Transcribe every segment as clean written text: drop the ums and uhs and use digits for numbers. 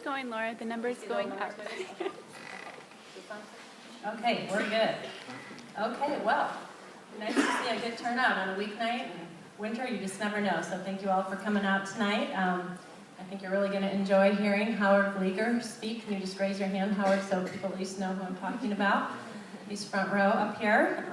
going, Laura. The number's going up. Okay, we're good. Okay, well, nice to see a good turnout on a weeknight. And winter, you just never know. So thank you all for coming out tonight. I think you're really going to enjoy hearing Howard Vlieger speak. Can you just raise your hand, Howard, so people at least know who I'm talking about? He's front row up here.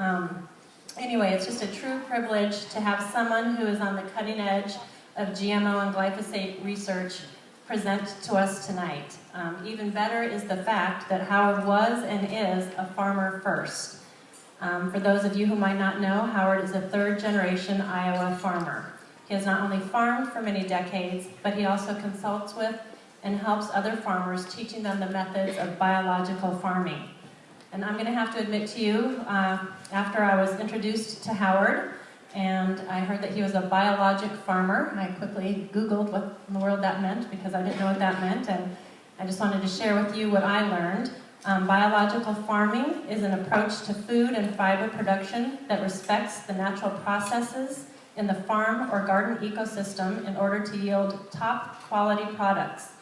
Anyway, it's just a true privilege to have someone who is on the cutting edge of GMO and glyphosate research present to us tonight. Even better is the fact that Howard was and is a farmer first. For those of you who might not know, Howard is a third-generation Iowa farmer. He has not only farmed for many decades, but he also consults with and helps other farmers, teaching them the methods of biological farming. And I'm going to have to admit to you, after I was introduced to Howard, and I heard that he was a biologic farmer, I quickly Googled what in the world that meant, because I didn't know what that meant, and I just wanted to share with you what I learned. Biological farming is an approach to food and fiber production that respects the natural processes in the farm or garden ecosystem in order to yield top quality products,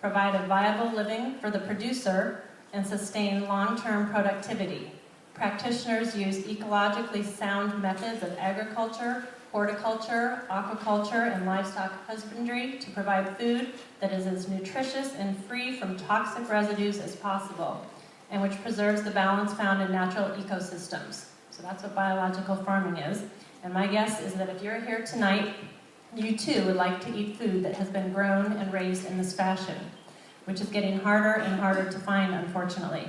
provide a viable living for the producer, and sustain long-term productivity. Practitioners use ecologically sound methods of agriculture, horticulture, aquaculture, and livestock husbandry to provide food that is as nutritious and free from toxic residues as possible, and which preserves the balance found in natural ecosystems. So that's what biological farming is. And my guess is that if you're here tonight, you too would like to eat food that has been grown and raised in this fashion, which is getting harder and harder to find, unfortunately.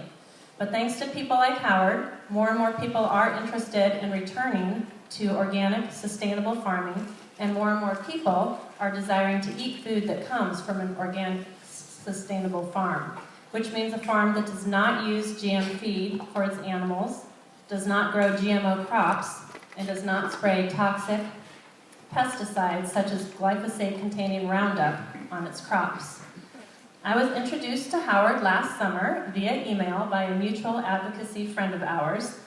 But thanks to people like Howard, more and more people are interested in returning to organic, sustainable farming, and more people are desiring to eat food that comes from an organic, sustainable farm, which means a farm that does not use GM feed for its animals, does not grow GMO crops, and does not spray toxic pesticides such as glyphosate-containing Roundup on its crops. I was introduced to Howard last summer via email by a mutual advocacy friend of ours.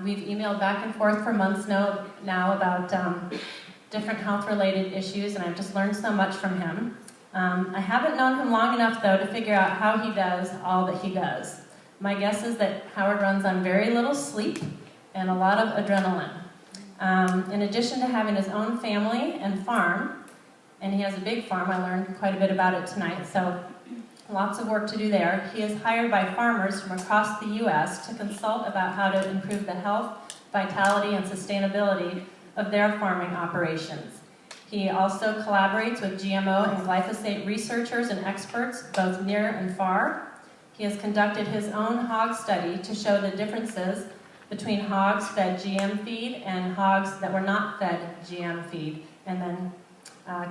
We've emailed back and forth for months now about different health-related issues, and I've just learned so much from him. I haven't known him long enough, though, to figure out how he does all that he does. My guess is that Howard runs on very little sleep and a lot of adrenaline. In addition to having his own family and farm, and he has a big farm, I learned quite a bit about it tonight, so lots of work to do there. He is hired by farmers from across the U.S. to consult about how to improve the health, vitality, and sustainability of their farming operations. He also collaborates with GMO and glyphosate researchers and experts, both near and far. He has conducted his own hog study to show the differences between hogs fed GM feed and hogs that were not fed GM feed, and then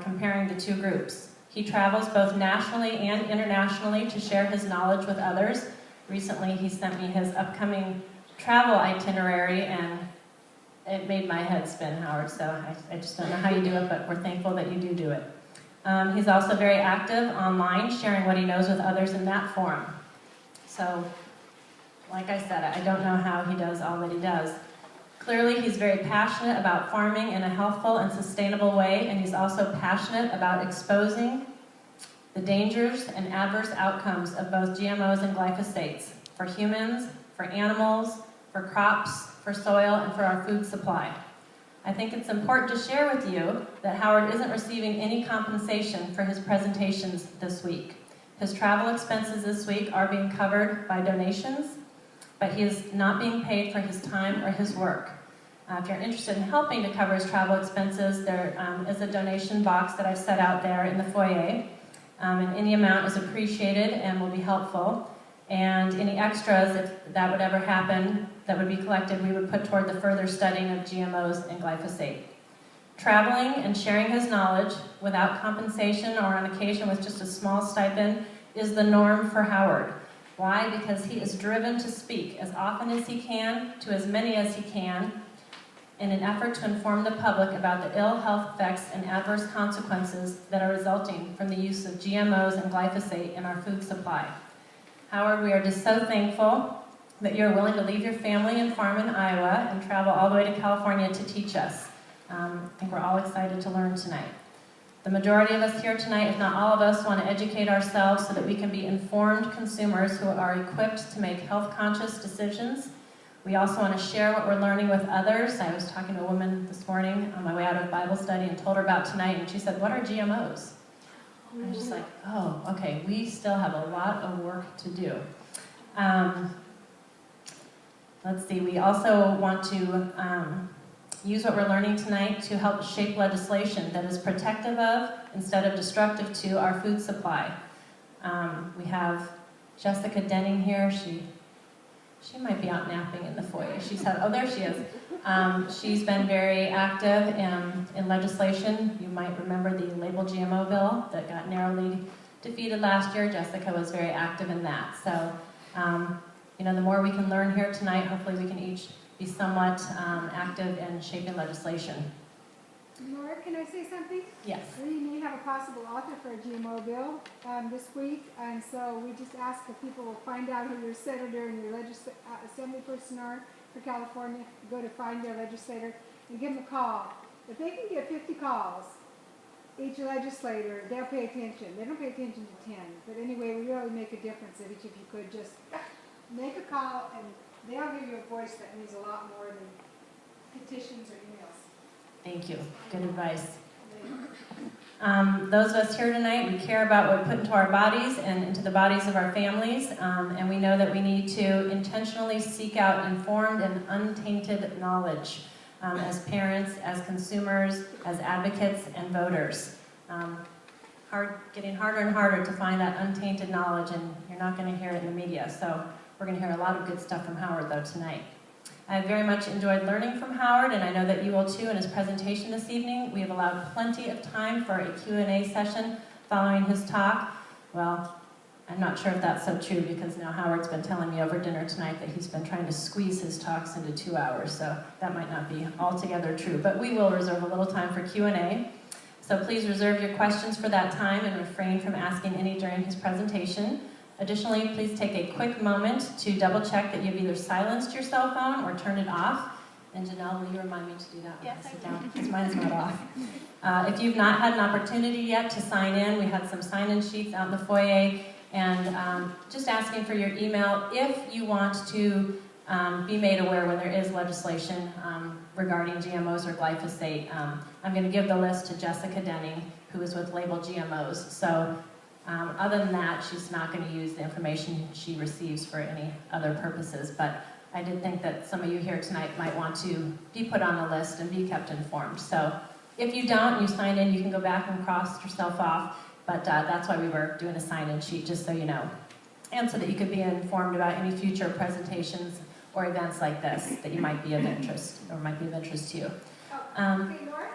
comparing the two groups. He travels both nationally and internationally to share his knowledge with others. Recently, he sent me his upcoming travel itinerary, and it made my head spin, Howard, so I just don't know how you do it, but we're thankful that you do it. He's also very active online, sharing what he knows with others in that forum. So, like I said, I don't know how he does all that he does. Clearly, he's very passionate about farming in a healthful and sustainable way, and he's also passionate about exposing the dangers and adverse outcomes of both GMOs and glyphosates for humans, for animals, for crops, for soil, and for our food supply. I think it's important to share with you that Howard isn't receiving any compensation for his presentations this week. His travel expenses this week are being covered by donations, but he is not being paid for his time or his work. If you're interested in helping to cover his travel expenses, there is a donation box that I've set out there in the foyer, and any amount is appreciated and will be helpful. And any extras, if that would ever happen, that would be collected, we would put toward the further studying of GMOs and glyphosate. Traveling and sharing his knowledge without compensation or on occasion with just a small stipend is the norm for Howard. Why? Because he is driven to speak as often as he can, to as many as he can, in an effort to inform the public about the ill health effects and adverse consequences that are resulting from the use of GMOs and glyphosate in our food supply. Howard, we are just so thankful that you're willing to leave your family and farm in Iowa and travel all the way to California to teach us. I think we're all excited to learn tonight. The majority of us here tonight, if not all of us, want to educate ourselves so that we can be informed consumers who are equipped to make health-conscious decisions. We also want to share what we're learning with others. I was talking to a woman this morning on my way out of Bible study and told her about tonight, and she said, "What are GMOs?" I was just like, oh, okay, we still have a lot of work to do. Let's see, we also want to use what we're learning tonight to help shape legislation that is protective of, instead of destructive to, our food supply. We have Jessica Denning here. She might be out napping in the foyer. Oh, there she is. She's been very active in legislation. You might remember the Label GMO bill that got narrowly defeated last year. Jessica was very active in that. So, the more we can learn here tonight, hopefully we can each be somewhat active in shaping legislation. Laura, can I say something? Yes. We may have a possible author for a GMO bill this week, and so we just ask if people will find out who your senator and your assembly person are for California. Go to find their legislator and give them a call. If they can get 50 calls, each legislator, they'll pay attention. They don't pay attention to 10, but anyway, we really make a difference if each of you could just make a call, and they'll give you a voice that means a lot more than petitions or emails. Thank you. Good advice. Those of us here tonight, we care about what we put into our bodies and into the bodies of our families, and we know that we need to intentionally seek out informed and untainted knowledge as parents, as consumers, as advocates, and voters. Getting harder and harder to find that untainted knowledge, and you're not going to hear it in the media, so we're going to hear a lot of good stuff from Howard, though, tonight. I very much enjoyed learning from Howard, and I know that you will too in his presentation this evening. We have allowed plenty of time for a Q&A session following his talk. Well, I'm not sure if that's so true, because now Howard's been telling me over dinner tonight that he's been trying to squeeze his talks into 2 hours, so that might not be altogether true. But we will reserve a little time for Q&A. So please reserve your questions for that time and refrain from asking any during his presentation. Additionally, please take a quick moment to double check that you've either silenced your cell phone or turned it off. And Janelle, will you remind me to do that when I sit down? Because mine's not off. If you've not had an opportunity yet to sign in, we had some sign-in sheets out in the foyer, and just asking for your email if you want to be made aware when there is legislation regarding GMOs or glyphosate. I'm going to give the list to Jessica Denning, who is with Label GMOs. So. Other than that, she's not going to use the information she receives for any other purposes, but I did think that some of you here tonight might want to be put on the list and be kept informed. So if you don't and you sign in, you can go back and cross yourself off, but that's why we were doing a sign-in sheet, just so you know. And so that you could be informed about any future presentations or events like this that you might be of interest, or might be of interest to you. Okay, Laura?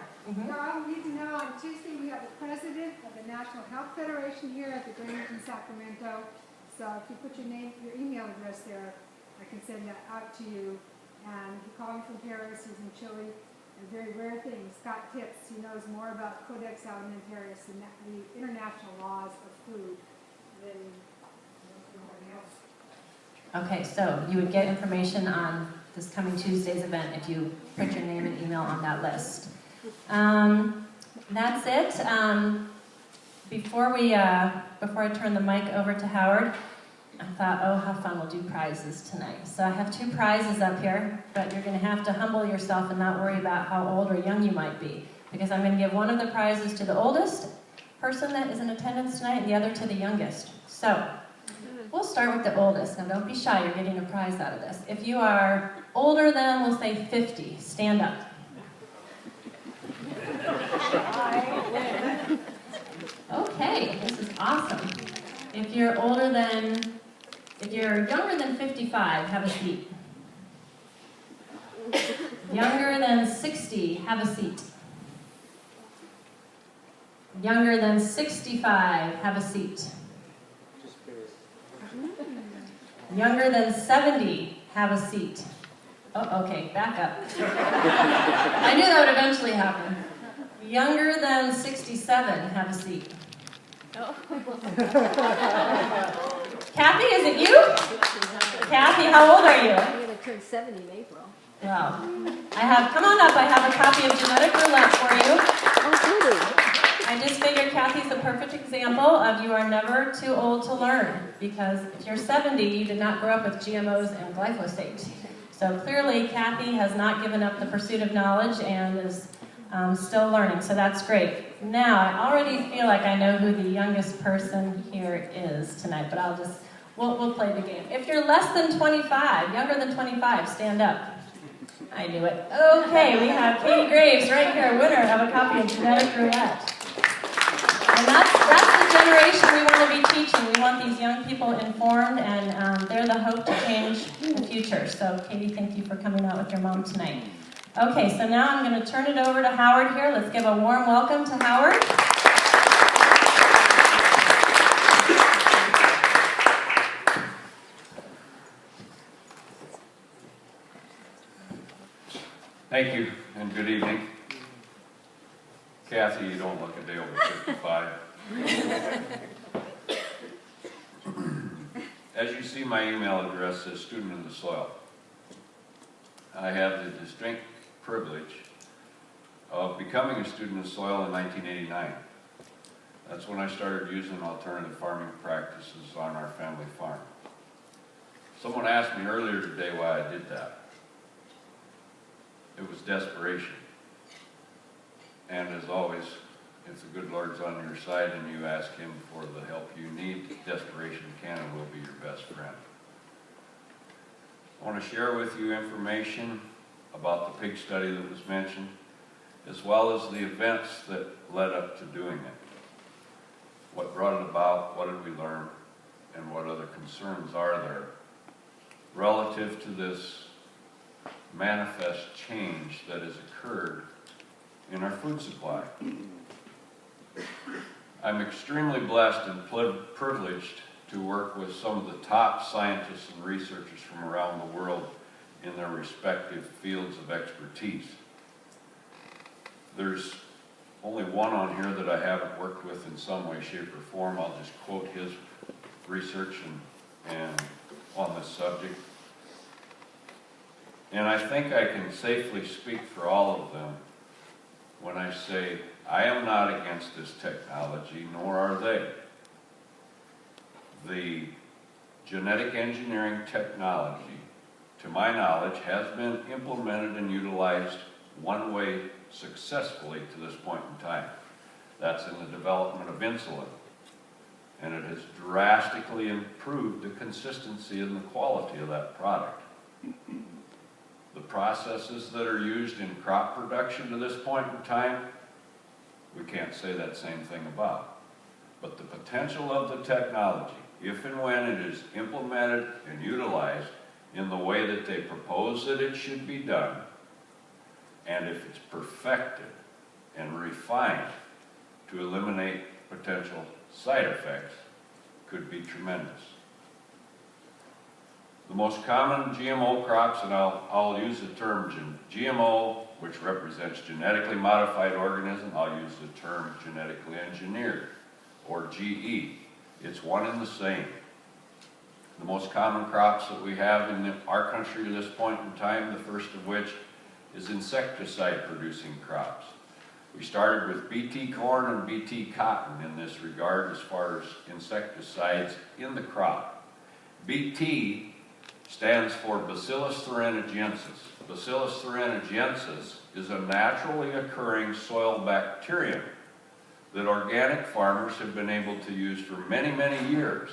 Well, you need to know on Tuesday we have the president of the National Health Federation here at the Grange in Sacramento. So if you put your email address there, I can send that out to you. And if you call me from Paris, he's in Chile. And very rare thing, Scott Tips, he knows more about Codex Alimentarius and the international laws of food than anybody else. Okay, so you would get information on this coming Tuesday's event if you put your name and email on that list. That's it. Before I turn the mic over to Howard, I thought, oh, how fun, we'll do prizes tonight. So I have 2 prizes up here, but you're going to have to humble yourself and not worry about how old or young you might be, because I'm going to give one of the prizes to the oldest person that is in attendance tonight and the other to the youngest. So we'll start with the oldest. Now don't be shy, you're getting a prize out of this. If you are older than, we'll say 50, stand up. Okay, this is awesome. If you're younger than 55, have a seat. Younger than 60, have a seat. Younger than 65, have a seat. Younger than 70, have a seat. Oh, okay, back up. I knew that would eventually happen. Younger than 67, have a seat. Oh. Kathy, is it you? Kathy, how old are you? I'm going to turn 70 in April. Wow. Come on up, I have a copy of Genetic Roulette for you. Oh, goody. I I just figured Kathy's a perfect example of you are never too old to learn, because if you're 70, you did not grow up with GMOs and glyphosate. So clearly, Kathy has not given up the pursuit of knowledge and is still learning, so that's great. Now, I already feel like I know who the youngest person here is tonight, but we'll play the game. If you're less than 25, younger than 25, stand up. I knew it. Okay, we have Katie Graves right here, winner of a copy of Genetic Roulette. And that's the generation we want to be teaching. We want these young people informed, and they're the hope to change the future. So, Katie, thank you for coming out with your mom tonight. Okay, so now I'm going to turn it over to Howard here. Let's give a warm welcome to Howard. Thank you, and good evening. Kathy, you don't look a day over 55. As you see, my email address says Student in the Soil. I have the distinct privilege of becoming a student in the soil in 1989. That's when I started using alternative farming practices on our family farm. Someone asked me earlier today why I did that. It was desperation. And as always, if the good Lord's on your side and you ask Him for the help you need, desperation can and will be your best friend. I want to share with you information about the pig study that was mentioned, as well as the events that led up to doing it. What brought it about, what did we learn, and what other concerns are there relative to this manifest change that has occurred in our food supply. I'm extremely blessed and privileged to work with some of the top scientists and researchers from around the world in their respective fields of expertise. There's only one on here that I haven't worked with in some way, shape, or form. I'll just quote his research and on this subject. And I think I can safely speak for all of them when I say I am not against this technology, nor are they. The genetic engineering technology, to my knowledge, has been implemented and utilized one way successfully to this point in time. That's in the development of insulin. And it has drastically improved the consistency and the quality of that product. The processes that are used in crop production to this point in time, we can't say that same thing about. But the potential of the technology, if and when it is implemented and utilized in the way that they propose that it should be done, and if it's perfected and refined to eliminate potential side effects, could be tremendous. The most common GMO crops, and I'll use the term GMO, which represents genetically modified organism. I'll use the term genetically engineered, or GE. It's one and the same. The most common crops that we have in our country at this point in time, the first of which is insecticide-producing crops. We started with BT corn and BT cotton in this regard as far as insecticides in the crop. BT stands for Bacillus thuringiensis. Bacillus thuringiensis is a naturally occurring soil bacterium that organic farmers have been able to use for many, many years.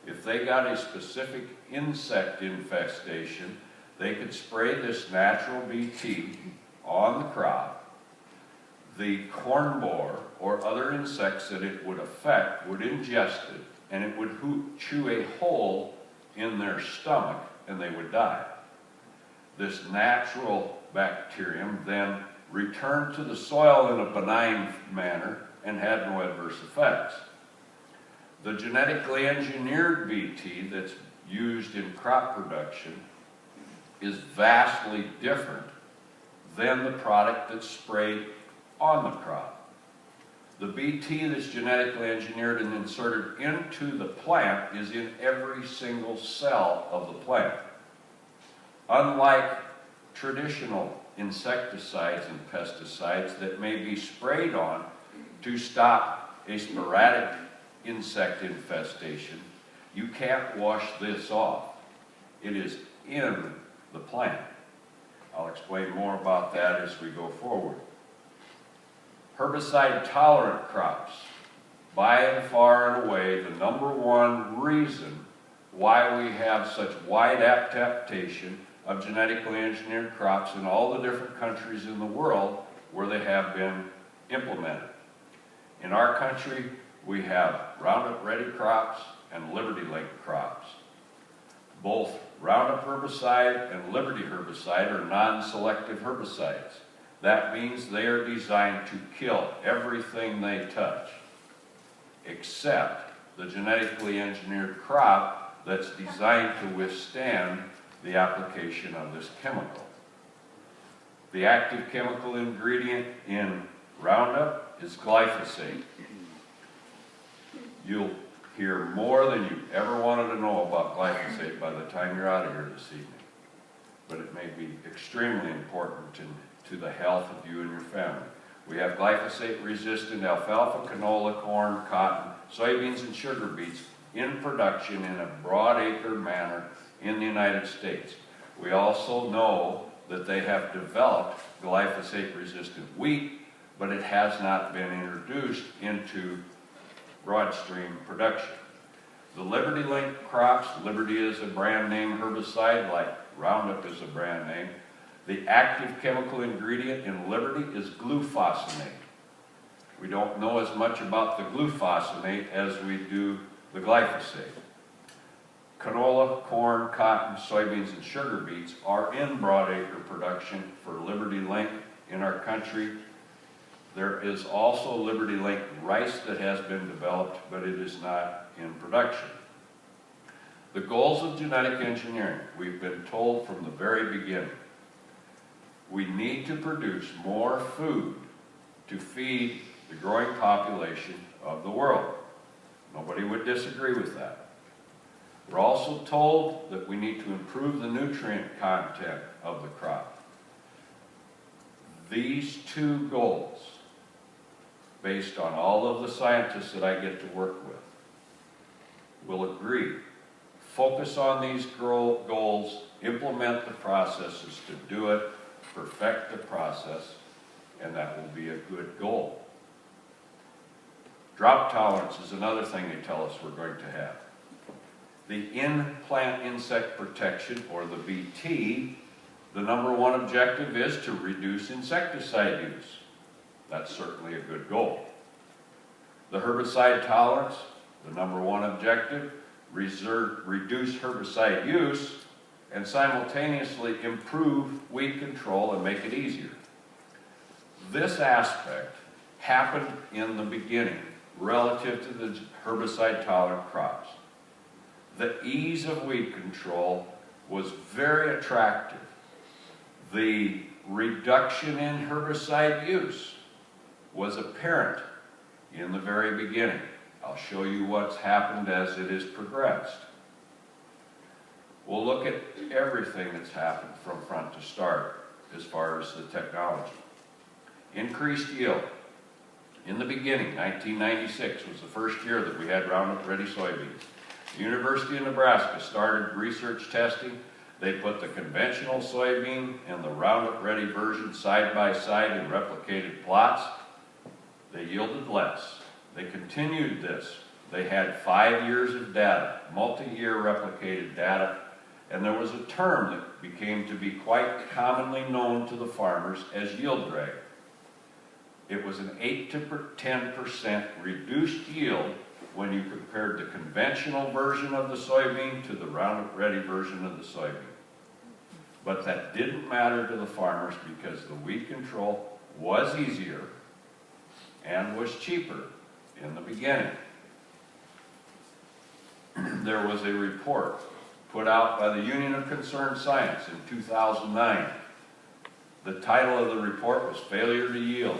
If they got a specific insect infestation, they could spray this natural BT on the crop. The corn borer or other insects that it would affect would ingest it, and it would chew a hole in their stomach, and they would die. This natural bacterium then returned to the soil in a benign manner and had no adverse effects. The genetically engineered BT that's used in crop production is vastly different than the product that's sprayed on the crop. The BT that's genetically engineered and inserted into the plant is in every single cell of the plant. Unlike traditional insecticides and pesticides that may be sprayed on to stop a sporadic insect infestation, you can't wash this off. It is in the plant. I'll explain more about that as we go forward. Herbicide-tolerant crops, by and far and away, the #1 reason why we have such wide adaptation of genetically engineered crops in all the different countries in the world where they have been implemented. In our country, we have Roundup Ready crops and Liberty Link crops. Both Roundup herbicide and Liberty herbicide are non-selective herbicides. That means they are designed to kill everything they touch, except the genetically engineered crop that's designed to withstand the application of this chemical. The active chemical ingredient in Roundup is glyphosate. You'll hear more than you ever wanted to know about glyphosate by the time you're out of here this evening. But it may be extremely important to the health of you and your family. We have glyphosate-resistant alfalfa, canola, corn, cotton, soybeans, and sugar beets in production in a broad-acre manner in the United States. We also know that they have developed glyphosate-resistant wheat, but it has not been introduced into broad-stream production. The Liberty Link crops, Liberty is a brand name herbicide like Roundup is a brand name. The active chemical ingredient in Liberty is glufosinate. We don't know as much about the glufosinate as we do the glyphosate. Canola, corn, cotton, soybeans, and sugar beets are in broadacre production for Liberty Link in our country. There is also Liberty Link rice that has been developed, but it is not in production. The goals of genetic engineering, we've been told from the very beginning, we need to produce more food to feed the growing population of the world. Nobody would disagree with that. We're also told that we need to improve the nutrient content of the crop. These two goals, based on all of the scientists that I get to work with, will agree. Focus on these goals, implement the processes to do it, perfect the process, and that will be a good goal. Drought tolerance is another thing they tell us we're going to have. The in-plant insect protection, or the BT, the #1 objective is to reduce insecticide use. That's certainly a good goal. The herbicide tolerance, the #1 objective, reduce herbicide use and simultaneously improve weed control and make it easier. This aspect happened in the beginning relative to the herbicide tolerant crops. The ease of weed control was very attractive. The reduction in herbicide use was apparent in the very beginning. I'll show you what's happened as it has progressed. We'll look at everything that's happened from front to start as far as the technology. Increased yield. In the beginning, 1996 was the first year that we had Roundup Ready soybeans. The University of Nebraska started research testing. They put the conventional soybean and the Roundup Ready version side by side in replicated plots. They yielded less. They continued this. They had 5 years of data, multi-year replicated data, and there was a term that became to be quite commonly known to the farmers as yield drag. It was an 8 to 10% reduced yield when you compared the conventional version of the soybean to the Roundup Ready version of the soybean. But that didn't matter to the farmers because the weed control was easier and was cheaper in the beginning. There was a report put out by the Union of Concerned Science in 2009. The title of the report was Failure to Yield.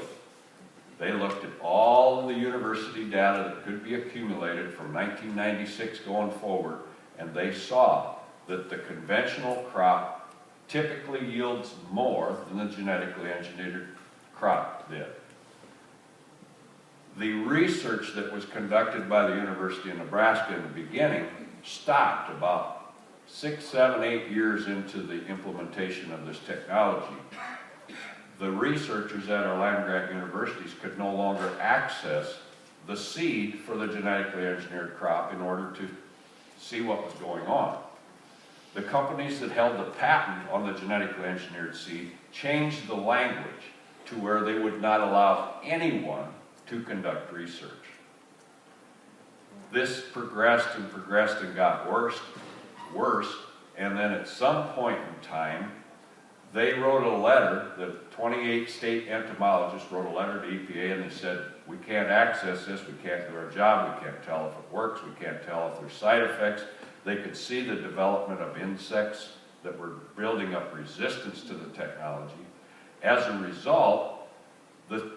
They looked at all of the university data that could be accumulated from 1996 going forward, and they saw that the conventional crop typically yields more than the genetically engineered crop did. The research that was conducted by the University of Nebraska in the beginning stopped about 6, 7, 8 years into the implementation of this technology. The researchers at our land-grant universities could no longer access the seed for the genetically engineered crop in order to see what was going on. The companies that held the patent on the genetically engineered seed changed the language to where they would not allow anyone to conduct research. This progressed and got worse, and then at some point in time, they wrote a letter, the 28 state entomologists wrote a letter to EPA and they said, we can't access this, we can't do our job, we can't tell if it works, we can't tell if there's side effects. They could see the development of insects that were building up resistance to the technology. As a result, the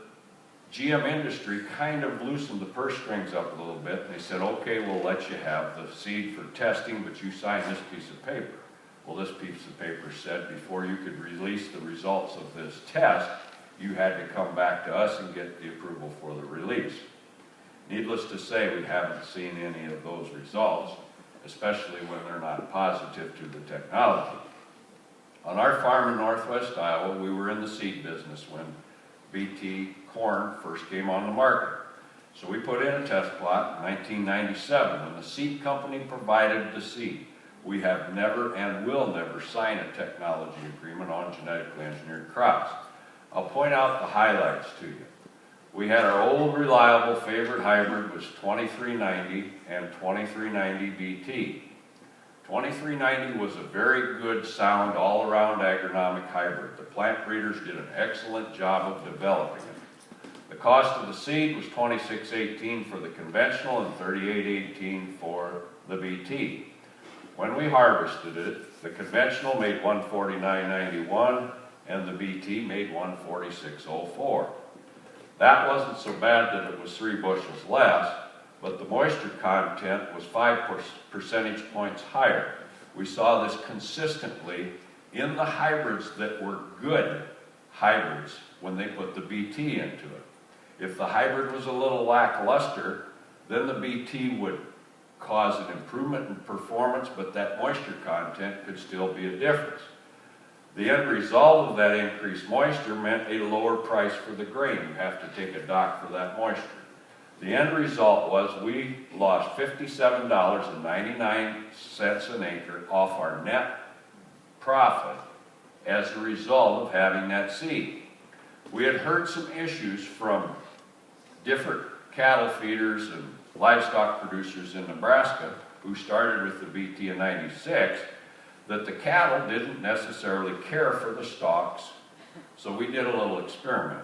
GM industry kind of loosened the purse strings up a little bit. And they said, okay, we'll let you have the seed for testing, but you sign this piece of paper. Well, this piece of paper said before you could release the results of this test, you had to come back to us and get the approval for the release. Needless to say, we haven't seen any of those results, especially when they're not positive to the technology. On our farm in northwest Iowa, we were in the seed business when BT corn first came on the market. So we put in a test plot in 1997 when the seed company provided the seed. We have never and will never sign a technology agreement on genetically engineered crops. I'll point out the highlights to you. We had our old reliable favorite hybrid was 2390 and 2390 BT. 2390 was a very good, sound, all-around agronomic hybrid. The plant breeders did an excellent job of developing it. The cost of the seed was $26.18 for the conventional and $38.18 for the BT. When we harvested it, the conventional made $149.91 and the BT made $146.04. That wasn't so bad that it was 3 bushels less, but the moisture content was 5 percentage points higher. We saw this consistently in the hybrids that were good hybrids when they put the BT into it. If the hybrid was a little lackluster, then the BT would cause an improvement in performance, but that moisture content could still be a difference. The end result of that increased moisture meant a lower price for the grain. You have to take a dock for that moisture. The end result was we lost $57.99 an acre off our net profit as a result of having that seed. We had heard some issues from different cattle feeders and livestock producers in Nebraska who started with the BT in '96 that the cattle didn't necessarily care for the stalks, so we did a little experiment.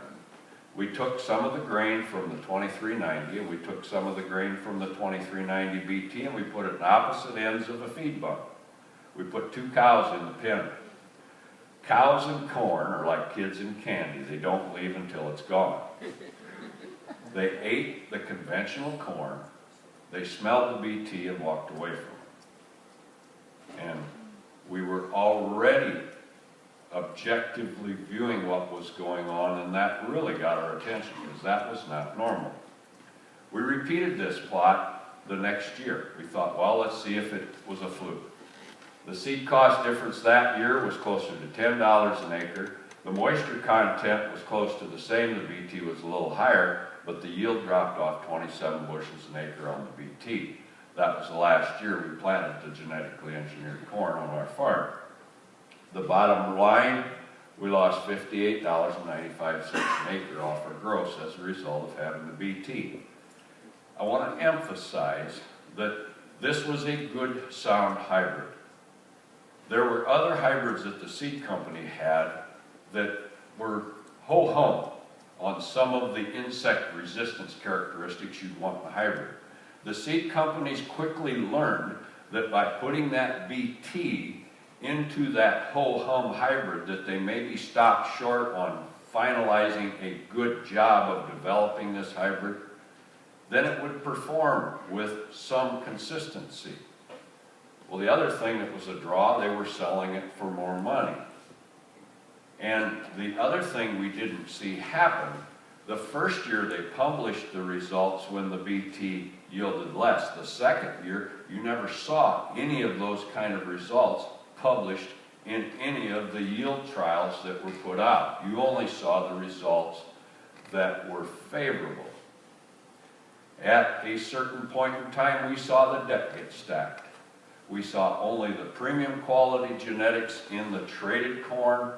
We took some of the grain from the 2390 and we took some of the grain from the 2390 BT and we put it in opposite ends of a feed bunk. We put 2 cows in the pen. Cows and corn are like kids and candy. They don't leave until it's gone. They ate the conventional corn, they smelled the BT and walked away from it. And we were already objectively viewing what was going on, and that really got our attention because that was not normal. We repeated this plot the next year. We thought, well, let's see if it was a fluke. The seed cost difference that year was closer to $10 an acre. The moisture content was close to the same. The BT was a little higher, but the yield dropped off 27 bushels an acre on the BT. That was the last year we planted the genetically engineered corn on our farm. The bottom line, we lost $58.95 an acre off our gross as a result of having the BT. I want to emphasize that this was a good, sound hybrid. There were other hybrids that the seed company had that were ho-hum on some of the insect resistance characteristics you'd want in a hybrid. The seed companies quickly learned that by putting that BT into that ho-hum hybrid that they maybe stopped short on finalizing a good job of developing this hybrid, then it would perform with some consistency. Well, the other thing that was a draw, they were selling it for more money. And the other thing we didn't see happen The first year they published the results when the BT yielded less. The second year, you never saw any of those kind of results published in any of the yield trials that were put out. You only saw the results that were favorable. At a certain point in time, we saw the deck get stacked. We saw only the premium quality genetics in the traded corn,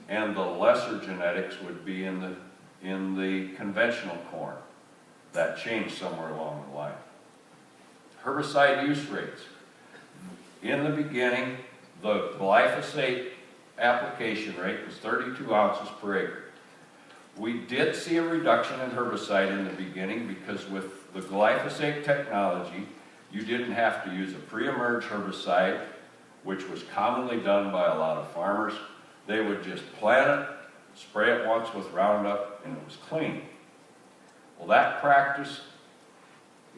and the lesser genetics would be in the conventional corn. That changed somewhere along the line. Herbicide use rates. In the beginning, the glyphosate application rate was 32 ounces per acre. We did see a reduction in herbicide in the beginning because with the glyphosate technology, you didn't have to use a pre-emerge herbicide, which was commonly done by a lot of farmers. They would just plant it, spray it once with Roundup, and it was clean. Well, that practice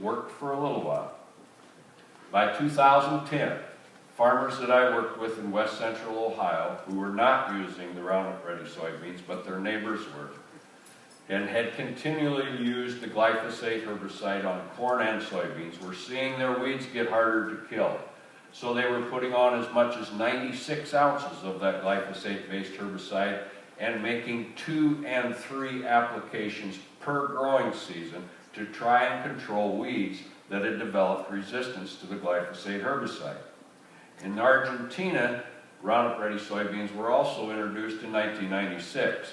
worked for a little while. By 2010, farmers that I worked with in west central Ohio who were not using the Roundup Ready soybeans, but their neighbors were, and had continually used the glyphosate herbicide on corn and soybeans, were seeing their weeds get harder to kill. So they were putting on as much as 96 ounces of that glyphosate-based herbicide and making 2 and 3 applications per growing season to try and control weeds that had developed resistance to the glyphosate herbicide. In Argentina, Roundup Ready soybeans were also introduced in 1996.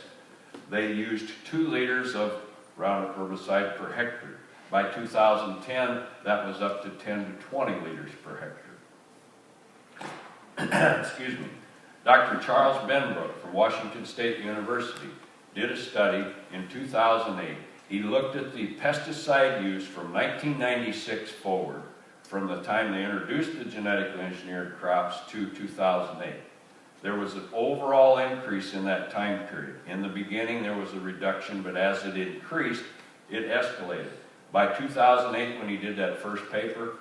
They used 2 liters of Roundup herbicide per hectare. By 2010, that was up to 10 to 20 liters per hectare. Excuse me. Dr. Charles Benbrook from Washington State University did a study in 2008. He looked at the pesticide use from 1996 forward, from the time they introduced the genetically engineered crops to 2008. There was an overall increase in that time period. In the beginning, there was a reduction, but as it increased, it escalated. By 2008, when he did that first paper,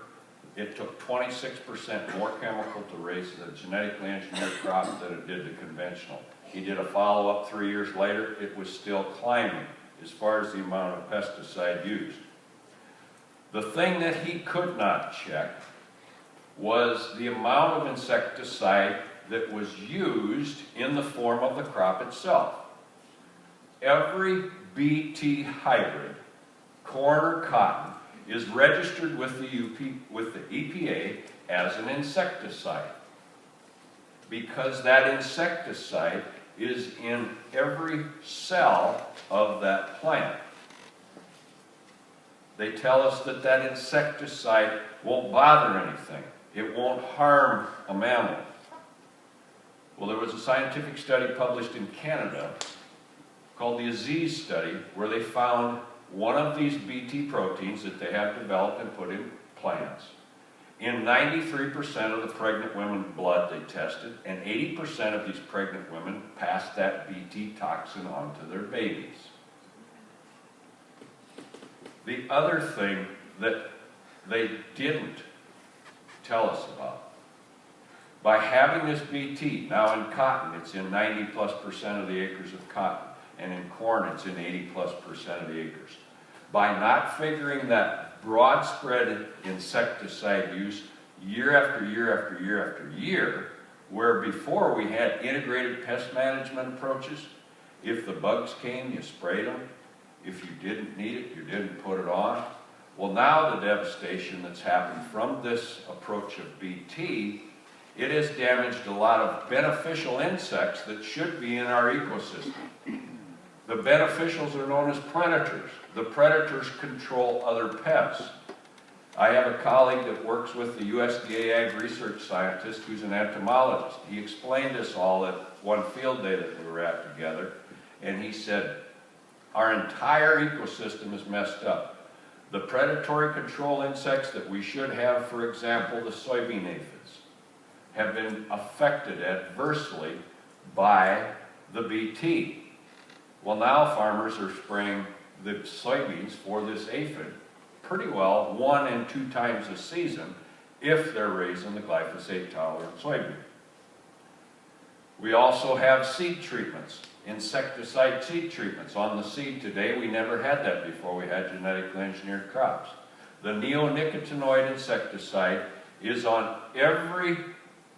it took 26% more chemical to raise the genetically engineered crop than it did the conventional. He did a follow-up 3 years later. It was still climbing as far as the amount of pesticide used. The thing that he could not check was the amount of insecticide that was used in the form of the crop itself. Every BT hybrid, corn or cotton, is registered with the EPA as an insecticide because that insecticide is in every cell of that plant. They tell us that that insecticide won't bother anything. It won't harm a mammal. Well, there was a scientific study published in Canada called the Aziz study where they found one of these BT proteins that they have developed and put in plants. In 93% of the pregnant women's blood they tested, and 80% of these pregnant women passed that BT toxin on to their babies. The other thing that they didn't tell us about, by having this BT, now in cotton it's in 90+% of the acres of cotton, and in corn it's in 80+% of the acres. By not figuring that broad spread insecticide use year after year after year after year, where before we had integrated pest management approaches, if the bugs came, you sprayed them. If you didn't need it, you didn't put it on. Well, now the devastation that's happened from this approach of BT, it has damaged a lot of beneficial insects that should be in our ecosystem. The beneficials are known as predators. The predators control other pests. I have a colleague that works with the USDA Ag Research scientist who's an entomologist. He explained this all at one field day that we were at together, and he said, our entire ecosystem is messed up. The predatory control insects that we should have, for example, the soybean aphids, have been affected adversely by the BT. Well, now farmers are spraying the soybeans for this aphid pretty well 1 and 2 times a season if they're raising the glyphosate tolerant soybean. We also have seed treatments. insecticide seed treatments on the seed today. We never had that before we had genetically engineered crops. The neonicotinoid insecticide is on every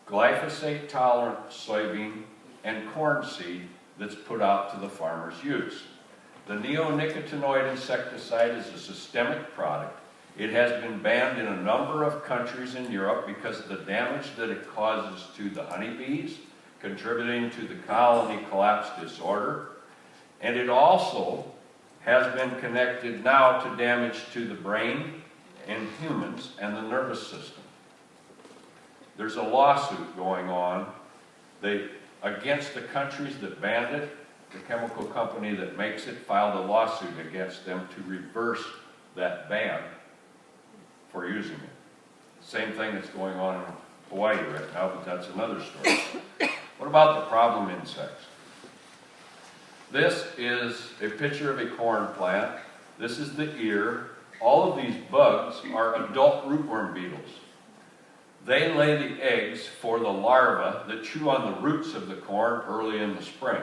glyphosate-tolerant soybean and corn seed that's put out to the farmer's use. The neonicotinoid insecticide is a systemic product. It has been banned in a number of countries in Europe because of the damage that it causes to the honeybees, contributing to the colony collapse disorder. And it also has been connected now to damage to the brain in humans and the nervous system. There's a lawsuit going on against the countries that banned it. The chemical company that makes it filed a lawsuit against them to reverse that ban for using it. Same thing that's going on in Hawaii right now, but that's another story. What about the problem insects? This is a picture of a corn plant. This is the ear. All of these bugs are adult rootworm beetles. They lay the eggs for the larvae that chew on the roots of the corn early in the spring.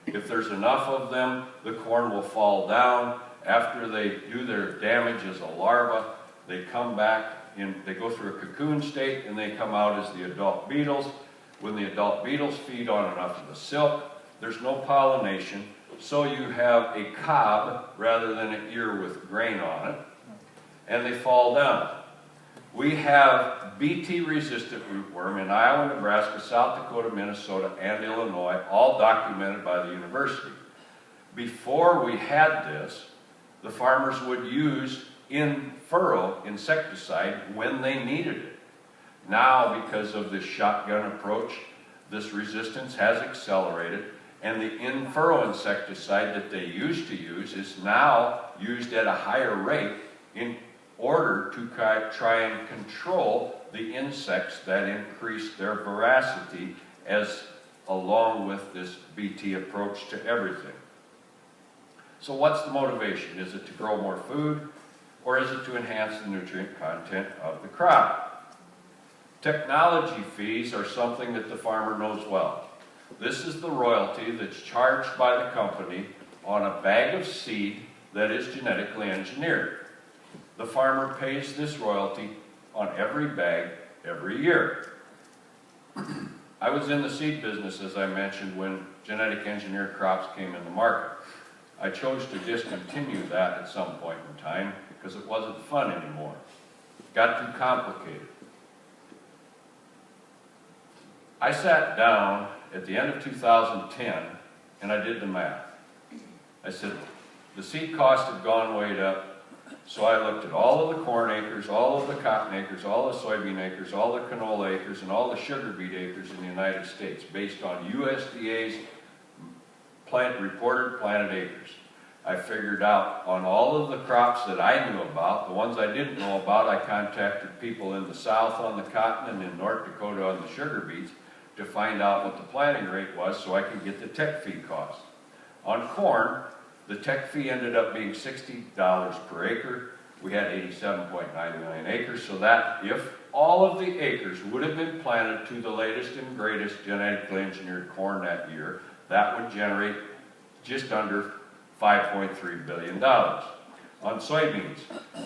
If there's enough of them, the corn will fall down. After they do their damage as a larva, they come back they go through a cocoon state and they come out as the adult beetles. When the adult beetles feed on enough of the silk, there's no pollination, so you have a cob rather than an ear with grain on it, and they fall down. We have Bt-resistant rootworm in Iowa, Nebraska, South Dakota, Minnesota, and Illinois, all documented by the university. Before we had this, the farmers would use in-furrow insecticide when they needed it. Now, because of this shotgun approach, this resistance has accelerated, and the in-furrow insecticide that they used to use is now used at a higher rate in order to try and control the insects that increase their voracity along with this Bt approach to everything. So what's the motivation? Is it to grow more food, or is it to enhance the nutrient content of the crop? Technology fees are something that the farmer knows well. This is the royalty that's charged by the company on a bag of seed that is genetically engineered. The farmer pays this royalty on every bag every year. I was in the seed business, as I mentioned, when genetic engineered crops came in the market. I chose to discontinue that at some point in time because it wasn't fun anymore. It got too complicated. I sat down at the end of 2010 and I did the math. I said, the seed costs had gone way up, so I looked at all of the corn acres, all of the cotton acres, all the soybean acres, all the canola acres, and all the sugar beet acres in the United States based on USDA's reported planted acres. I figured out on all of the crops that I knew about, the ones I didn't know about, I contacted people in the South on the cotton and in North Dakota on the sugar beets to find out what the planting rate was so I could get the tech fee cost. On corn, the tech fee ended up being $60 per acre. We had 87.9 million acres, so that if all of the acres would have been planted to the latest and greatest genetically engineered corn that year, that would generate just under $5.3 billion. On soybeans,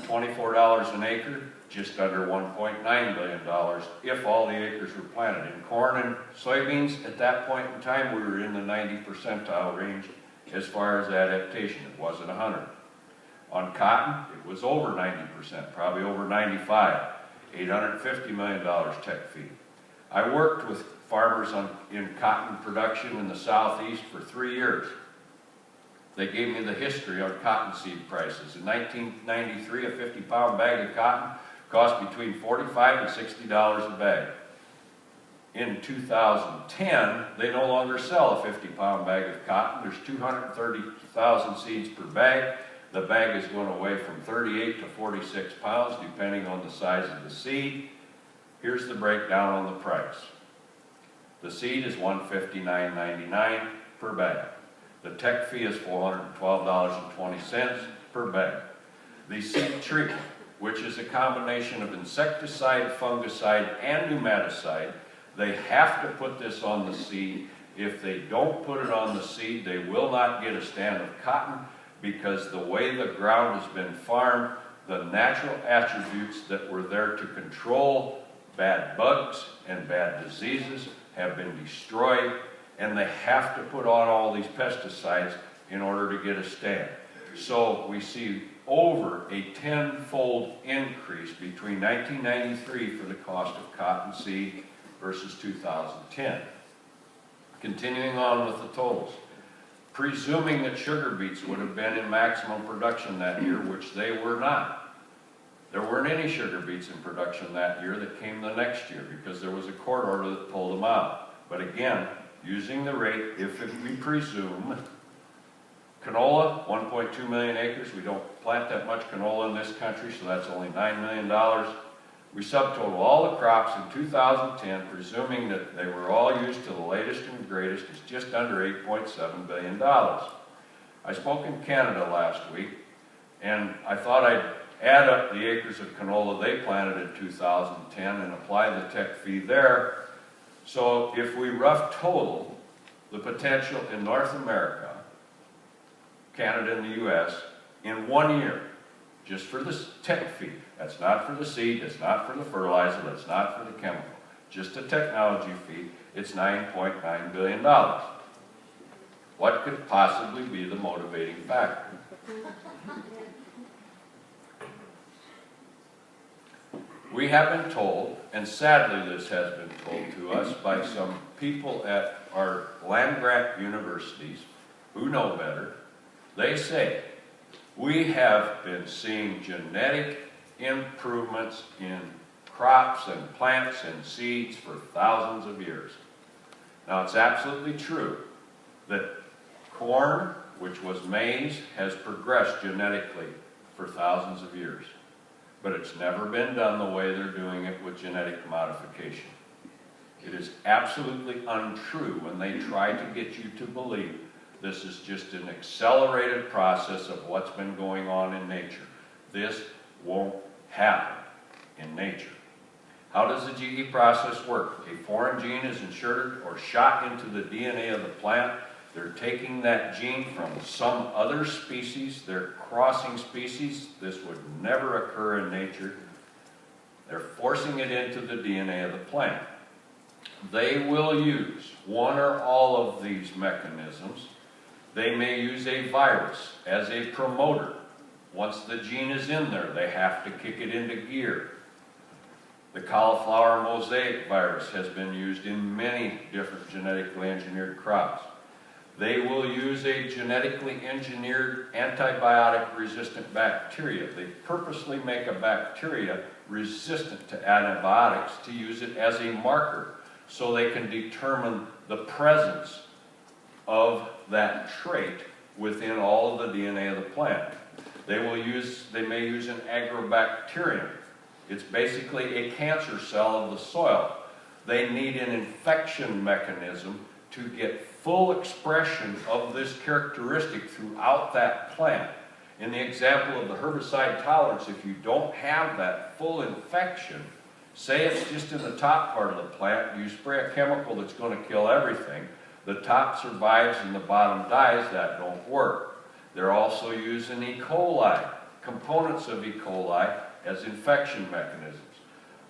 $24 an acre, just under $1.9 billion if all the acres were planted. In corn and soybeans, at that point in time, we were in the 90 percentile range as far as adaptation. It wasn't 100. On cotton, it was over 90%, probably over 95, $850 million tech fee. I worked with farmers in cotton production in the Southeast for 3 years. They gave me the history on cottonseed prices. In 1993, a 50-pound bag of cotton cost between $45 and $60 a bag. In 2010, they no longer sell a 50-pound bag of cotton. There's 230,000 seeds per bag. The bag is going away from 38 to 46 pounds, depending on the size of the seed. Here's the breakdown on the price. The seed is $159.99 per bag. The tech fee is $412.20 per bag. The seed treatment, which is a combination of insecticide, fungicide, and pneumaticide, they have to put this on the seed If they don't put it on the seed, they will not get a stand of cotton, because the way the ground has been farmed, the natural attributes that were there to control bad bugs and bad diseases have been destroyed, and they have to put on all these pesticides in order to get a stand. So we see over a 10-fold increase between 1993 for the cost of cottonseed versus 2010. Continuing on with the totals. Presuming that sugar beets would have been in maximum production that year, which they were not. There weren't any sugar beets in production that year that came the next year, because there was a court order that pulled them out. But again, using the rate, if we presume, canola, 1.2 million acres. We don't plant that much canola in this country, so that's only $9 million. We subtotal all the crops in 2010, presuming that they were all used to the latest and greatest, is just under $8.7 billion. I spoke in Canada last week, and I thought I'd add up the acres of canola they planted in 2010 and apply the tech fee there. So if we rough total the potential in North America, Canada and the US, in 1 year, just for the tech fee. That's not for the seed, that's not for the fertilizer, that's not for the chemical. Just a technology fee, it's $9.9 billion. What could possibly be the motivating factor? We have been told, and sadly this has been told to us by some people at our land-grant universities who know better. They say, we have been seeing genetic improvements in crops and plants and seeds for thousands of years. Now, it's absolutely true that corn, which was maize, has progressed genetically for thousands of years. But it's never been done the way they're doing it with genetic modification. It is absolutely untrue when they try to get you to believe this is just an accelerated process of what's been going on in nature. This won't happen in nature. How does the GE process work? A foreign gene is inserted or shot into the DNA of the plant. They're taking that gene from some other species. They're crossing species. This would never occur in nature. They're forcing it into the DNA of the plant. They will use one or all of these mechanisms. They may use a virus as a promoter. Once the gene is in there, they have to kick it into gear. The cauliflower mosaic virus has been used in many different genetically engineered crops. They will use a genetically engineered antibiotic-resistant bacteria. They purposely make a bacteria resistant to antibiotics to use it as a marker so they can determine the presence of that trait within all of the DNA of the plant. They may use an agrobacterium. It's basically a cancer cell of the soil. They need an infection mechanism to get full expression of this characteristic throughout that plant. In the example of the herbicide tolerance, if you don't have that full infection, say it's just in the top part of the plant, you spray a chemical that's going to kill everything, the top survives and the bottom dies, that don't work. They're also using E. coli, components of E. coli, as infection mechanisms.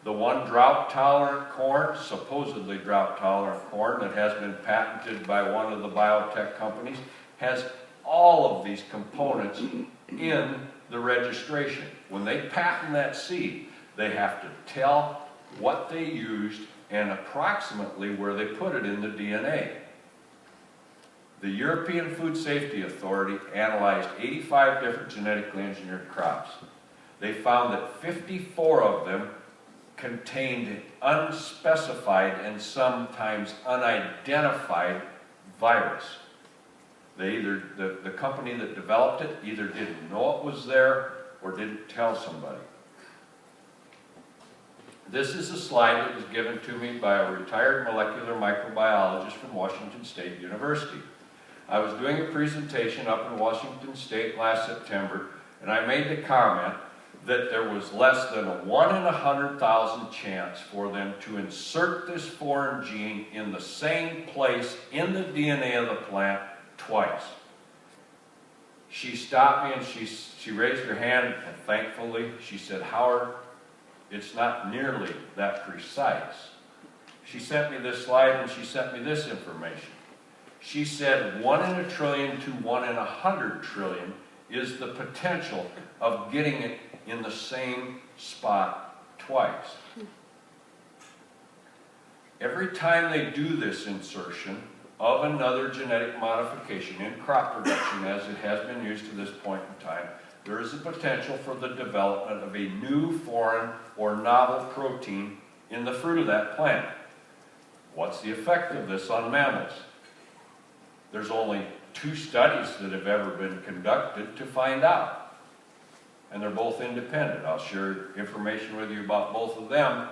The one drought-tolerant corn, supposedly drought-tolerant corn, that has been patented by one of the biotech companies, has all of these components in the registration. When they patent that seed, they have to tell what they used and approximately where they put it in the DNA. The European Food Safety Authority analyzed 85 different genetically engineered crops. They found that 54 of them contained unspecified and sometimes unidentified virus. The company that developed it either didn't know it was there or didn't tell somebody. This is a slide that was given to me by a retired molecular microbiologist from Washington State University. I was doing a presentation up in Washington State last September, and I made the comment that there was less than a 1 in 100,000 chance for them to insert this foreign gene in the same place in the DNA of the plant twice. She stopped me and she raised her hand, and thankfully she said, "Howard, it's not nearly that precise." She sent me this slide and she sent me this information. She said 1 in a trillion to 1 in 100 trillion is the potential of getting it in the same spot twice. Every time they do this insertion of another genetic modification in crop production, as it has been used to this point in time, there is a potential for the development of a new foreign or novel protein in the fruit of that plant. What's the effect of this on mammals? There's only 2 studies that have ever been conducted to find out. And they're both independent. I'll share information with you about both of them.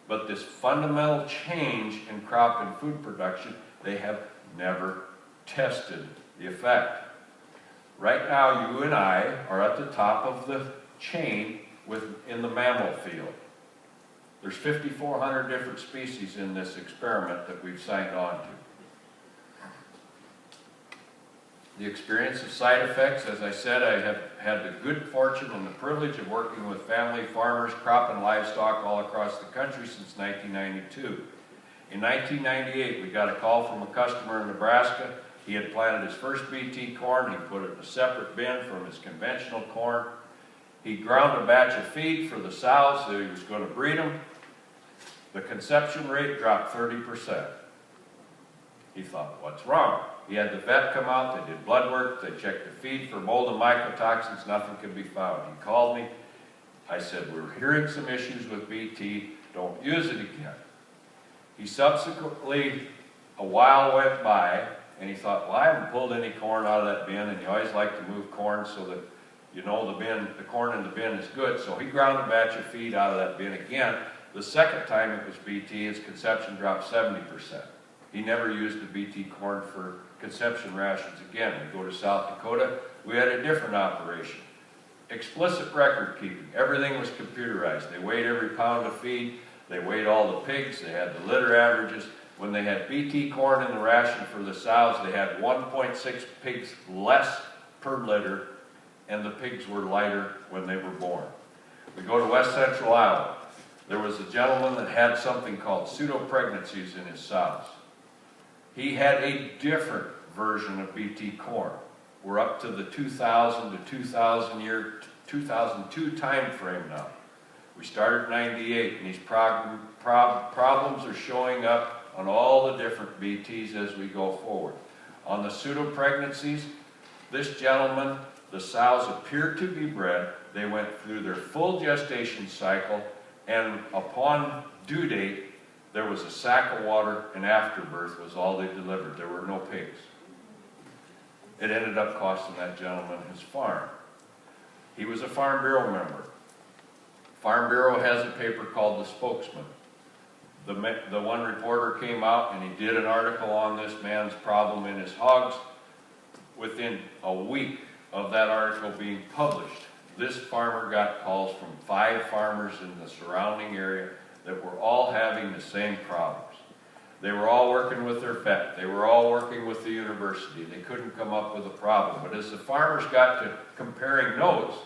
But this fundamental change in crop and food production, they have never tested the effect. Right now, you and I are at the top of the chain in the mammal field. There's 5,400 different species in this experiment that we've signed on to. The experience of side effects, as I said, I have had the good fortune and the privilege of working with family farmers, crop and livestock all across the country since 1992. In 1998, we got a call from a customer in Nebraska. He had planted his first BT corn. He put it in a separate bin from his conventional corn. He ground a batch of feed for the sows that he was going to breed them. The conception rate dropped 30%. He thought, what's wrong? He had the vet come out, they did blood work, they checked the feed for mold and mycotoxins, nothing could be found. He called me. I said, we're hearing some issues with BT, don't use it again. He subsequently, a while went by, and he thought, well, I haven't pulled any corn out of that bin, and you always like to move corn so that you know the corn in the bin is good. So he ground a batch of feed out of that bin again. The second time it was BT, his conception dropped 70%. He never used the BT corn for conception rations again. We go to South Dakota, we had a different operation. Explicit record keeping. Everything was computerized. They weighed every pound of feed. They weighed all the pigs. They had the litter averages. When they had BT corn in the ration for the sows, they had 1.6 pigs less per litter, and the pigs were lighter when they were born. We go to West Central Iowa. There was a gentleman that had something called pseudopregnancies in his sows. He had a different version of BT corn. We're up to the 2000 to 2002 time frame now. We started in 98, and these problems are showing up on all the different BTs as we go forward. On the pseudopregnancies, this gentleman, the sows appeared to be bred. They went through their full gestation cycle, and upon due date, there was a sack of water, and afterbirth was all they delivered. There were no pigs. It ended up costing that gentleman his farm. He was a Farm Bureau member. Farm Bureau has a paper called The Spokesman. The one reporter came out and he did an article on this man's problem in his hogs. Within a week of that article being published, this farmer got calls from 5 farmers in the surrounding area that were all having the same problems. They were all working with their vet. They were all working with the university. They couldn't come up with a problem. But as the farmers got to comparing notes,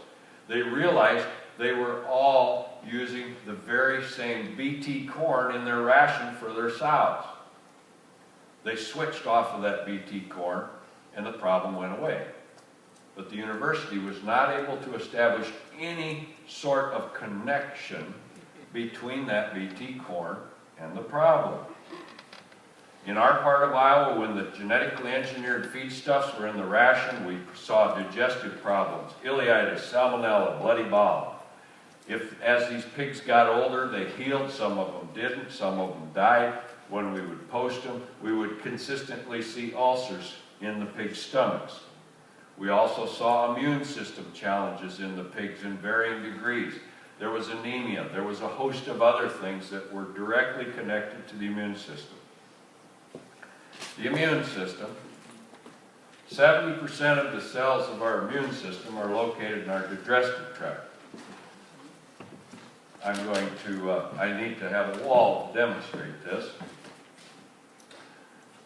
they realized they were all using the very same BT corn in their ration for their sows. They switched off of that BT corn, and the problem went away. But the university was not able to establish any sort of connection between that BT corn and the problem. In our part of Iowa, when the genetically engineered feedstuffs were in the ration, we saw digestive problems, ileitis, salmonella, bloody bowel. As these pigs got older, they healed, some of them didn't, some of them died. When we would post them, we would consistently see ulcers in the pigs' stomachs. We also saw immune system challenges in the pigs in varying degrees. There was anemia. There was a host of other things that were directly connected to the immune system. The immune system, 70% of the cells of our immune system are located in our digestive tract. I need to have a wall to demonstrate this.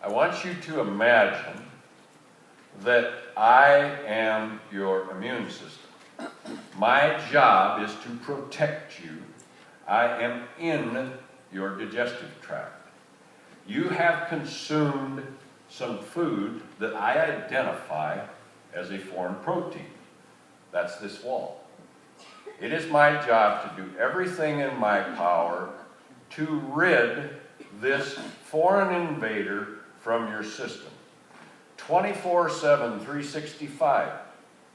I want you to imagine that I am your immune system. My job is to protect you. I am in your digestive tract. You have consumed some food that I identify as a foreign protein. That's this wall. It is my job to do everything in my power to rid this foreign invader from your system. 24/7, 365.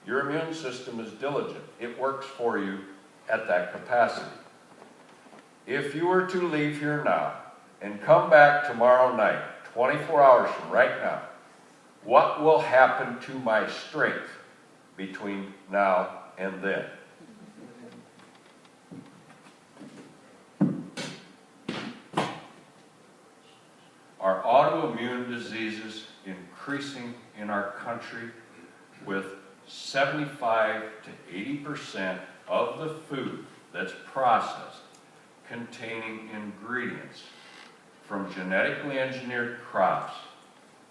Your immune system is diligent. It works for you at that capacity. If you were to leave here now and come back tomorrow night, 24 hours from right now, what will happen to my strength between now and then? Are autoimmune diseases increasing in our country, with 75 to 80% of the food that's processed containing ingredients from genetically engineered crops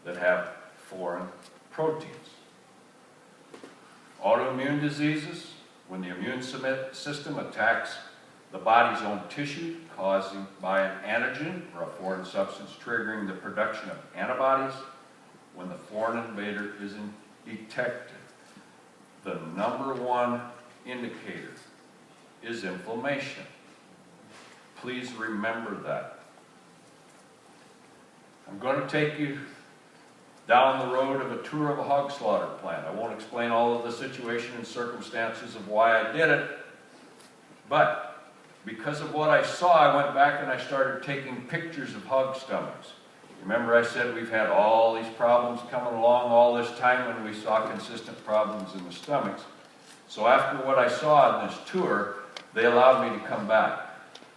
that have foreign proteins? Autoimmune diseases, when the immune system attacks the body's own tissue, causing by an antigen or a foreign substance triggering the production of antibodies, when the foreign invader is detected, the #1 indicator is inflammation. Please remember that. I'm going to take you down the road of a tour of a hog slaughter plant. I won't explain all of the situation and circumstances of why I did it, but because of what I saw, I went back and I started taking pictures of hog stomachs. Remember I said we've had all these problems coming along all this time, and we saw consistent problems in the stomachs. So after what I saw on this tour, they allowed me to come back.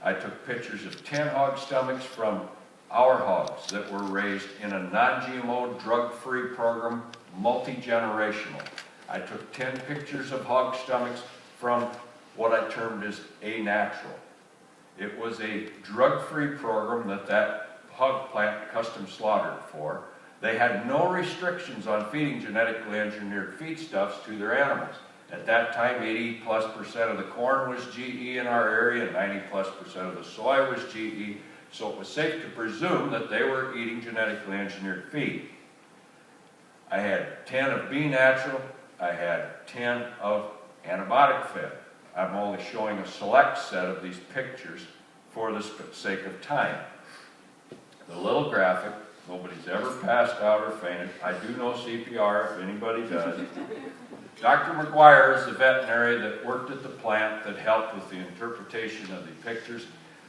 I took pictures of 10 hog stomachs from our hogs that were raised in a non-GMO, drug-free program, multi-generational. I took 10 pictures of hog stomachs from what I termed as a-natural. It was a drug-free program that hog plant custom slaughtered for. They had no restrictions on feeding genetically engineered feedstuffs to their animals. At that time, 80+% of the corn was GE in our area, and 90+% of the soy was GE, so it was safe to presume that they were eating genetically engineered feed. I had 10 of B-natural, I had 10 of antibiotic fed. I'm only showing a select set of these pictures for the sake of time. The little graphic, nobody's ever passed out or fainted. I do know CPR if anybody does. Dr. McGuire is the veterinary that worked at the plant that helped with the interpretation of the pictures.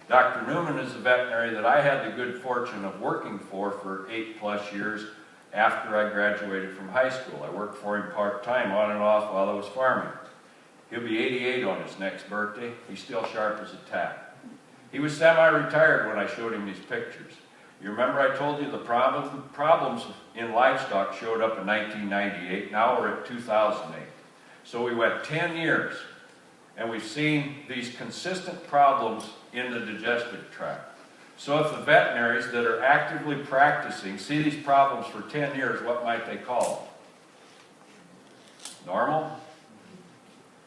Dr. Newman is the veterinary that I had the good fortune of working for 8+ years after I graduated from high school. I worked for him part-time on and off while I was farming. He'll be 88 on his next birthday. He's still sharp as a tack. He was semi-retired when I showed him these pictures. You remember I told you the problems in livestock showed up in 1998. Now we're at 2008. So we went 10 years, and we've seen these consistent problems in the digestive tract. So if the veterinaries that are actively practicing see these problems for 10 years, what might they call them? Normal?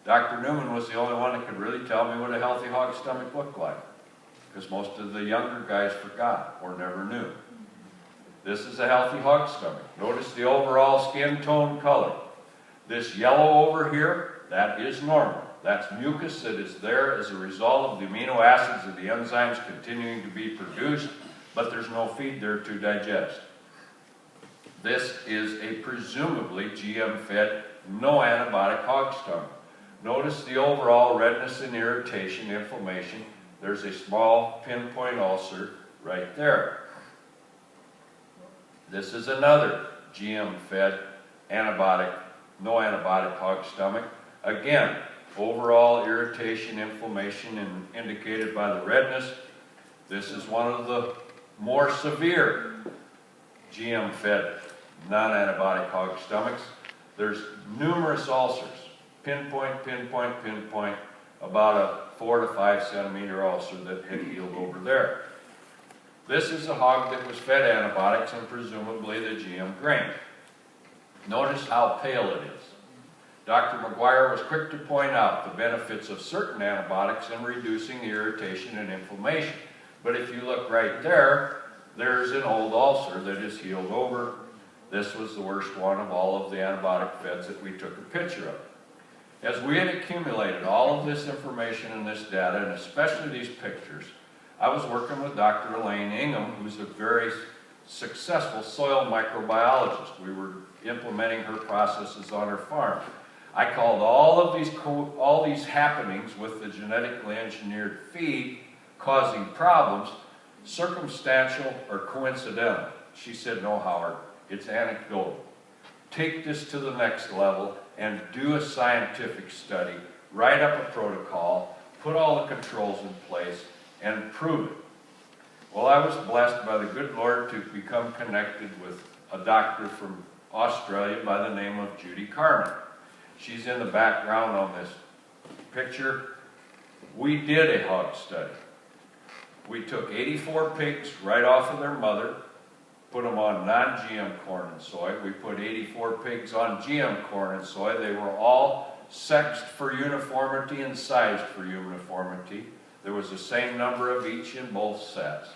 Dr. Newman was the only one that could really tell me what a healthy hog stomach looked like, because most of the younger guys forgot or never knew. This is a healthy hog stomach. Notice the overall skin tone color. This yellow over here, that is normal. That's mucus that is there as a result of the amino acids and the enzymes continuing to be produced, but there's no feed there to digest. This is a presumably GM-fed, no antibiotic hog stomach. Notice the overall redness and irritation, inflammation. There's a small pinpoint ulcer right there. This is another GM-fed, antibiotic, no antibiotic hog stomach. Again, overall irritation, inflammation, and indicated by the redness. This is one of the more severe GM-fed, non-antibiotic hog stomachs. There's numerous ulcers. Pinpoint, pinpoint, pinpoint. about a 4 to 5 centimeter ulcer that had healed over there. This is a hog that was fed antibiotics and presumably the GM grain. Notice how pale it is. Dr. McGuire was quick to point out the benefits of certain antibiotics in reducing the irritation and inflammation. But if you look right there, there's an old ulcer that is healed over. This was the worst one of all of the antibiotic feds that we took a picture of. As we had accumulated all of this information and this data, and especially these pictures, I was working with Dr. Elaine Ingham, who's a very successful soil microbiologist. We were implementing her processes on her farm. I called all these happenings with the genetically engineered feed causing problems circumstantial or coincidental. She said, no, Howard, it's anecdotal. Take this to the next level and do a scientific study, write up a protocol, put all the controls in place, and prove it. Well, I was blessed by the good Lord to become connected with a doctor from Australia by the name of Judy Carmen. She's in the background on this picture. We did a hog study. We took 84 pigs right off of their mother, put them on non-GM corn and soy. We put 84 pigs on GM corn and soy. They were all sexed for uniformity and sized for uniformity. There was the same number of each in both sets.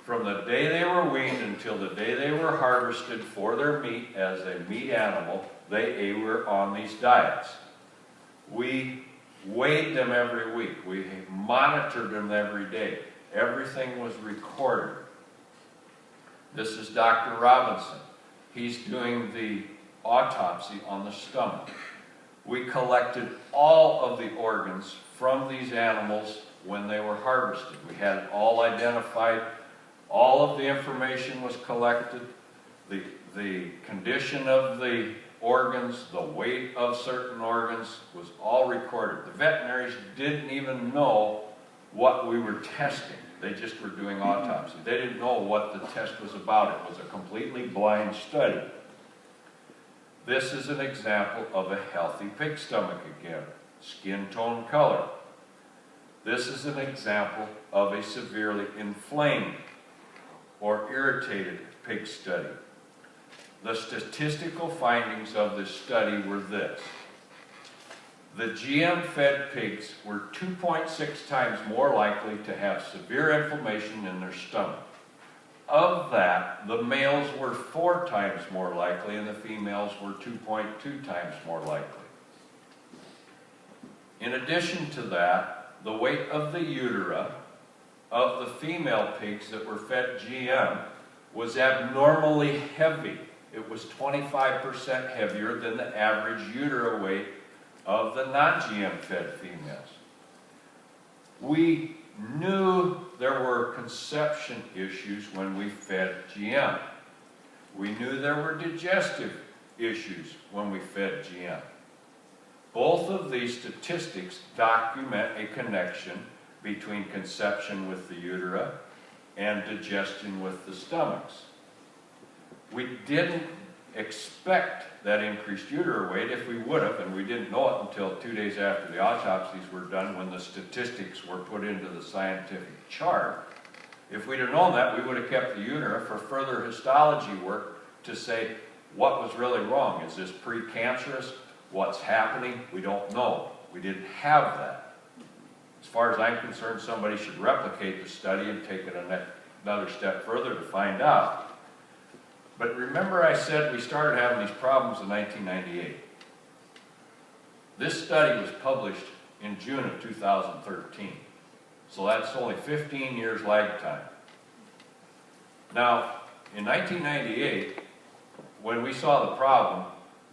From the day they were weaned until the day they were harvested for their meat as a meat animal, they were on these diets. We weighed them every week. We monitored them every day. Everything was recorded. This is Dr. Robinson. He's doing the autopsy on the stomach. We collected all of the organs from these animals when they were harvested. We had it all identified. All of the information was collected. The condition of the organs, the weight of certain organs was all recorded. The veterinaries didn't even know what we were testing. They just were doing autopsy. They didn't know what the test was about. It was a completely blind study. This is an example of a healthy pig stomach again. Skin tone color. This is an example of a severely inflamed or irritated pig study. The statistical findings of this study were this. The GM-fed pigs were 2.6 times more likely to have severe inflammation in their stomach. Of that, the males were 4 times more likely and the females were 2.2 times more likely. In addition to that, the weight of the utera of the female pigs that were fed GM was abnormally heavy. It was 25% heavier than the average utera weight of the non-GM fed females. We knew there were conception issues when we fed GM. We knew there were digestive issues when we fed GM. Both of these statistics document a connection between conception with the utera and digestion with the stomachs. We didn't expect that increased utera weight. If we would have, and we didn't know it until 2 days after the autopsies were done when the statistics were put into the scientific chart. If we'd have known that, we would have kept the utera for further histology work to say what was really wrong. Is this precancerous? What's happening? We don't know. We didn't have that. As far as I'm concerned, somebody should replicate the study and take it another step further to find out. But remember I said we started having these problems in 1998. This study was published in June of 2013. So that's only 15 years lag time. Now, in 1998, when we saw the problem,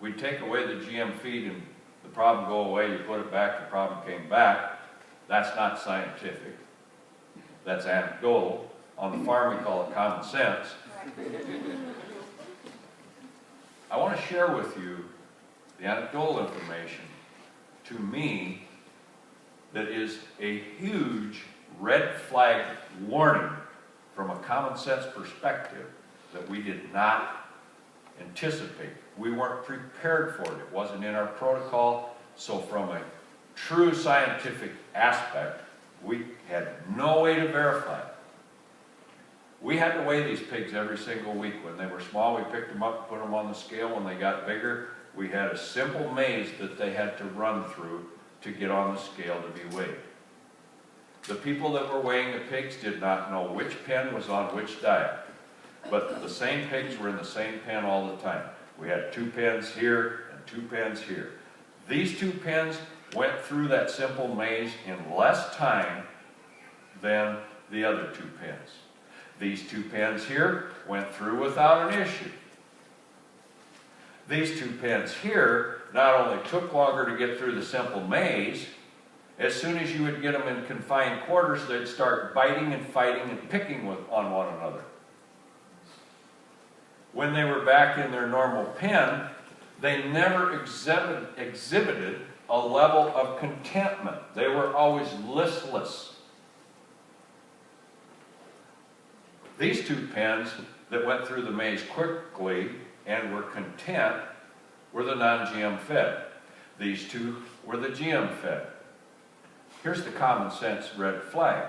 we'd take away the GM feed and the problem go away, you put it back, the problem came back. That's not scientific. That's anecdotal. On the farm we call it common sense. I want to share with you the anecdotal information, to me, that is a huge red flag warning from a common sense perspective that we did not anticipate. We weren't prepared for it. It wasn't in our protocol. So from a true scientific aspect, we had no way to verify it. We had to weigh these pigs every single week. When they were small, we picked them up, put them on the scale. When they got bigger, we had a simple maze that they had to run through to get on the scale to be weighed. The people that were weighing the pigs did not know which pen was on which diet, but the same pigs were in the same pen all the time. We had 2 pens here and 2 pens here. These 2 pens went through that simple maze in less time than the other 2 pens. These 2 pens here went through without an issue. These 2 pens here not only took longer to get through the simple maze, as soon as you would get them in confined quarters, they'd start biting and fighting and picking on one another. When they were back in their normal pen, they never exhibited a level of contentment. They were always listless. These 2 pens that went through the maze quickly and were content were the non-GM fed. These 2 were the GM fed. Here's the common sense red flag.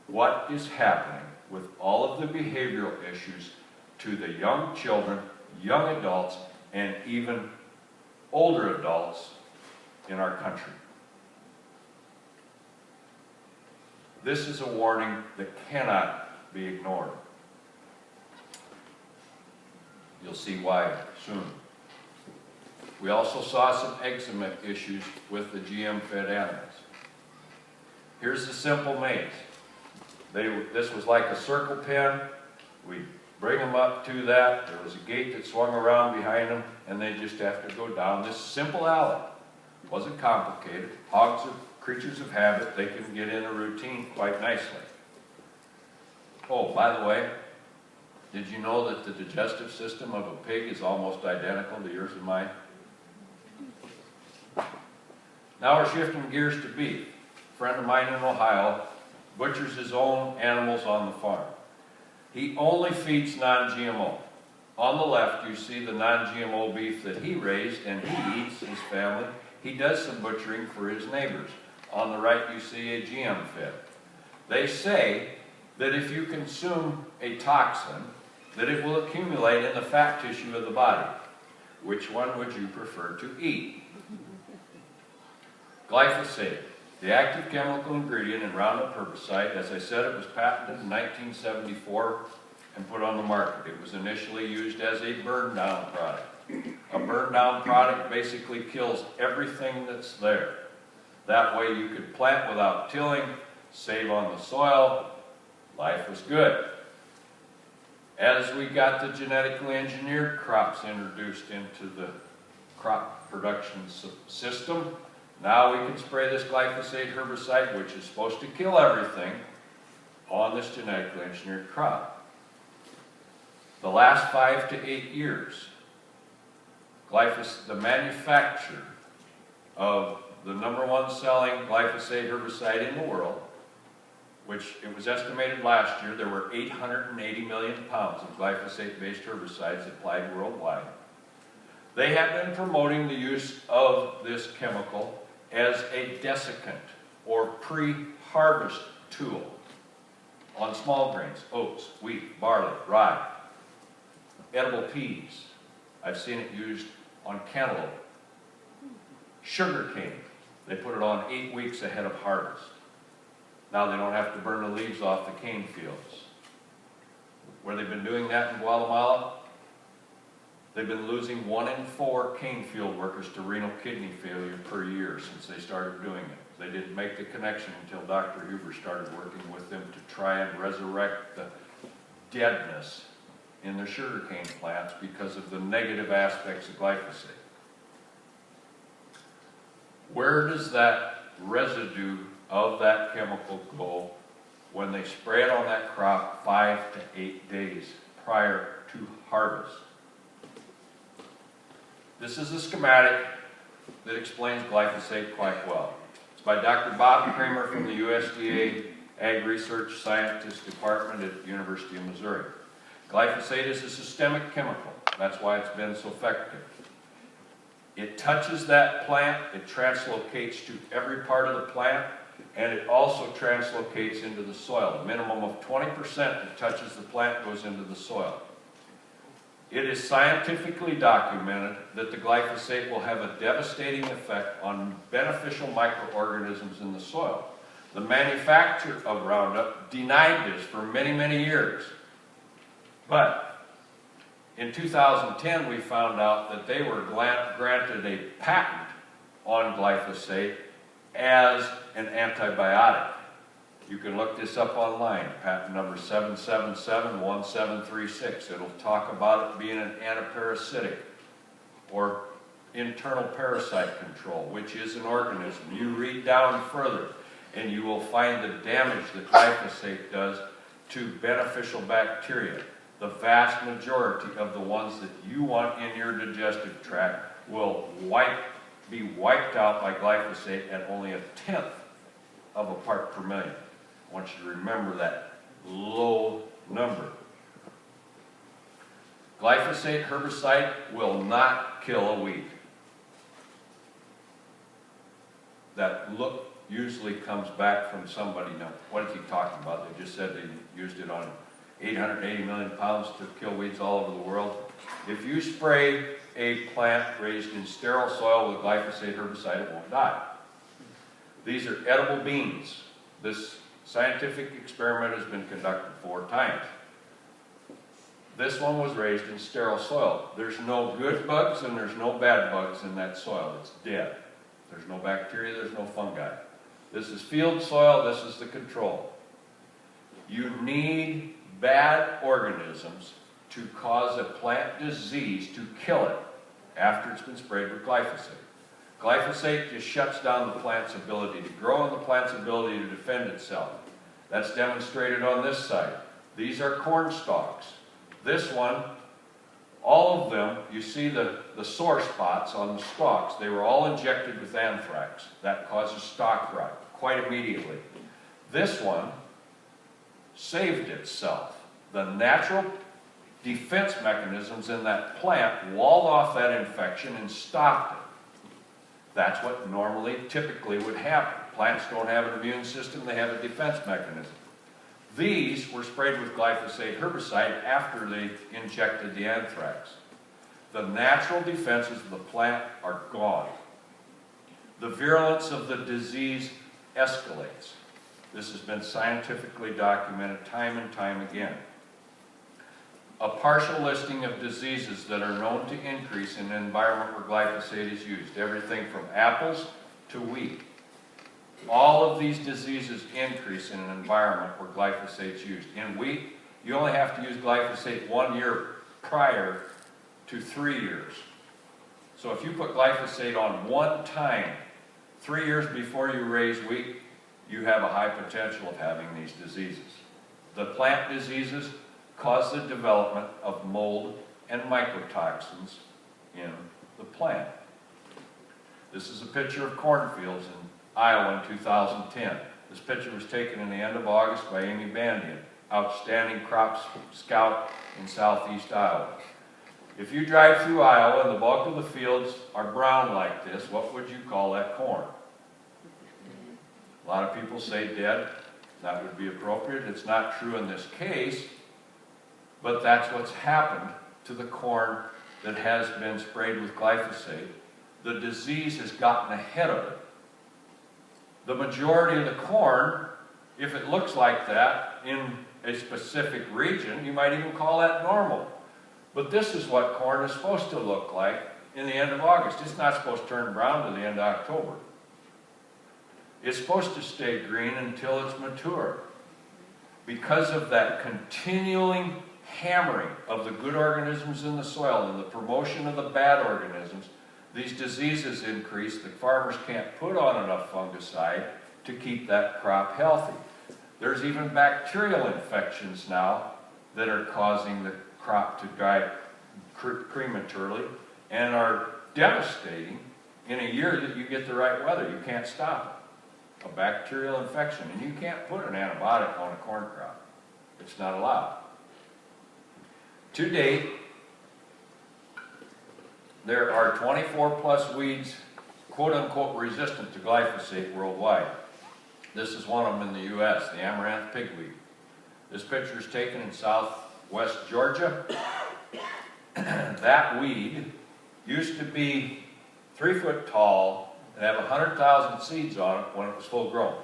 What is happening with all of the behavioral issues to the young children, young adults, and even older adults in our country? This is a warning that cannot be ignored. You'll see why soon. We also saw some eczema issues with the GM-fed animals. Here's the simple maze. This was like a circle pen. We'd bring them up to that. There was a gate that swung around behind them, and they just have to go down this simple alley. It wasn't complicated. Hogs are creatures of habit. They can get in a routine quite nicely. Oh, by the way, did you know that the digestive system of a pig is almost identical to yours and mine? Now we're shifting gears to beef. A friend of mine in Ohio butchers his own animals on the farm. He only feeds non-GMO. On the left, you see the non-GMO beef that he raised and he eats, his family. He does some butchering for his neighbors. On the right, you see a GM fed. They say that if you consume a toxin, that it will accumulate in the fat tissue of the body. Which one would you prefer to eat? Glyphosate, the active chemical ingredient in Roundup herbicide. As I said, it was patented in 1974 and put on the market. It was initially used as a burn-down product. A burn-down product basically kills everything that's there. That way you could plant without tilling, save on the soil. Life was good. As we got the genetically engineered crops introduced into the crop production system, now we can spray this glyphosate herbicide, which is supposed to kill everything, on this genetically engineered crop. The last 5 to 8 years, the manufacture of the #1 selling glyphosate herbicide in the world, which it was estimated last year there were 880 million pounds of glyphosate-based herbicides applied worldwide. They have been promoting the use of this chemical as a desiccant or pre-harvest tool on small grains, oats, wheat, barley, rye, edible peas. I've seen it used on cantaloupe. Sugar cane, they put it on 8 weeks ahead of harvest. Now they don't have to burn the leaves off the cane fields. Where they've been doing that in Guatemala, they've been losing 1 in 4 cane field workers to renal kidney failure per year since they started doing it. They didn't make the connection until Dr. Huber started working with them to try and resurrect the deadness in their sugarcane plants because of the negative aspects of glyphosate. Where does that residue of that chemical go when they spray it on that crop 5 to 8 days prior to harvest? This is a schematic that explains glyphosate quite well. It's by Dr. Bob Kramer from the USDA Ag Research Scientist Department at the University of Missouri. Glyphosate is a systemic chemical. That's why it's been so effective. It touches that plant, it translocates to every part of the plant, and it also translocates into the soil. A minimum of 20% that touches the plant goes into the soil. It is scientifically documented that the glyphosate will have a devastating effect on beneficial microorganisms in the soil. The manufacturer of Roundup denied this for many, many years. But in 2010, we found out that they were granted a patent on glyphosate as an antibiotic. You can look this up online, patent number 7771736. It'll talk about it being an antiparasitic or internal parasite control, which is an organism. You read down further and you will find the damage that glyphosate does to beneficial bacteria. The vast majority of the ones that you want in your digestive tract will be wiped out by glyphosate at only 1/10 of a part per million. I want you to remember that low number. Glyphosate herbicide will not kill a weed. That look usually comes back from somebody, now, what is he talking about? They just said they used it on 880 million pounds to kill weeds all over the world. If you spray a plant raised in sterile soil with glyphosate herbicide, it won't die. These are edible beans. This scientific experiment has been conducted 4 times. This one was raised in sterile soil. There's no good bugs and there's no bad bugs in that soil. It's dead. There's no bacteria, there's no fungi. This is field soil, this is the control. You need bad organisms to cause a plant disease to kill it after it's been sprayed with glyphosate. Glyphosate just shuts down the plant's ability to grow and the plant's ability to defend itself. That's demonstrated on this side. These are corn stalks. This one, all of them, you see the sore spots on the stalks. They were all injected with anthrax. That causes stalk rot quite immediately. This one saved itself. The natural defense mechanisms in that plant walled off that infection and stopped it. That's what normally, typically would happen. Plants don't have an immune system, they have a defense mechanism. These were sprayed with glyphosate herbicide after they injected the anthrax. The natural defenses of the plant are gone. The virulence of the disease escalates. This has been scientifically documented time and time again. A partial listing of diseases that are known to increase in an environment where glyphosate is used. Everything from apples to wheat. All of these diseases increase in an environment where glyphosate is used. In wheat, you only have to use glyphosate 1 year prior to 3 years. So if you put glyphosate on one time, 3 years before you raise wheat, you have a high potential of having these diseases. The plant diseases cause the development of mold and mycotoxins in the plant. This is a picture of cornfields in Iowa in 2010. This picture was taken in the end of August by Amy Bandian, outstanding crop scout in southeast Iowa. If you drive through Iowa and the bulk of the fields are brown like this, what would you call that corn? A lot of people say dead. That would be appropriate. It's not true in this case, but that's what's happened to the corn that has been sprayed with glyphosate. The disease has gotten ahead of it. The majority of the corn, if it looks like that in a specific region, you might even call that normal. But this is what corn is supposed to look like in the end of August. It's not supposed to turn brown to the end of October. It's supposed to stay green until it's mature. Because of that continuing hammering of the good organisms in the soil and the promotion of the bad organisms, these diseases increase. The farmers can't put on enough fungicide to keep that crop healthy. There's even bacterial infections now that are causing the crop to die prematurely and are devastating in a year that you get the right weather. You can't stop it. A bacterial infection, and you can't put an antibiotic on a corn crop. It's not allowed. To date, there are 24 plus weeds, quote unquote, resistant to glyphosate worldwide. This is one of them in the US, the amaranth pigweed. This picture is taken in southwest Georgia. That weed used to be 3 foot tall and have 100,000 seeds on it when it was full grown.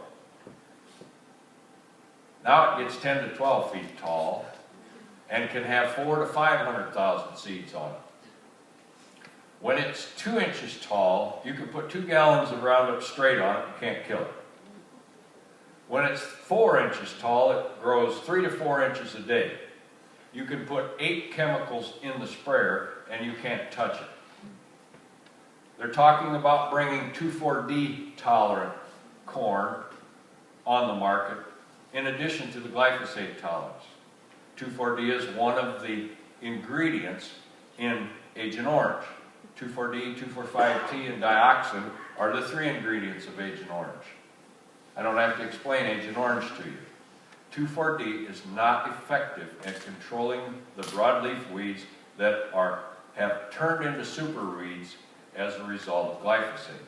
Now it gets 10 to 12 feet tall and can have 400,000 to 500,000 seeds on it. When it's 2 inches tall, you can put 2 gallons of Roundup straight on it, you can't kill it. When it's 4 inches tall, it grows 3 to 4 inches a day. You can put 8 chemicals in the sprayer and you can't touch it. They're talking about bringing 2,4-D tolerant corn on the market in addition to the glyphosate tolerance. 2,4-D is one of the ingredients in Agent Orange. 2,4-D, 2,4,5-T, and dioxin are the 3 ingredients of Agent Orange. I don't have to explain Agent Orange to you. 2,4-D is not effective at controlling the broadleaf weeds that have turned into super weeds as a result of glyphosate.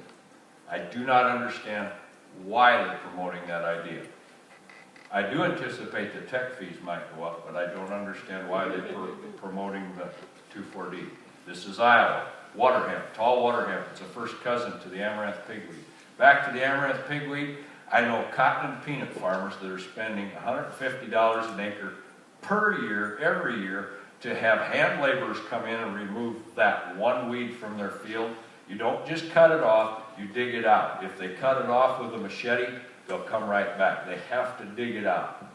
I do not understand why they're promoting that idea. I do anticipate the tech fees might go up, but I don't understand why they're promoting the 2,4-D. This is Iowa. Water hemp, tall water hemp. It's a first cousin to the amaranth pigweed. Back to the amaranth pigweed, I know cotton and peanut farmers that are spending $150 an acre per year, every year, to have hand laborers come in and remove that one weed from their field. You don't just cut it off, you dig it out. If they cut it off with a machete, they'll come right back. They have to dig it out.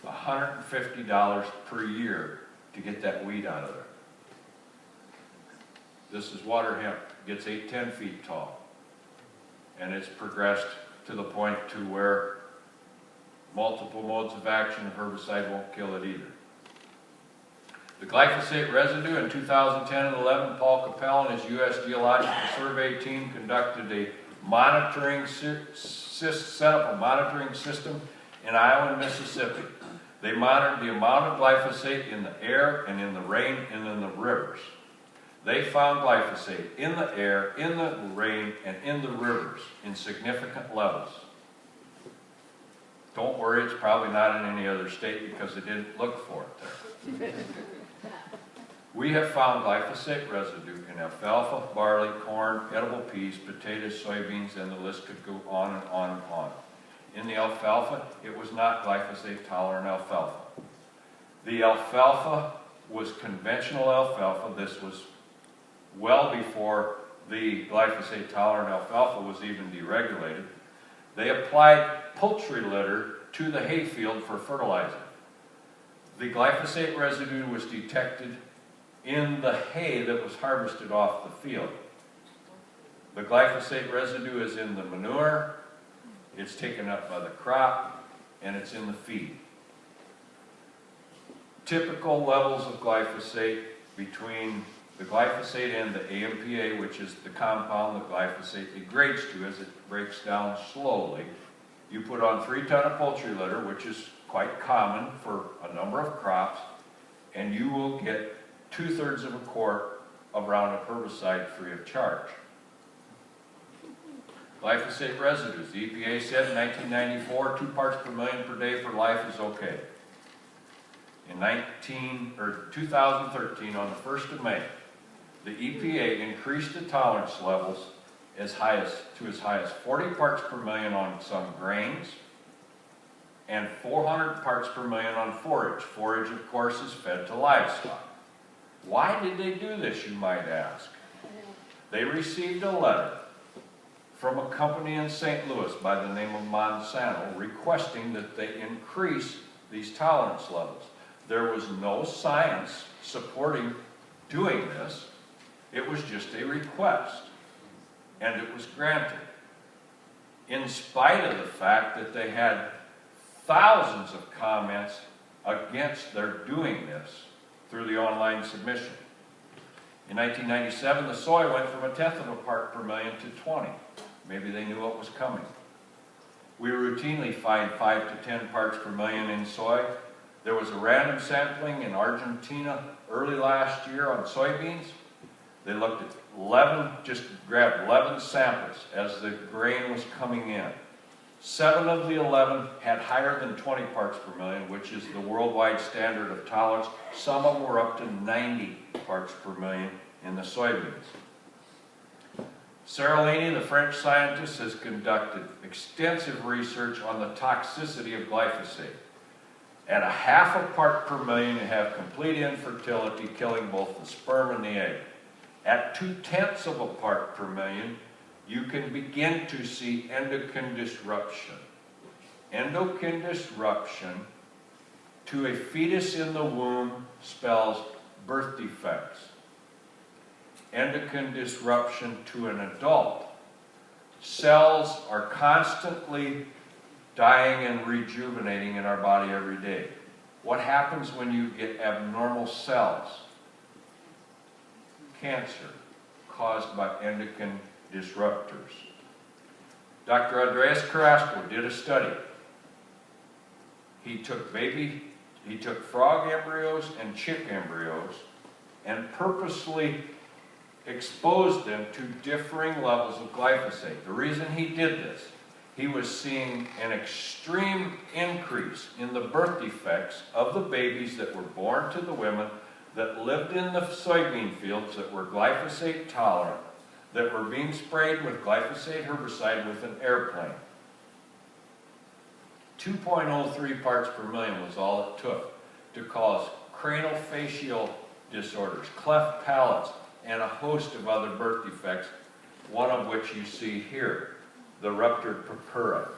$150 per year to get that weed out of there. This is water hemp, gets 8-10 feet tall. And it's progressed to the point to where multiple modes of action of herbicide won't kill it either. The glyphosate residue in 2010 and 11, Paul Capel and his U.S. Geological Survey team conducted a monitoring set up a monitoring system in Iowa and Mississippi. They monitored the amount of glyphosate in the air and in the rain and in the rivers. They found glyphosate in the air, in the rain, and in the rivers in significant levels. Don't worry, it's probably not in any other state because they didn't look for it there. We have found glyphosate residue in alfalfa, barley, corn, edible peas, potatoes, soybeans, and the list could go on and on and on. In the alfalfa, it was not glyphosate-tolerant alfalfa. The alfalfa was conventional alfalfa. This was well before the glyphosate-tolerant alfalfa was even deregulated. They applied poultry litter to the hayfield for fertilizer. The glyphosate residue was detected in the hay that was harvested off the field. The glyphosate residue is in the manure, it's taken up by the crop, and it's in the feed. Typical levels of glyphosate between the glyphosate and the AMPA, which is the compound that glyphosate degrades to as it breaks down slowly. You put on 3 tons of poultry litter, which is quite common for a number of crops, and you will get 2/3 of a quart of Roundup herbicide free of charge. Glyphosate residues. The EPA said in 1994, 2 parts per million per day for life is okay. In 2013, on the 1st of May, the EPA increased the tolerance levels to as high as 40 parts per million on some grains and 400 parts per million on forage. Forage, of course, is fed to livestock. Why did they do this, you might ask? They received a letter from a company in St. Louis by the name of Monsanto requesting that they increase these tolerance levels. There was no science supporting doing this. It was just a request, and it was granted, in spite of the fact that they had thousands of comments against their doing this through the online submission. In 1997, the soy went from 1/10 of a part per million to 20. Maybe they knew what was coming. We routinely find 5 to 10 parts per million in soy. There was a random sampling in Argentina early last year on soybeans. They looked at just grabbed 11 samples as the grain was coming in. 7 of the 11 had higher than 20 parts per million, which is the worldwide standard of tolerance. Some of them were up to 90 parts per million in the soybeans. Seralini, the French scientist, has conducted extensive research on the toxicity of glyphosate. At a 1/2 part per million, you have complete infertility, killing both the sperm and the egg. At 2/10 of a part per million, you can begin to see endocrine disruption. Endocrine disruption to a fetus in the womb spells birth defects. Endocrine disruption to an adult. Cells are constantly dying and rejuvenating in our body every day. What happens when you get abnormal cells? Cancer, caused by endocrine disruptors. Dr. Andreas Carrasco did a study. He took frog embryos and chick embryos and purposely exposed them to differing levels of glyphosate. The reason he did this, he was seeing an extreme increase in the birth defects of the babies that were born to the women that lived in the soybean fields that were glyphosate tolerant, that were being sprayed with glyphosate herbicide with an airplane. 2.03 parts per million was all it took to cause craniofacial disorders, cleft palates, and a host of other birth defects, one of which you see here, the ruptured purpura.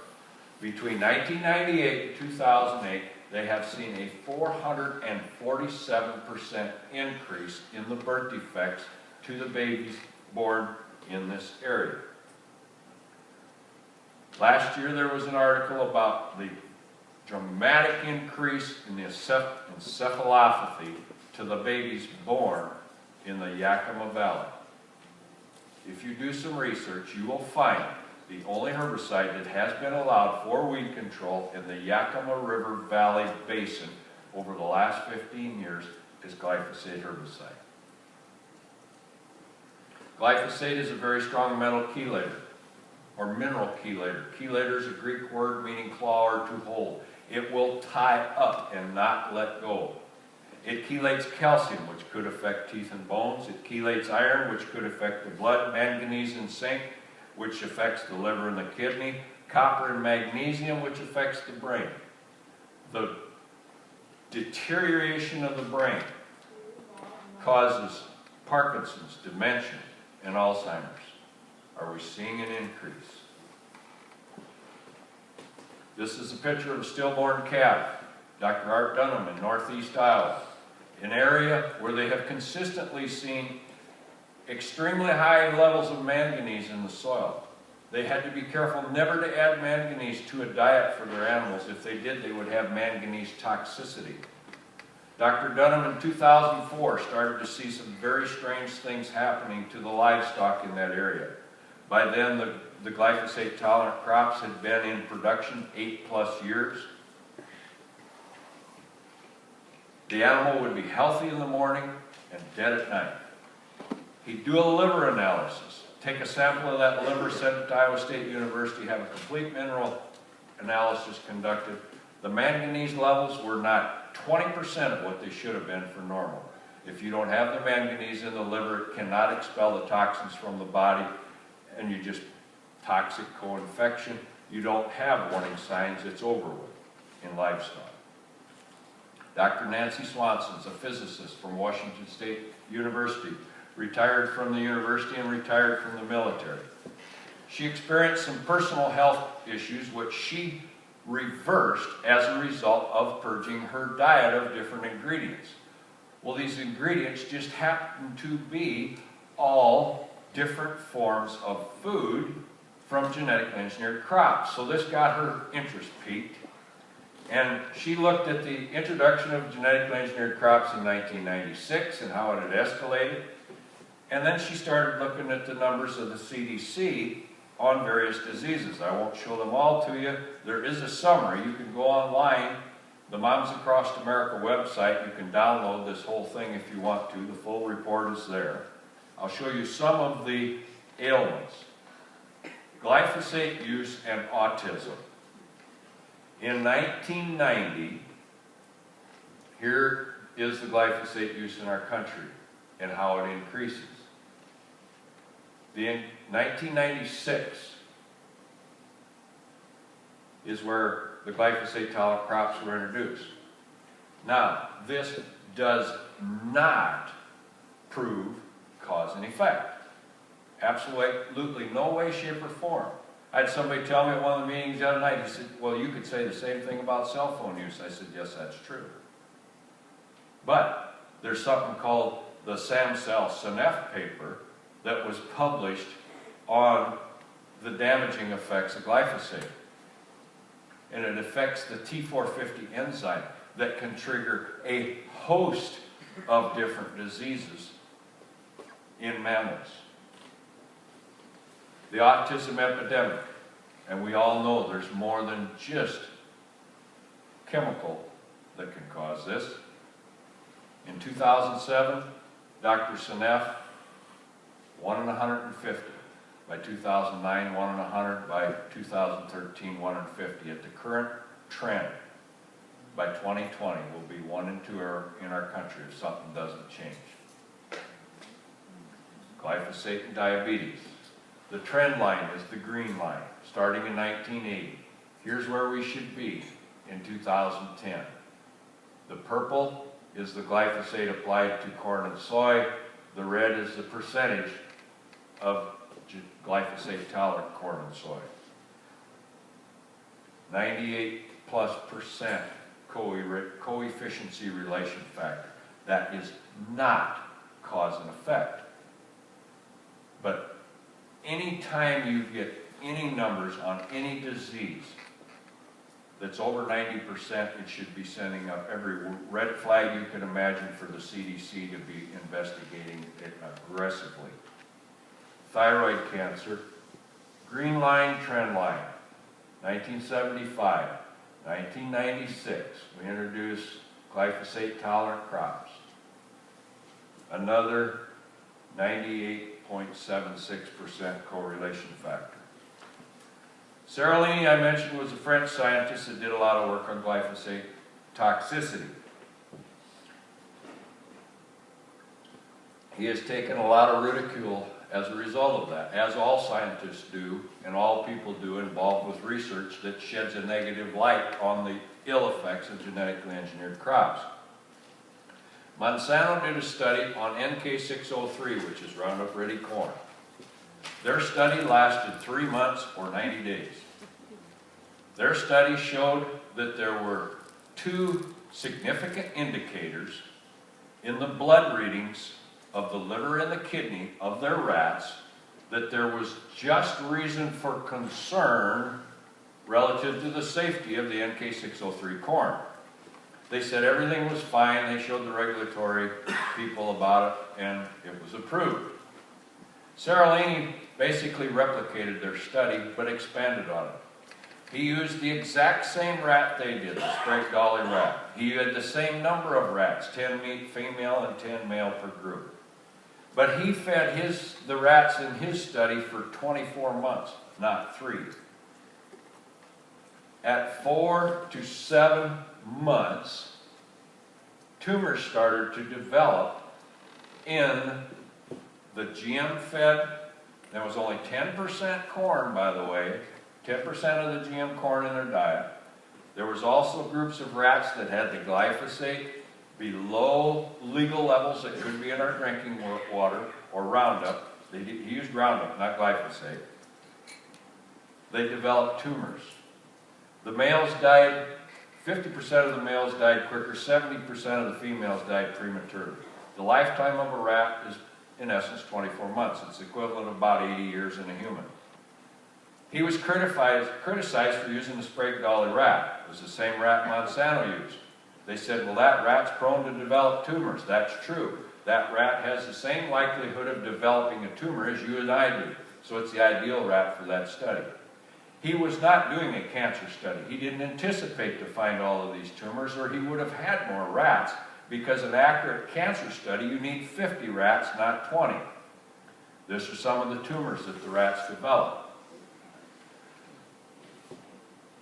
Between 1998 and 2008, they have seen a 447% increase in the birth defects to the babies born in this area. Last year there was an article about the dramatic increase in the encephalopathy to the babies born in the Yakima Valley. If you do some research, you will find the only herbicide that has been allowed for weed control in the Yakima River Valley Basin over the last 15 years is glyphosate herbicide. Glyphosate is a very strong metal chelator, or mineral chelator. Chelator is a Greek word meaning claw or to hold. It will tie up and not let go. It chelates calcium, which could affect teeth and bones. It chelates iron, which could affect the blood. Manganese and zinc, which affects the liver and the kidney. Copper and magnesium, which affects the brain. The deterioration of the brain causes Parkinson's, dementia, and Alzheimer's. Are we seeing an increase? This is a picture of a stillborn calf. Dr. Art Dunham in northeast Iowa, an area where they have consistently seen extremely high levels of manganese in the soil. They had to be careful never to add manganese to a diet for their animals. If they did, they would have manganese toxicity. Dr. Dunham in 2004 started to see some very strange things happening to the livestock in that area. By then, the glyphosate-tolerant crops had been in production 8+ years. The animal would be healthy in the morning and dead at night. He'd do a liver analysis. Take a sample of that liver, send it to Iowa State University, have a complete mineral analysis conducted. The manganese levels were not 20% of what they should have been for normal. If you don't have the manganese in the liver, it cannot expel the toxins from the body, and you just toxic co-infection. You don't have warning signs, it's over with in livestock. Dr. Nancy Swanson is a physicist from Washington State University, retired from the university and retired from the military. She experienced some personal health issues which she reversed as a result of purging her diet of different ingredients. Well, these ingredients just happen to be all different forms of food from genetically engineered crops. So this got her interest piqued. And she looked at the introduction of genetically engineered crops in 1996 and how it had escalated. And then she started looking at the numbers of the CDC on various diseases. I won't show them all to you. There is a summary. You can go online, the Moms Across America website. You can download this whole thing if you want to. The full report is there. I'll show you some of the ailments. Glyphosate use and autism. In 1990, here is the glyphosate use in our country and how it increases. In 1996 is where the glyphosate-tolerant crops were introduced. Now, this does not prove cause and effect. Absolutely no way, shape, or form. I had somebody tell me at one of the meetings the other night, he said, well, you could say the same thing about cell phone use. I said, yes, that's true. But there's something called the Samsel-Senef paper that was published on the damaging effects of glyphosate. And it affects the T450 enzyme that can trigger a host of different diseases in mammals. The autism epidemic, and we all know there's more than just chemical that can cause this. In 2007, Dr. Senef, 1 in 150. By 2009, 1 in 100. By 2013, 1 in 50. At the current trend, by 2020, will be 1 in 2 in our country if something doesn't change. Glyphosate and diabetes. The trend line is the green line, starting in 1980. Here's where we should be in 2010. The purple is the glyphosate applied to corn and soy. The red is the percentage of glyphosate-tolerant corn and soy. 98+% coefficiency relation factor. That is not cause and effect. But anytime you get any numbers on any disease that's over 90%, it should be sending up every red flag you can imagine for the CDC to be investigating it aggressively. Thyroid cancer, green line, trend line, 1975, 1996, we introduced glyphosate-tolerant crops. Another 98.76% correlation factor. Seralini, I mentioned, was a French scientist that did a lot of work on glyphosate toxicity. He has taken a lot of ridicule as a result of that, as all scientists do and all people do involved with research that sheds a negative light on the ill effects of genetically engineered crops. Monsanto did a study on NK603, which is Roundup Ready corn. Their study lasted 3 months or 90 days. Their study showed that there were 2 significant indicators in the blood readings of the liver and the kidney of their rats that there was just reason for concern relative to the safety of the NK603 corn. They said everything was fine. They showed the regulatory people about it, and it was approved. Seralini basically replicated their study, but expanded on it. He used the exact same rat they did, the Sprague Dawley rat. He had the same number of rats, 10 female and 10 male per group. But he fed the rats in his study for 24 months, not 3. At 4 to 7 months, tumors started to develop in the GM-fed. There was only 10% corn, by the way, 10% of the GM corn in their diet. There was also groups of rats that had the glyphosate below legal levels that could be in our drinking water, or Roundup. He used Roundup, not glyphosate. They developed tumors. The males died, 50% of the males died quicker, 70% of the females died prematurely. The lifetime of a rat is, in essence, 24 months. It's equivalent of about 80 years in a human. He was criticized for using the Sprague Dawley rat. It was the same rat Monsanto used. They said, well, that rat's prone to develop tumors. That's true. That rat has the same likelihood of developing a tumor as you and I do. So it's the ideal rat for that study. He was not doing a cancer study. He didn't anticipate to find all of these tumors, or he would have had more rats, because an accurate cancer study, you need 50 rats, not 20. These are some of the tumors that the rats developed.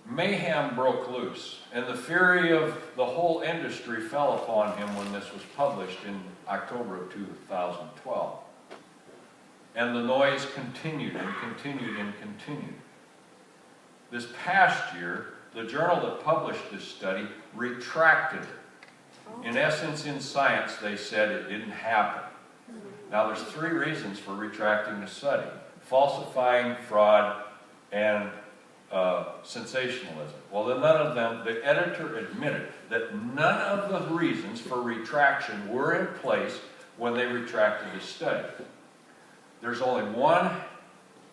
Mayhem broke loose, and the fury of the whole industry fell upon him when this was published in October of 2012. And the noise continued and continued and continued. This past year, the journal that published this study retracted it. In essence, in Science, they said it didn't happen. Now, there's 3 reasons for retracting the study: falsifying, fraud, and sensationalism. Well, then none of them, the editor admitted that none of the reasons for retraction were in place when they retracted the study. There's only one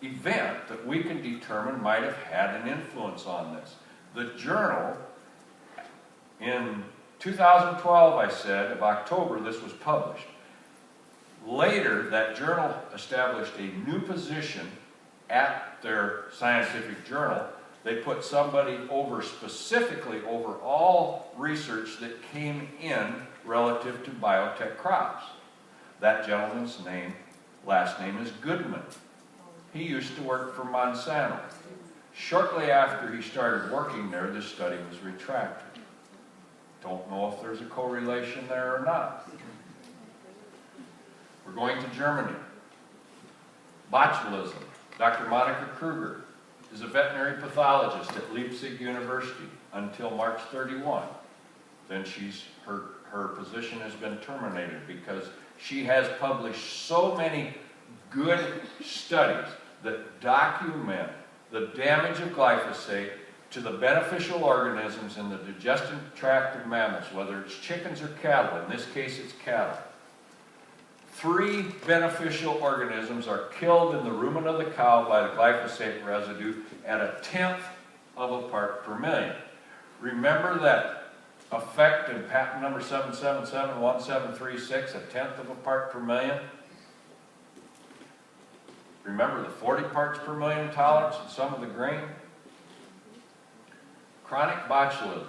event that we can determine might have had an influence on this. The journal, in 2012, I said, of October, this was published. Later, that journal established a new position at their scientific journal. They put somebody over, specifically over all research that came in relative to biotech crops. That gentleman's last name is Goodman. He used to work for Monsanto. Shortly after he started working there, this study was retracted. Don't know if there's a correlation there or not. We're going to Germany. Botulism. Dr. Monica Kruger is a veterinary pathologist at Leipzig University until March 31. Then her position has been terminated because she has published so many good studies that document the damage of glyphosate to the beneficial organisms in the digestive tract of mammals, whether it's chickens or cattle. In this case, it's cattle. 3 beneficial organisms are killed in the rumen of the cow by the glyphosate residue at 1/10 of a part per million. Remember that effect in patent number 7771736, 1/10 of a part per million? Remember the 40 parts per million tolerance in some of the grain? Chronic botulism.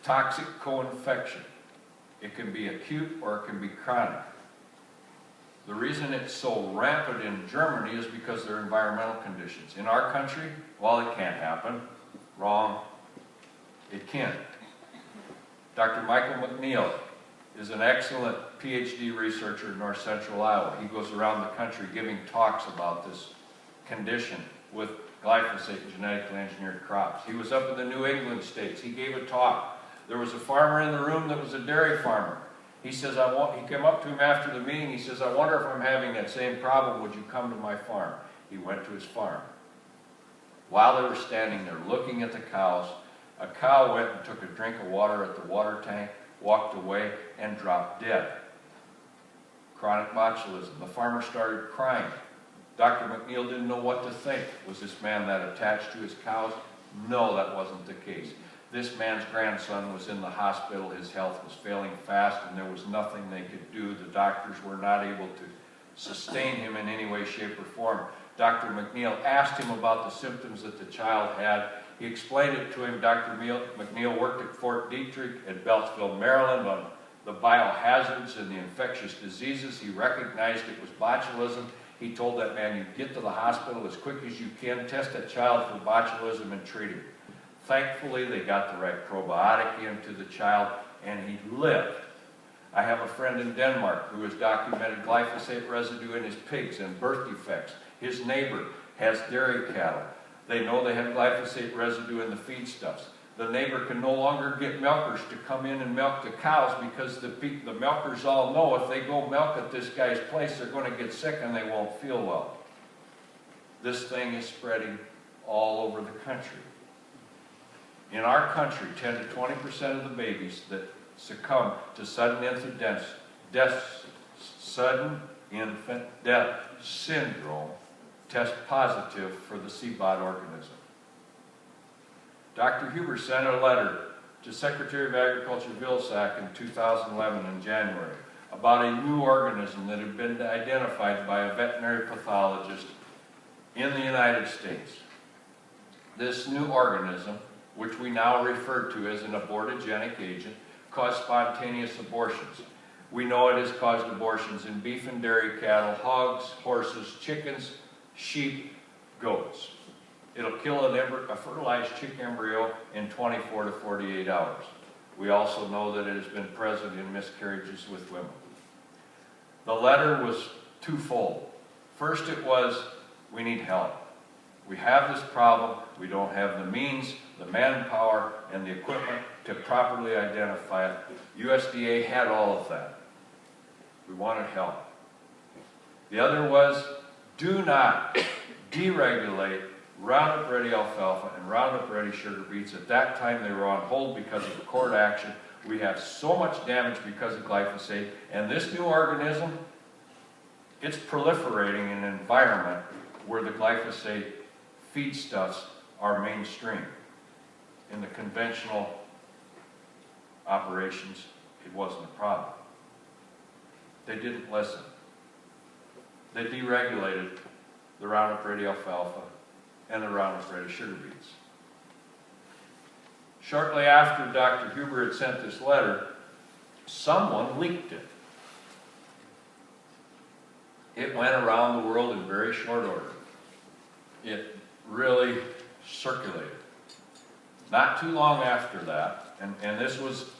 Toxic co-infection. It can be acute or it can be chronic. The reason it's so rampant in Germany is because of their environmental conditions. In our country, well, it can't happen. Wrong. It can. Dr. Michael McNeil is an excellent PhD researcher in north central Iowa. He goes around the country giving talks about this condition with glyphosate and genetically engineered crops. He was up in the New England states. He gave a talk. There was a farmer in the room that was a dairy farmer. He says, he came up to him after the meeting. He says, I wonder if I'm having that same problem. Would you come to my farm? He went to his farm. While they were standing there looking at the cows, a cow went and took a drink of water at the water tank, walked away, and dropped dead. Chronic botulism. The farmer started crying. Dr. McNeil didn't know what to think. Was this man that attached to his cows? No, that wasn't the case. This man's grandson was in the hospital. His health was failing fast, and there was nothing they could do. The doctors were not able to sustain him in any way, shape, or form. Dr. McNeil asked him about the symptoms that the child had. He explained it to him. Dr. McNeil worked at Fort Detrick at Beltsville, Maryland on the biohazards and the infectious diseases. He recognized it was botulism. He told that man, you get to the hospital as quick as you can, test that child for botulism and treat him. Thankfully, they got the right probiotic into the child, and he lived. I have a friend in Denmark who has documented glyphosate residue in his pigs and birth defects. His neighbor has dairy cattle. They know they have glyphosate residue in the feedstuffs. The neighbor can no longer get milkers to come in and milk the cows because the milkers all know if they go milk at this guy's place, they're going to get sick and they won't feel well. This thing is spreading all over the country. In our country, 10 to 20% of the babies that succumb to sudden infant death syndrome test positive for the CBOT organism. Dr. Huber sent a letter to Secretary of Agriculture Vilsack in 2011 in January about a new organism that had been identified by a veterinary pathologist in the United States. This new organism, which we now refer to as an abortogenic agent, caused spontaneous abortions. We know it has caused abortions in beef and dairy cattle, hogs, horses, chickens, sheep, goats. It'll kill a fertilized chick embryo in 24 to 48 hours. We also know that it has been present in miscarriages with women. The letter was twofold. First, it was, we need help. We have this problem. We don't have the means, the manpower, and the equipment to properly identify it. USDA had all of that. We wanted help. The other was, do not deregulate Roundup Ready alfalfa and Roundup Ready sugar beets. At that time, they were on hold because of the court action. We have so much damage because of glyphosate, and this new organism, it's proliferating in an environment where the glyphosate feedstuffs are mainstream. In the conventional operations, it wasn't a problem. They didn't listen. They deregulated the Roundup Ready alfalfa and the Roundup Ready sugar beets. Shortly after Dr. Huber had sent this letter, someone leaked it. It went around the world in very short order. It really circulated. Not too long after that, and this was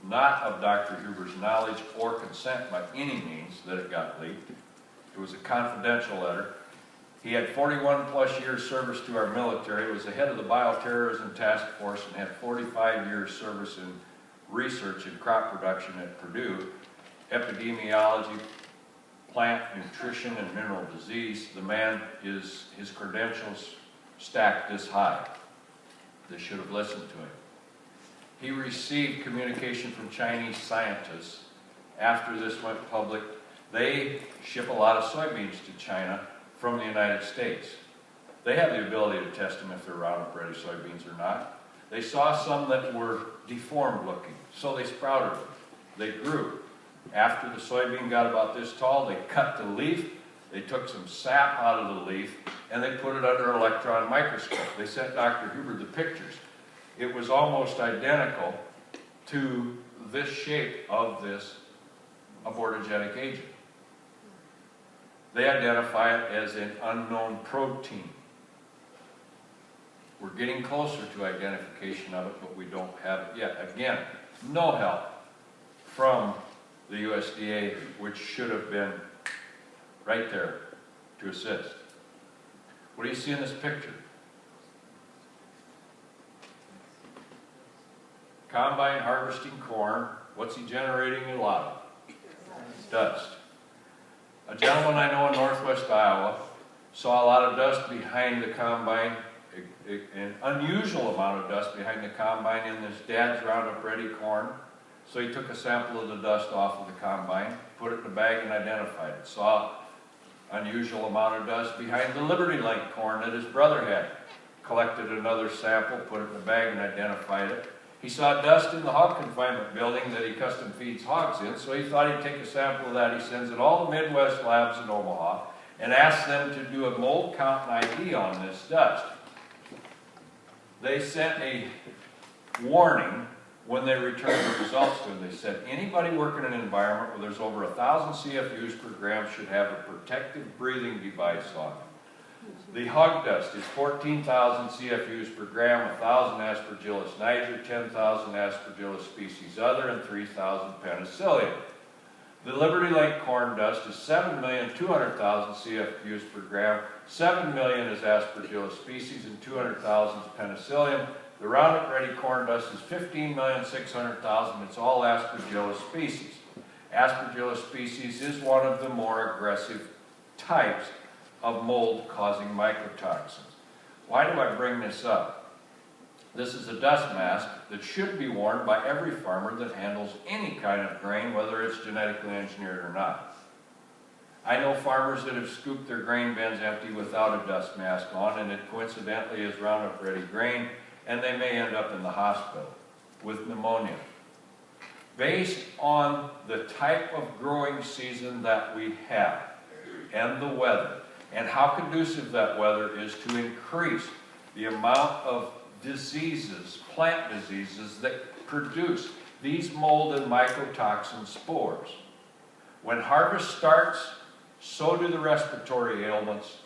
not of Dr. Huber's knowledge or consent by any means that it got leaked. It was a confidential letter. He had 41 plus years service to our military, was the head of the Bioterrorism Task Force, and had 45 years service in research and crop production at Purdue, epidemiology, plant nutrition, and mineral disease. The man is, his credentials stacked this high. They should have listened to him. He received communication from Chinese scientists after this went public. They ship a lot of soybeans to China from the United States. They have the ability to test them if they're Roundup Ready soybeans or not. They saw some that were deformed looking, so they sprouted them. They grew. After the soybean got about this tall, they cut the leaf, they took some sap out of the leaf, and they put it under an electron microscope. They sent Dr. Huber the pictures. It was almost identical to this shape of this abortogenic agent. They identify it as an unknown protein. We're getting closer to identification of it, but we don't have it yet. Again, no help from the USDA, which should have been right there to assist. What do you see in this picture? Combine harvesting corn. What's he generating a lot of? Dust. A gentleman I know in northwest Iowa saw a lot of dust behind the combine, an unusual amount of dust behind the combine in his dad's Roundup Ready corn. So he took a sample of the dust off of the combine, put it in a bag, and identified it. Saw unusual amount of dust behind the Liberty Link corn that his brother had. Collected another sample, put it in a bag, and identified it. He saw dust in the hog confinement building that he custom feeds hogs in, so he thought he'd take a sample of that. He sends it to all the Midwest labs in Omaha and asks them to do a mold count and ID on this dust. They sent a warning when they returned the results to him. They said, anybody working in an environment where there's over 1,000 CFUs per gram should have a protective breathing device on it. The hog dust is 14,000 CFUs per gram, 1,000 Aspergillus niger, 10,000 Aspergillus species other, and 3,000 penicillium. The Liberty Link corn dust is 7,200,000 CFUs per gram, 7 million is Aspergillus species, and 200,000 is penicillium. The Roundup Ready corn dust is 15,600,000. It's all Aspergillus species. Aspergillus species is one of the more aggressive types of mold-causing mycotoxins. Why do I bring this up? This is a dust mask that should be worn by every farmer that handles any kind of grain, whether it's genetically engineered or not. I know farmers that have scooped their grain bins empty without a dust mask on, and it coincidentally is Roundup Ready grain, and they may end up in the hospital with pneumonia. Based on the type of growing season that we have and the weather, and how conducive that weather is to increase the amount of diseases, plant diseases that produce these mold and mycotoxin spores. When harvest starts, so do the respiratory ailments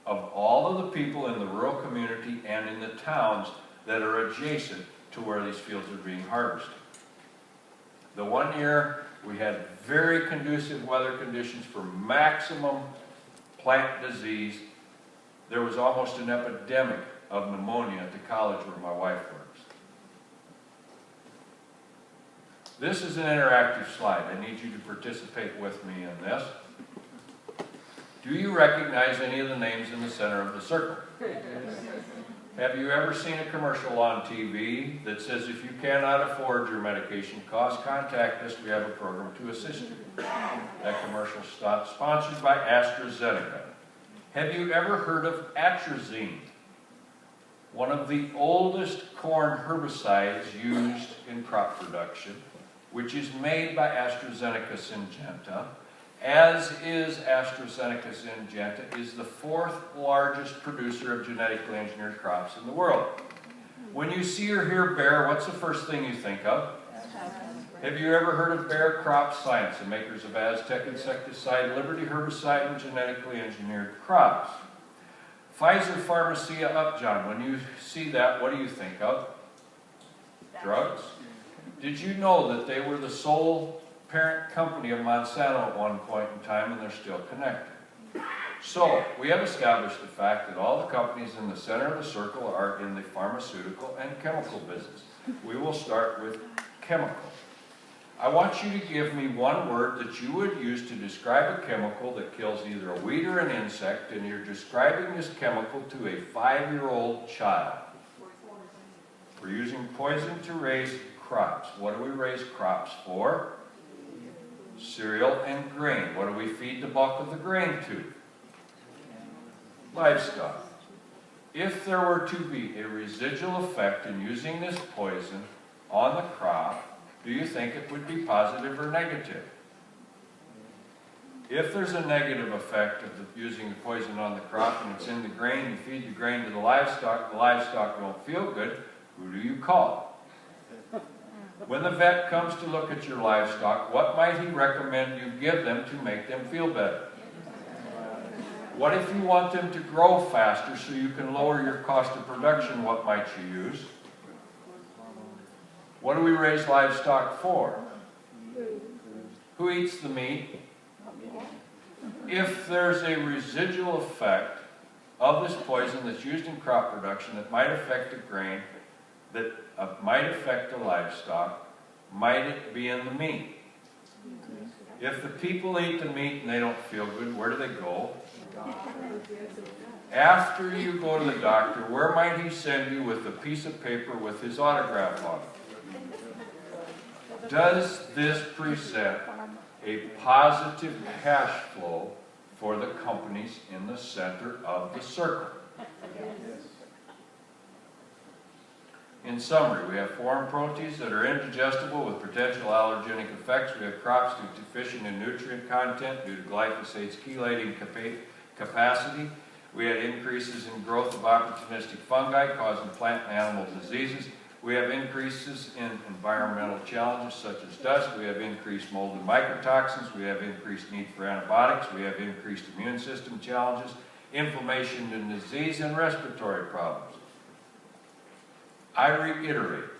of all of the people in the rural community and in the towns that are adjacent to where these fields are being harvested. The one year we had very conducive weather conditions for maximum plant disease. There was almost an epidemic of pneumonia at the college where my wife works. This is an interactive slide. I need you to participate with me in this. Do you recognize any of the names in the center of the circle? Have you ever seen a commercial on TV that says if you cannot afford your medication costs, contact us, we have a program to assist you? That commercial is sponsored by AstraZeneca. Have you ever heard of atrazine? One of the oldest corn herbicides used in crop production, which is made by AstraZeneca Syngenta. As is AstraZeneca Syngenta, is the 4th largest producer of genetically engineered crops in the world. When you see or hear Bayer, what's the first thing you think of? Have you ever heard of Bayer Crop Science, the makers of Aztec insecticide, Liberty herbicide, and genetically engineered crops? Pfizer Pharmacia Upjohn, when you see that, what do you think of? Drugs? Did you know that they were the sole parent company of Monsanto at one point in time, and they're still connected? So, we have established the fact that all the companies in the center of the circle are in the pharmaceutical and chemical business. We will start with chemical. I want you to give me one word that you would use to describe a chemical that kills either a weed or an insect, and you're describing this chemical to a 5-year-old child. We're using poison to raise crops. What do we raise crops for? Cereal and grain. What do we feed the bulk of the grain to? Livestock. If there were to be a residual effect in using this poison on the crop, do you think it would be positive or negative? If there's a negative effect of using the poison on the crop and it's in the grain, you feed the grain to the livestock won't feel good, who do you call? When the vet comes to look at your livestock, what might he recommend you give them to make them feel better? What if you want them to grow faster so you can lower your cost of production? What might you use? What do we raise livestock for? Who eats the meat? If there's a residual effect of this poison that's used in crop production that might affect the grain, that might affect the livestock, might it be in the meat? If the people eat the meat and they don't feel good, where do they go? After you go to the doctor, where might he send you with a piece of paper with his autograph on it? Does this present a positive cash flow for the companies in the center of the circle? In summary, we have foreign proteins that are indigestible with potential allergenic effects. We have crops deficient in nutrient content due to glyphosate's chelating capacity. We had increases in growth of opportunistic fungi causing plant and animal diseases. We have increases in environmental challenges such as dust. We have increased mold and mycotoxins. We have increased need for antibiotics. We have increased immune system challenges, inflammation and disease, and respiratory problems. I reiterate,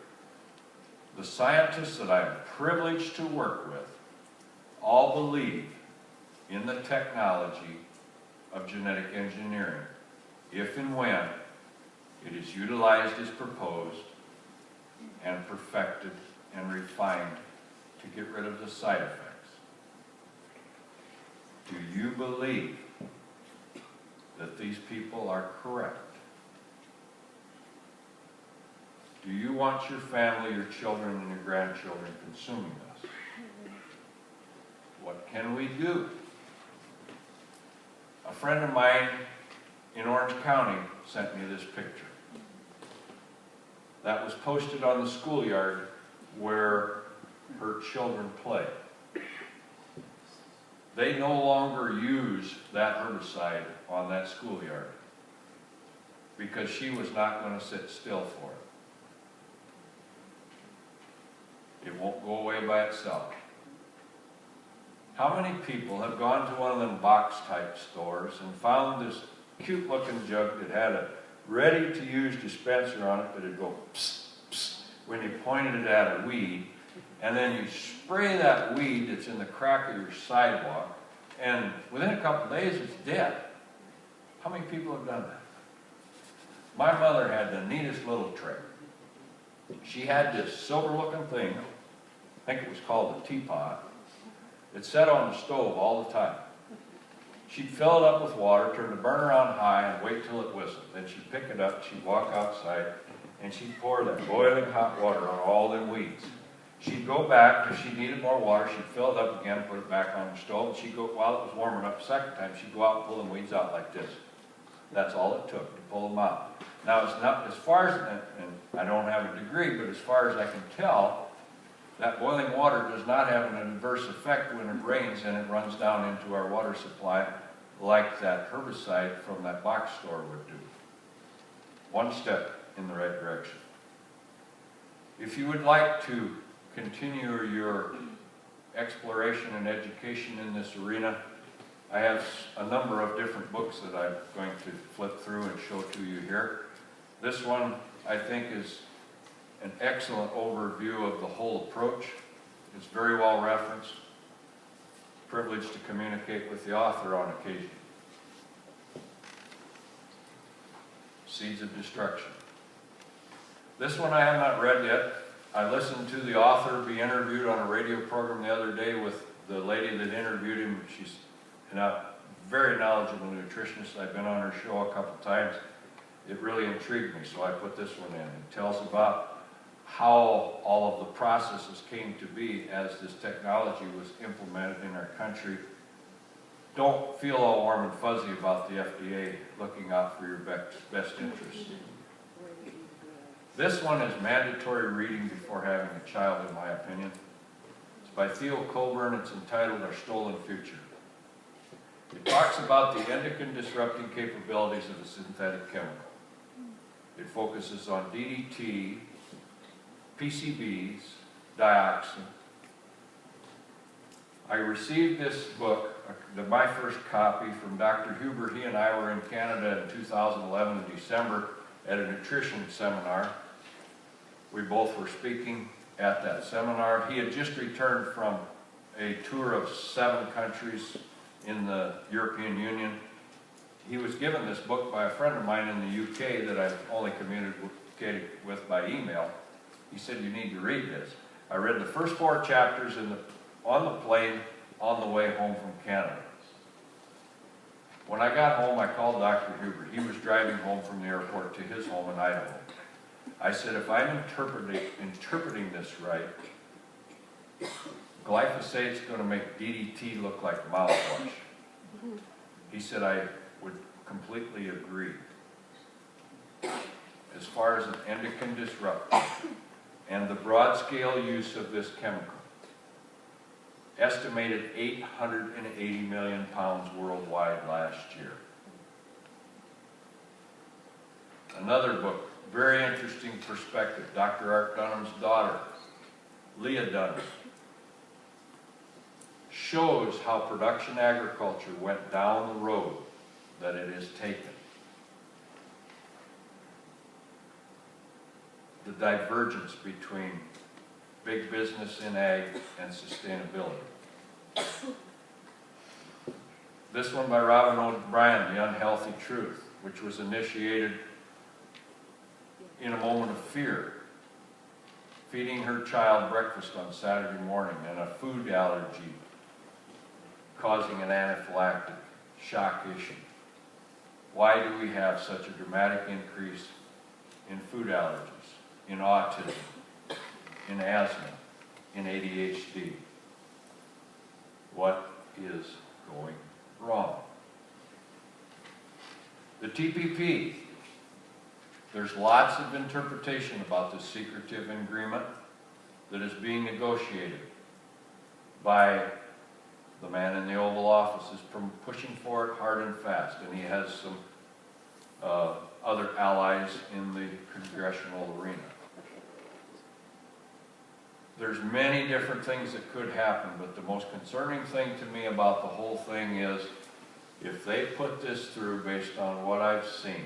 the scientists that I'm privileged to work with all believe in the technology of genetic engineering, if and when it is utilized as proposed and perfected and refined to get rid of the side effects. Do you believe that these people are correct? Do you want your family, your children, and your grandchildren consuming this? What can we do? A friend of mine in Orange County sent me this picture. That was posted on the schoolyard where her children play. They no longer use that herbicide on that schoolyard because she was not going to sit still for it. It won't go away by itself. How many people have gone to one of them box type stores and found this cute looking jug that had a ready to use dispenser on it that would go psst, psst when you pointed it at a weed, and then you spray that weed that's in the crack of your sidewalk, and within a couple of days it's dead? How many people have done that? My mother had the neatest little trick. She had this silver looking thing, I think it was called a teapot. It sat on the stove all the time. She'd fill it up with water, turn the burner on high, and wait till it whistled. Then she'd pick it up, she'd walk outside, and she'd pour that boiling hot water on all them weeds. She'd go back, if she needed more water, she'd fill it up again, put it back on the stove, and she'd go, while it was warming up the second time, she'd go out and pull them weeds out like this. That's all it took to pull them out. Now, it's not, as far as, and I don't have a degree, but as far as I can tell, that boiling water does not have an adverse effect when it rains and it runs down into our water supply like that herbicide from that box store would do. One step in the right direction. If you would like to continue your exploration and education in this arena, I have a number of different books that I'm going to flip through and show to you here. This one, I think, is an excellent overview of the whole approach. It's very well referenced. Privileged to communicate with the author on occasion. Seeds of Destruction. This one I have not read yet. I listened to the author be interviewed on a radio program the other day with the lady that interviewed him. She's a very knowledgeable nutritionist. I've been on her show a couple times. It really intrigued me, so I put this one in. It tells about how all of the processes came to be as this technology was implemented in our country. Don't feel all warm and fuzzy about the FDA looking out for your best interests. This one is mandatory reading before having a child, in my opinion. It's by Theo Colburn. It's entitled Our Stolen Future. It talks about the endocrine disrupting capabilities of a synthetic chemical. It focuses on DDT, PCBs, dioxin. I received this book, my first copy, from Dr. Huber. He and I were in Canada in 2011 in December at a nutrition seminar. We both were speaking at that seminar. He had just returned from a tour of 7 countries in the European Union. He was given this book by a friend of mine in the UK that I've only communicated with by email. He said, you need to read this. I read the first 4 chapters on the plane on the way home from Canada. When I got home, I called Dr. Huber. He was driving home from the airport to his home in Idaho. I said, if I'm interpreting this right, glyphosate's going to make DDT look like mouthwash. He said, I would completely agree. As far as an endocrine disruptor and the broad-scale use of this chemical, estimated 880 million pounds worldwide last year. Another book, very interesting perspective, Dr. Art Dunham's daughter, Leah Dunham, shows how production agriculture went down the road that it has taken. The divergence between big business in ag and sustainability. This one by Robin O'Brien, The Unhealthy Truth, which was initiated in a moment of fear. Feeding her child breakfast on Saturday morning and a food allergy causing an anaphylactic shock issue. Why do we have such a dramatic increase in food allergies, in autism, in asthma, in ADHD? What is going wrong? The TPP. There's lots of interpretation about this secretive agreement that is being negotiated by the man in the Oval Office is pushing for it hard and fast, and he has some other allies in the congressional arena. There's many different things that could happen, but the most concerning thing to me about the whole thing is if they put this through based on what I've seen,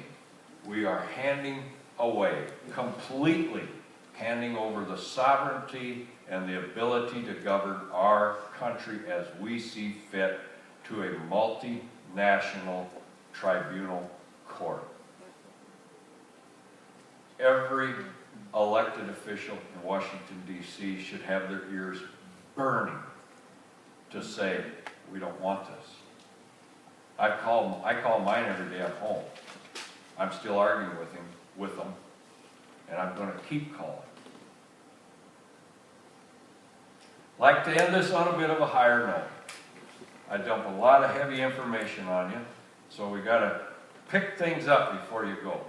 we are handing away, completely handing over the sovereignty and the ability to govern our country as we see fit to a multinational tribunal court. Every elected official in Washington, D.C. should have their ears burning to say, we don't want this. I call mine every day I'm home. I'm still arguing with them, and I'm going to keep calling. Like to end this on a bit of a higher note. I dump a lot of heavy information on you, so we got to pick things up before you go.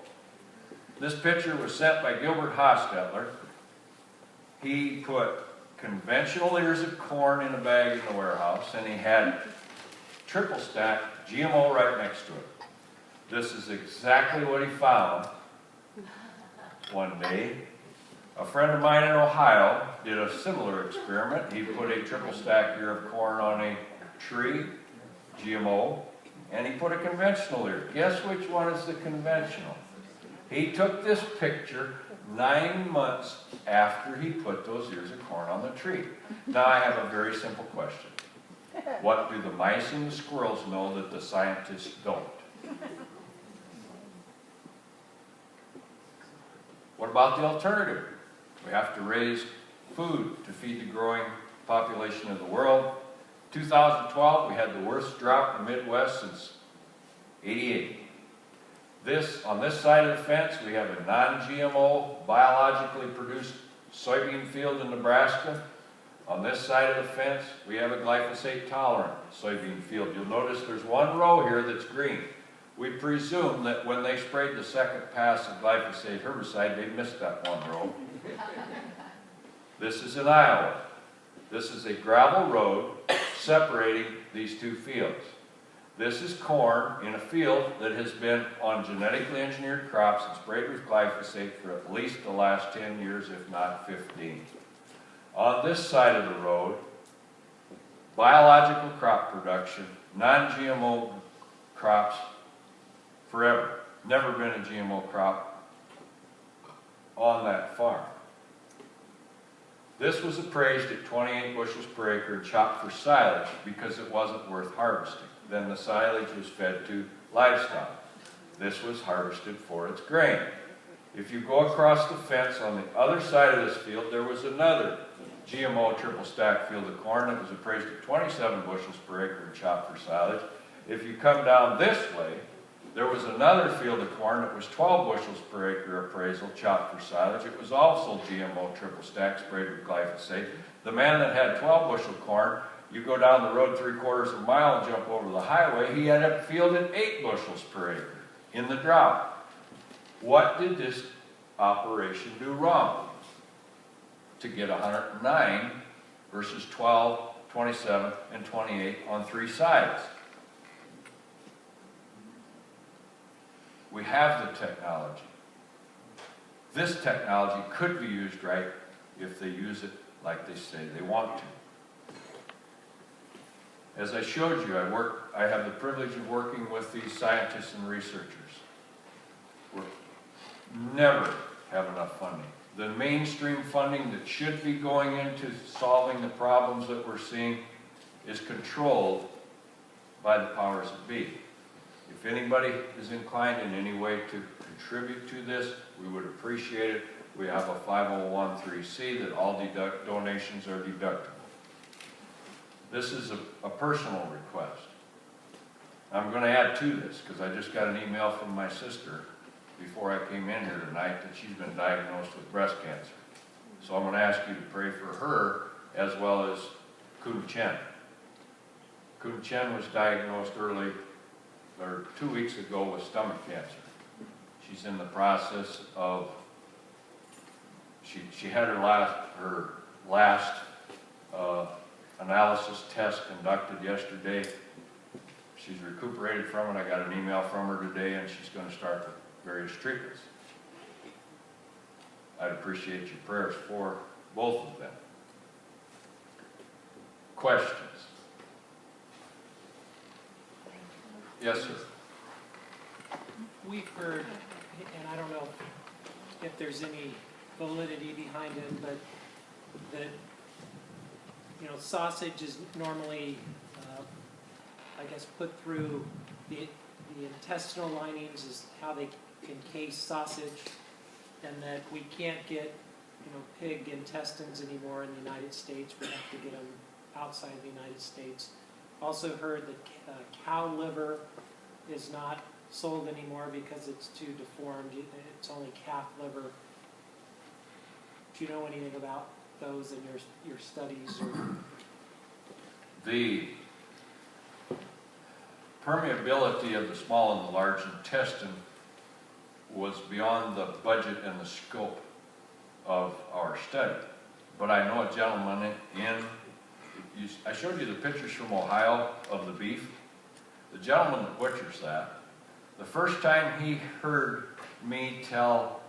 This picture was sent by Gilbert Hostetler. He put conventional ears of corn in a bag in the warehouse, and he had triple stack GMO right next to it. This is exactly what he found one day. A friend of mine in Ohio did a similar experiment. He put a triple stack ear of corn on a tree, GMO, and he put a conventional ear. Guess which one is the conventional? He took this picture 9 months after he put those ears of corn on the tree. Now I have a very simple question. What do the mice and the squirrels know that the scientists don't? What about the alternative? We have to raise food to feed the growing population of the world. 2012, we had the worst drought in the Midwest since '88. On this side of the fence, we have a non-GMO, biologically produced soybean field in Nebraska. On this side of the fence, we have a glyphosate-tolerant soybean field. You'll notice there's one row here that's green. We presume that when they sprayed the second pass of glyphosate herbicide, they missed that one row. This is in Iowa. This is a gravel road separating these two fields. This is corn in a field that has been on genetically engineered crops and sprayed with glyphosate for at least the last 10 years, if not 15. On this side of the road, biological crop production, non-GMO crops forever. Never been a GMO crop on that farm. This was appraised at 28 bushels per acre and chopped for silage because it wasn't worth harvesting. Then the silage was fed to livestock. This was harvested for its grain. If you go across the fence on the other side of this field, there was another GMO triple stack field of corn that was appraised at 27 bushels per acre and chopped for silage. If you come down this way, there was another field of corn that was 12 bushels per acre appraisal, chopped for silage. It was also GMO triple stack sprayed with glyphosate. The man that had 12 bushel corn, you go down the road 3/4 of a mile and jump over the highway, he had a field at 8 bushels per acre in the drought. What did this operation do wrong to get 109 versus 12, 27, and 28 on 3 sides? We have the technology. This technology could be used right if they use it like they say they want to. As I showed you, I have the privilege of working with these scientists and researchers. We never have enough funding. The mainstream funding that should be going into solving the problems that we're seeing is controlled by the powers that be. If anybody is inclined in any way to contribute to this, we would appreciate it. We have a 501(c) that all donations are deductible. This is a personal request. I'm going to add to this because I just got an email from my sister before I came in here tonight that she's been diagnosed with breast cancer. So I'm going to ask you to pray for her as well as Kun Chen. Kun Chen was diagnosed 2 weeks ago with stomach cancer. She's in the process of, she had her last analysis test conducted yesterday. She's recuperated from it. I got an email from her today, and she's going to start with various treatments. I'd appreciate your prayers for both of them. Questions? Yes, sir. We've heard, and I don't know if there's any validity behind it, but that, sausage is normally, I guess, put through the intestinal linings is how they encase sausage, and that we can't get, pig intestines anymore in the United States. We have to get them outside of the United States. Also heard that cow liver is not sold anymore because it's too deformed. It's only calf liver. Do you know anything about those in your studies? Or? The permeability of the small and the large intestine was beyond the budget and the scope of our study. But I know a gentleman I showed you the pictures from Ohio of the beef. The gentleman that butchers that, the first time he heard me tell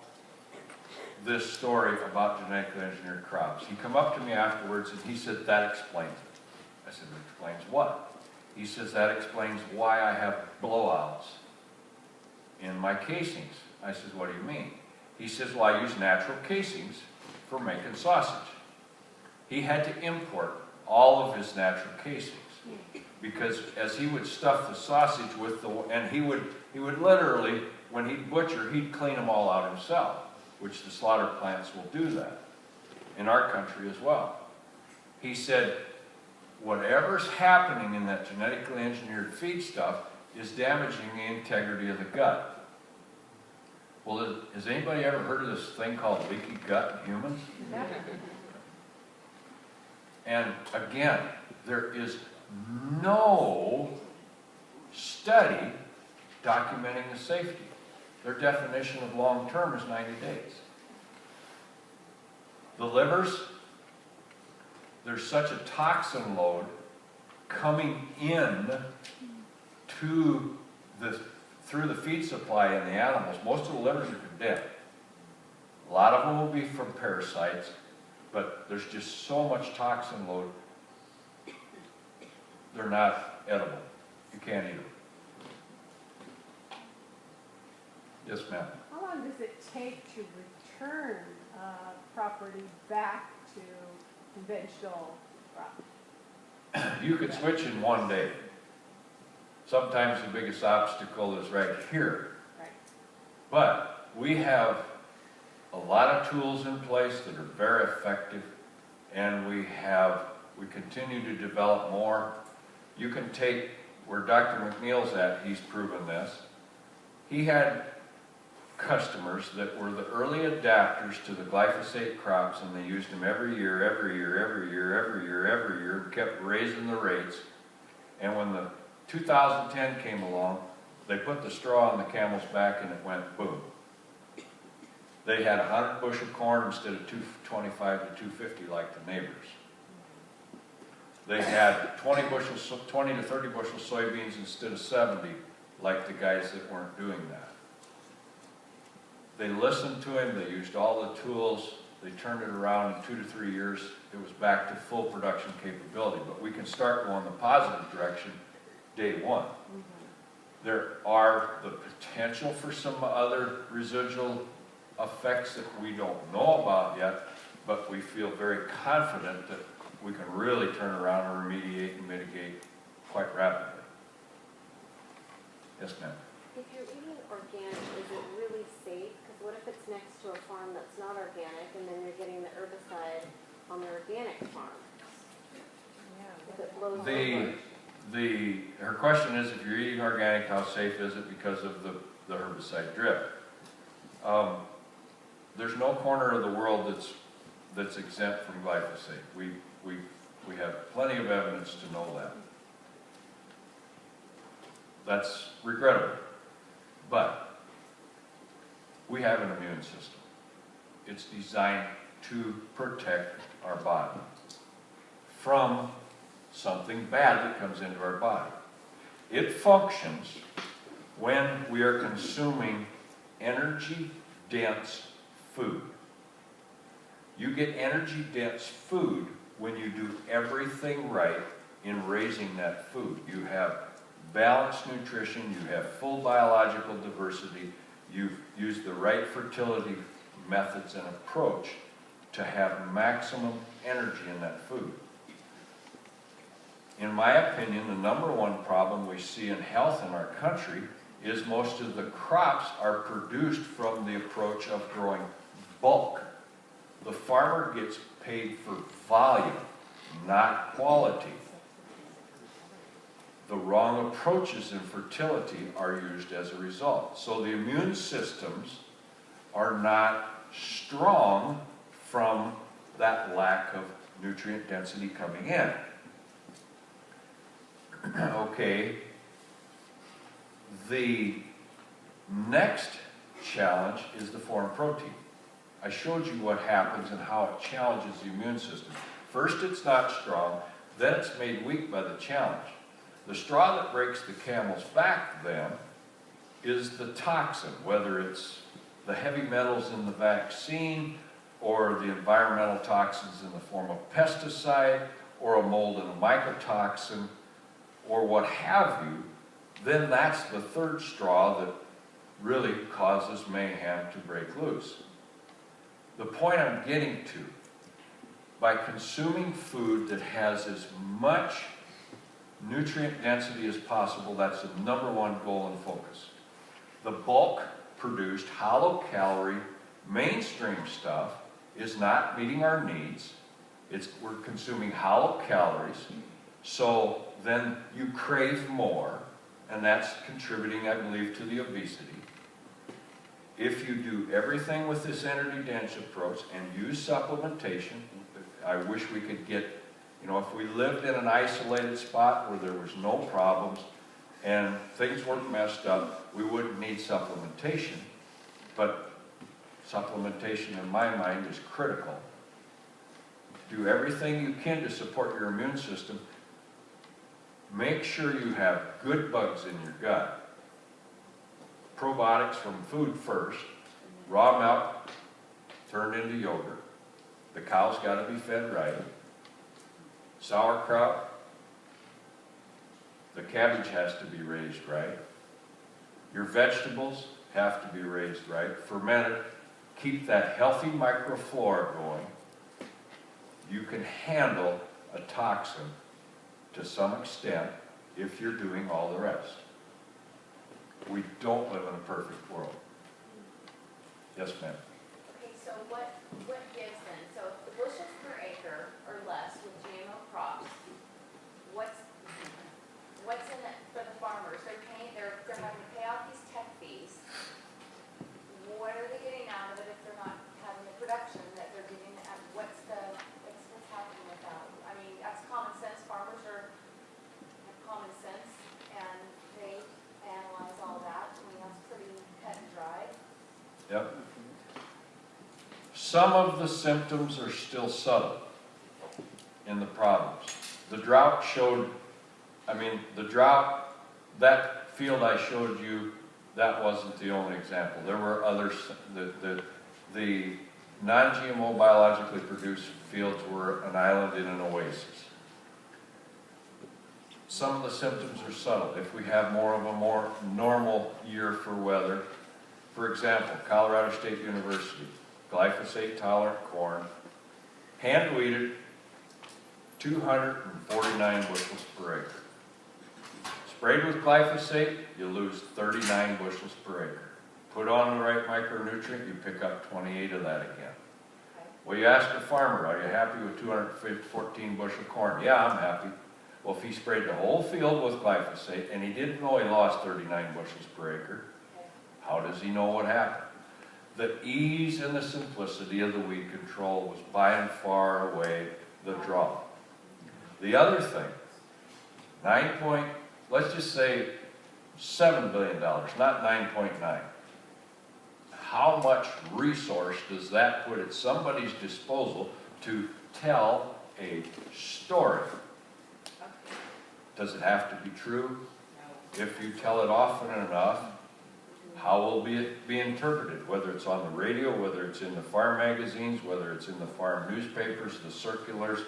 this story about genetically engineered crops, he come up to me afterwards and he said, that explains it. I said, it explains what? He says, that explains why I have blowouts in my casings. I said, what do you mean? He says, well, I use natural casings for making sausage. He had to import all of his natural casings because as he would stuff the sausage with and he would literally, when he'd butcher, he'd clean them all out himself, which the slaughter plants will do that in our country as well. He said, whatever's happening in that genetically engineered feed stuff is damaging the integrity of the gut. Well, has anybody ever heard of this thing called leaky gut in humans? And again, there is no study documenting the safety. Their definition of long-term is 90 days. The livers, there's such a toxin load coming in through the feed supply in the animals. Most of the livers are condemned. A lot of them will be from parasites, but there's just so much toxin load, they're not edible. You can't eat them. Yes, ma'am. How long does it take to return property back to conventional crop? You could switch in one day. Sometimes the biggest obstacle is right here. Right. But we have a lot of tools in place that are very effective, and we continue to develop more. You can take where Dr. McNeil's at, he's proven this. He had customers that were the early adapters to the glyphosate crops, and they used them every year, and kept raising the rates. And when the 2010 came along, they put the straw on the camel's back and it went boom. They had 100 bushel corn instead of 225 to 250 like the neighbors. They had 20 to 30 bushel soybeans instead of 70 like the guys that weren't doing that. They listened to him, they used all the tools, they turned it around in 2 to 3 years. It was back to full production capability, but we can start going the positive direction day one. There are the potential for some other residual effects that we don't know about yet, but we feel very confident that we can really turn around and remediate and mitigate quite rapidly. Yes, ma'am. If you're eating organic, is it really safe? Because what if it's next to a farm that's not organic, and then you're getting the herbicide on the organic farm? If it blows over. Her question is, if you're eating organic, how safe is it because of the herbicide drip? There's no corner of the world that's exempt from glyphosate. We have plenty of evidence to know that. That's regrettable. But we have an immune system. It's designed to protect our body from something bad that comes into our body. It functions when we are consuming energy-dense food. You get energy-dense food when you do everything right in raising that food. You have balanced nutrition, you have full biological diversity, you've used the right fertility methods and approach to have maximum energy in that food. In my opinion, the #1 problem we see in health in our country is most of the crops are produced from the approach of growing bulk. The farmer gets paid for volume, not quality. The wrong approaches in fertility are used as a result. So the immune systems are not strong from that lack of nutrient density coming in. Okay, the next challenge is the foreign protein. I showed you what happens and how it challenges the immune system. First it's not strong, then it's made weak by the challenge. The straw that breaks the camel's back then is the toxin, whether it's the heavy metals in the vaccine or the environmental toxins in the form of pesticide or a mold and a mycotoxin or what have you, then that's the third straw that really causes mayhem to break loose. The point I'm getting to, by consuming food that has as much nutrient density as possible, that's the #1 goal and focus. The bulk produced, hollow calorie, mainstream stuff is not meeting our needs. We're consuming hollow calories, so then you crave more, and that's contributing, I believe, to the obesity. If you do everything with this energy dense approach and use supplementation, I wish we could get, you know, if we lived in an isolated spot where there was no problems and things weren't messed up, we wouldn't need supplementation. But supplementation, in my mind, is critical. Do everything you can to support your immune system. Make sure you have good bugs in your gut. Probiotics from food first. Raw milk turned into yogurt. The cow's got to be fed right. Sauerkraut, the cabbage has to be raised right. Your vegetables have to be raised right. Fermented. Keep that healthy microflora going. You can handle a toxin to some extent if you're doing all the rest. We don't live in a perfect world. Yes, ma'am. Okay, so what gives then? So if the bushels per acre or less with GMO crops, what's in it for the farmers? They're having to pay out these tech fees. What are they getting out of it if they're not having the production that they're getting? What's happening with that? I mean, that's common sense. Farmers have common sense and they analyze all that. I mean, that's pretty cut and dry. Yep. Some of the symptoms are still subtle in the problems. The drought showed, that field I showed you, that wasn't the only example. There were others. The non-GMO biologically produced fields were an island in an oasis. Some of the symptoms are subtle. If we have more of a more normal year for weather, for example, Colorado State University, glyphosate-tolerant corn, hand-weeded, 249 bushels per acre. Sprayed with glyphosate, you lose 39 bushels per acre. Put on the right micronutrient, you pick up 28 of that again. Well, you ask a farmer, are you happy with 214 bushel corn? Yeah, I'm happy. Well, if he sprayed the whole field with glyphosate and he didn't know he lost 39 bushels per acre, how does he know what happened? The ease and the simplicity of the weed control was by and far away the draw. The other thing, let's just say $7 billion, not 9.9. How much resource does that put at somebody's disposal to tell a story? Does it have to be true? If you tell it often enough, how will it be interpreted? Whether it's on the radio, whether it's in the farm magazines, whether it's in the farm newspapers, the circulars,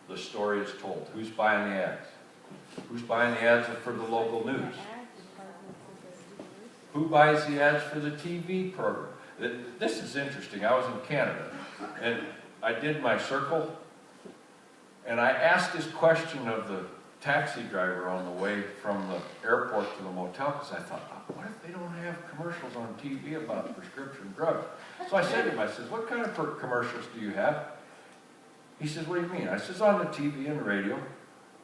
the story is told. Who's buying the ads? Who's buying the ads for the local news? Who buys the ads for the TV program? This is interesting. I was in Canada, and I did my circle, and I asked this question of the taxi driver on the way from the airport to the motel, because I thought, oh, what if they don't have commercials on TV about prescription drugs? So I said to him, I said, what kind of commercials do you have? He says, what do you mean? I says, on the TV and radio.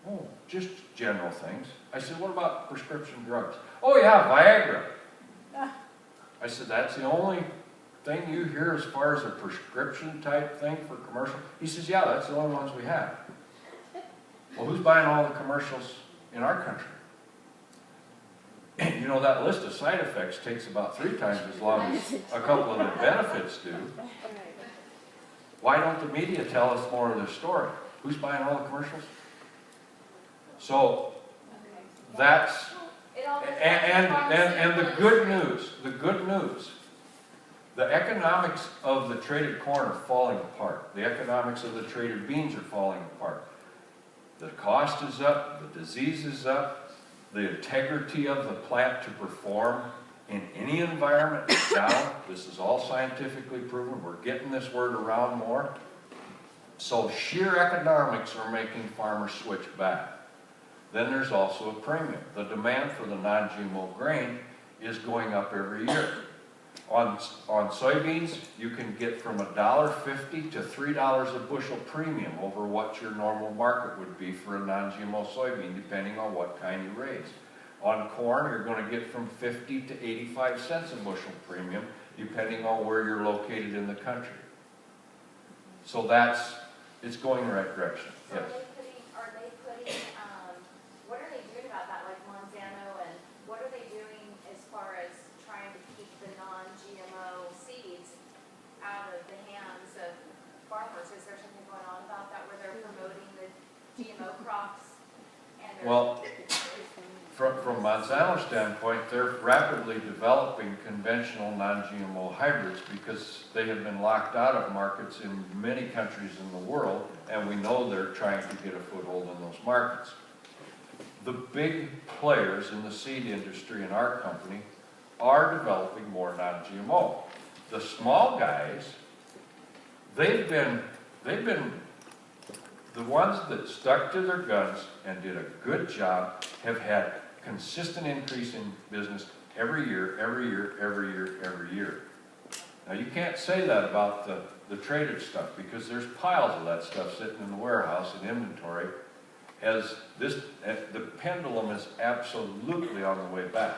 Oh, just general things. I said, what about prescription drugs? Oh yeah, Viagra. I said, that's the only thing you hear as far as a prescription type thing for commercial? He says, yeah, that's the only ones we have. Well, who's buying all the commercials in our country? And you know, that list of side effects takes about 3 times as long as a couple of the benefits do. Why don't the media tell us more of the story? Who's buying all the commercials? So, that's, It all depends and on the good news, the economics of the traded corn are falling apart. The economics of the traded beans are falling apart. The cost is up, the disease is up, the integrity of the plant to perform in any environment is down. This is all scientifically proven. We're getting this word around more. So sheer economics are making farmers switch back. Then there's also a premium. The demand for the non-GMO grain is going up every year. On soybeans, you can get from $1.50 to $3 a bushel premium over what your normal market would be for a non-GMO soybean, depending on what kind you raise. On corn, you're going to get from 50 to 85 cents a bushel premium, depending on where you're located in the country. So it's going in the right direction. So Yes. are they putting, what are they doing about that, like Monsanto, and what are they doing as far as trying to keep the non-GMO seeds out of the hands of farmers? Is there something going on about that where they're promoting the GMO crops? And they're Well, from Monsanto's standpoint, they're rapidly developing conventional non-GMO hybrids because they have been locked out of markets in many countries in the world, and we know they're trying to get a foothold in those markets. The big players in the seed industry in our company are developing more non-GMO. The small guys, they've been the ones that stuck to their guns and did a good job, have had consistent increase in business every year. Now you can't say that about the traded stuff because there's piles of that stuff sitting in the warehouse in inventory. The pendulum is absolutely on the way back.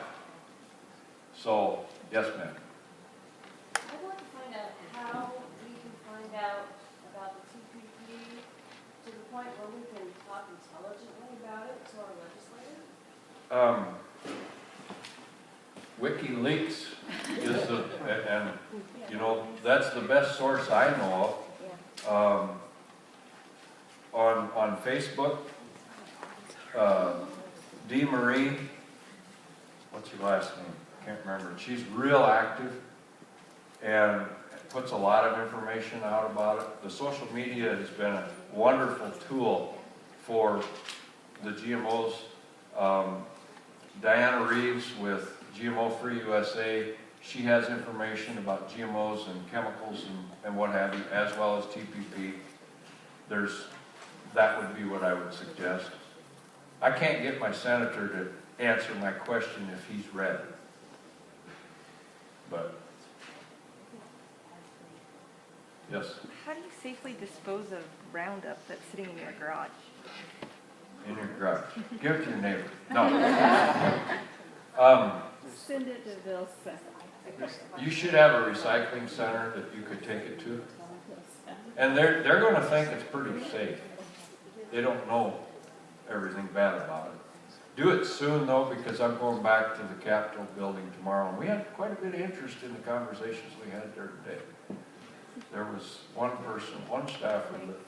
So, yes ma'am. I'd like to find out how we can find out about the TPP to the point where we can talk intelligently about it to our legislators. WikiLeaks is and you know, that's the best source I know of. On Facebook, Dee Marie, what's her last name? Can't remember. She's real active and puts a lot of information out about it. The social media has been a wonderful tool for the GMOs. Diana Reeves with GMO Free USA, she has information about GMOs and chemicals and what have you, as well as TPP. That would be what I would suggest. I can't get my senator to answer my question if he's read. But, yes? How do you safely dispose of Roundup that's sitting in your garage? In your garage. Give it to your neighbor. No. Send it to Bill. You should have a recycling center that you could take it to. And they're going to think it's pretty safe. They don't know everything bad about it. Do it soon though, because I'm going back to the Capitol building tomorrow, and we had quite a bit of interest in the conversations we had there today. There was one staffer that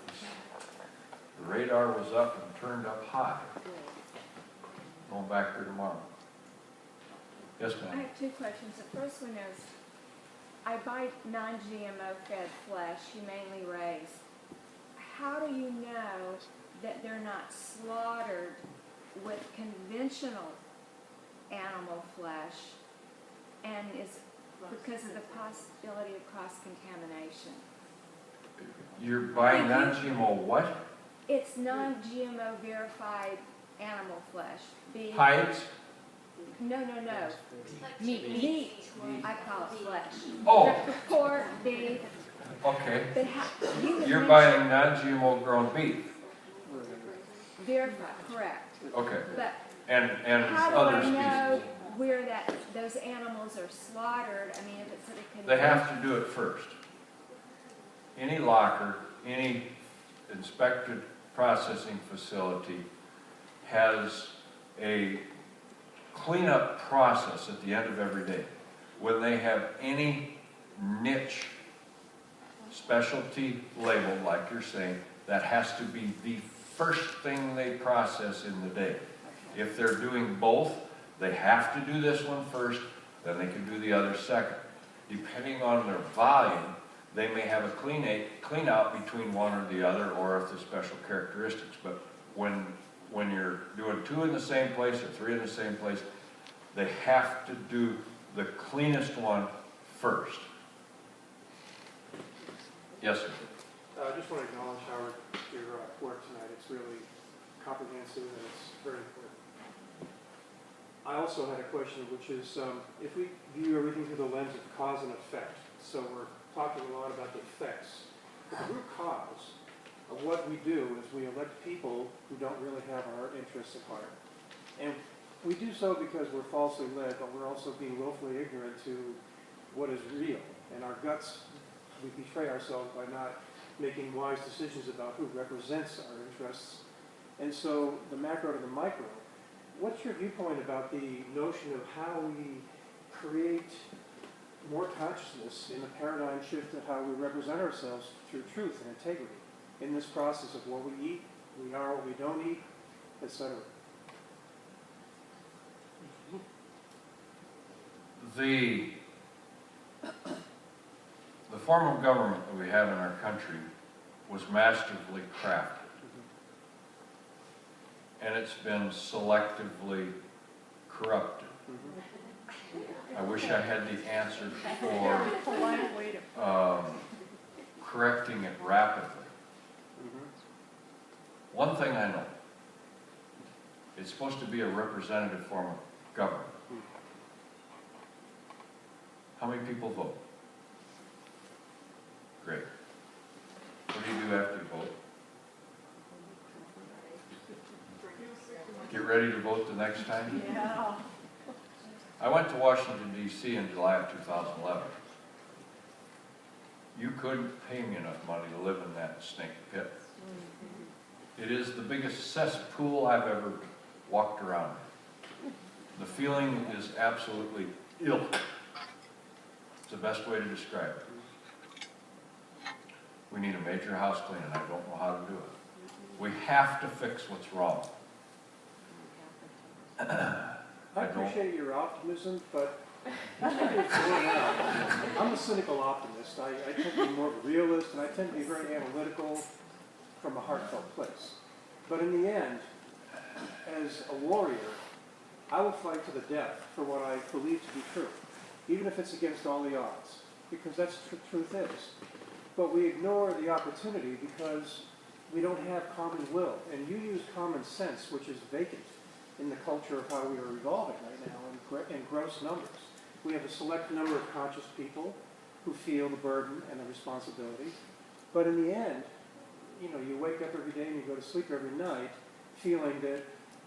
the radar was up and turned up high. Going back there tomorrow. Yes, I ma'am. have 2 questions. The first one is, I buy non-GMO fed flesh, humanely raised. How do you know that they're not slaughtered with conventional animal flesh, and is because of the possibility of cross-contamination. You're buying non-GMO what? It's non-GMO verified animal flesh. Beef. Hides? No. Meat. I call it flesh. Oh. Pork, beef. Okay. But you had You're mentioned buying non-GMO grown beef. verified, correct. Okay. But And how do other I know species. where those animals are slaughtered? I mean, if it's at a They have to do it first. Any locker, any inspected processing facility has a cleanup process at the end of every day. When they have any niche specialty label, like you're saying, that has to be the first thing they process in the day. If they're doing both, they have to do this one first, then they can do the other second. Depending on their volume, they may have a clean out between one or the other, or if there's special characteristics. But when you're doing 2 in the same place or 3 in the same place, they have to do the cleanest one first. Yes, sir. I just want to acknowledge, Howard, your work tonight. It's really comprehensive and it's very important. I also had a question, which is, if we view everything through the lens of cause and effect, so we're talking a lot about the effects, but the root cause of what we do is we elect people who don't really have our interests at heart. And we do so because we're falsely led, but we're also being willfully ignorant to what is real. And our guts, we betray ourselves by not making wise decisions about who represents our interests. And so the macro to the micro, what's your viewpoint about the notion of how we create more consciousness in the paradigm shift of how we represent ourselves through truth and integrity in this process of what we eat, we are, what we don't eat, etc.? The form of government that we have in our country was masterfully crafted. And it's been selectively corrupted. I wish I had the answer for correcting it rapidly. One thing I know, it's supposed to be a representative form of government. How many people vote? Great. What do you do after you vote? Get ready to vote the next time? Yeah. I went to Washington, D.C. in July of 2011. You couldn't pay me enough money to live in that snake pit. It is the biggest cesspool I've ever walked around in. The feeling is absolutely ill. It's the best way to describe it. We need a major house clean, and I don't know how to do it. We have to fix what's wrong. I appreciate your optimism, but I'm a cynical optimist. I tend to be more of a realist, and I tend to be very analytical from a heartfelt place. But in the end, as a warrior, I will fight to the death for what I believe to be true, even if it's against all the odds, because that's what truth is. But we ignore the opportunity because we don't have common will. And you use common sense, which is vacant in the culture of how we are evolving right now in gross numbers. We have a select number of conscious people who feel the burden and the responsibility. But in the end, you know, you wake up every day and you go to sleep every night feeling that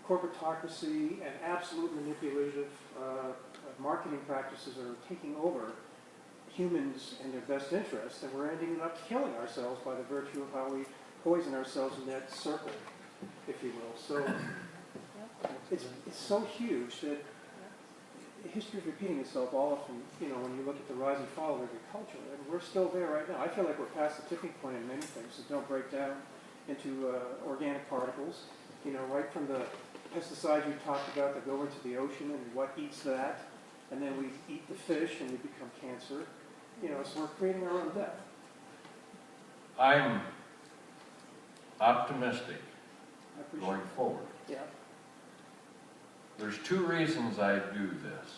corporatocracy and absolute manipulative marketing practices are taking over humans and their best interests, and we're ending up killing ourselves by the virtue of how we poison ourselves in that circle, if you will. So it's so huge that history is repeating itself often, you know, when you look at the rise and fall of agriculture, and we're still there right now. I feel like we're past the tipping point in many things that don't break down into organic particles, you know, right from the pesticides you talked about that go into the ocean and what eats that, and then we eat the fish and we become cancer, you know, so we're creating our own death. I'm optimistic I appreciate going it. forward. Yeah. There's two reasons I do this,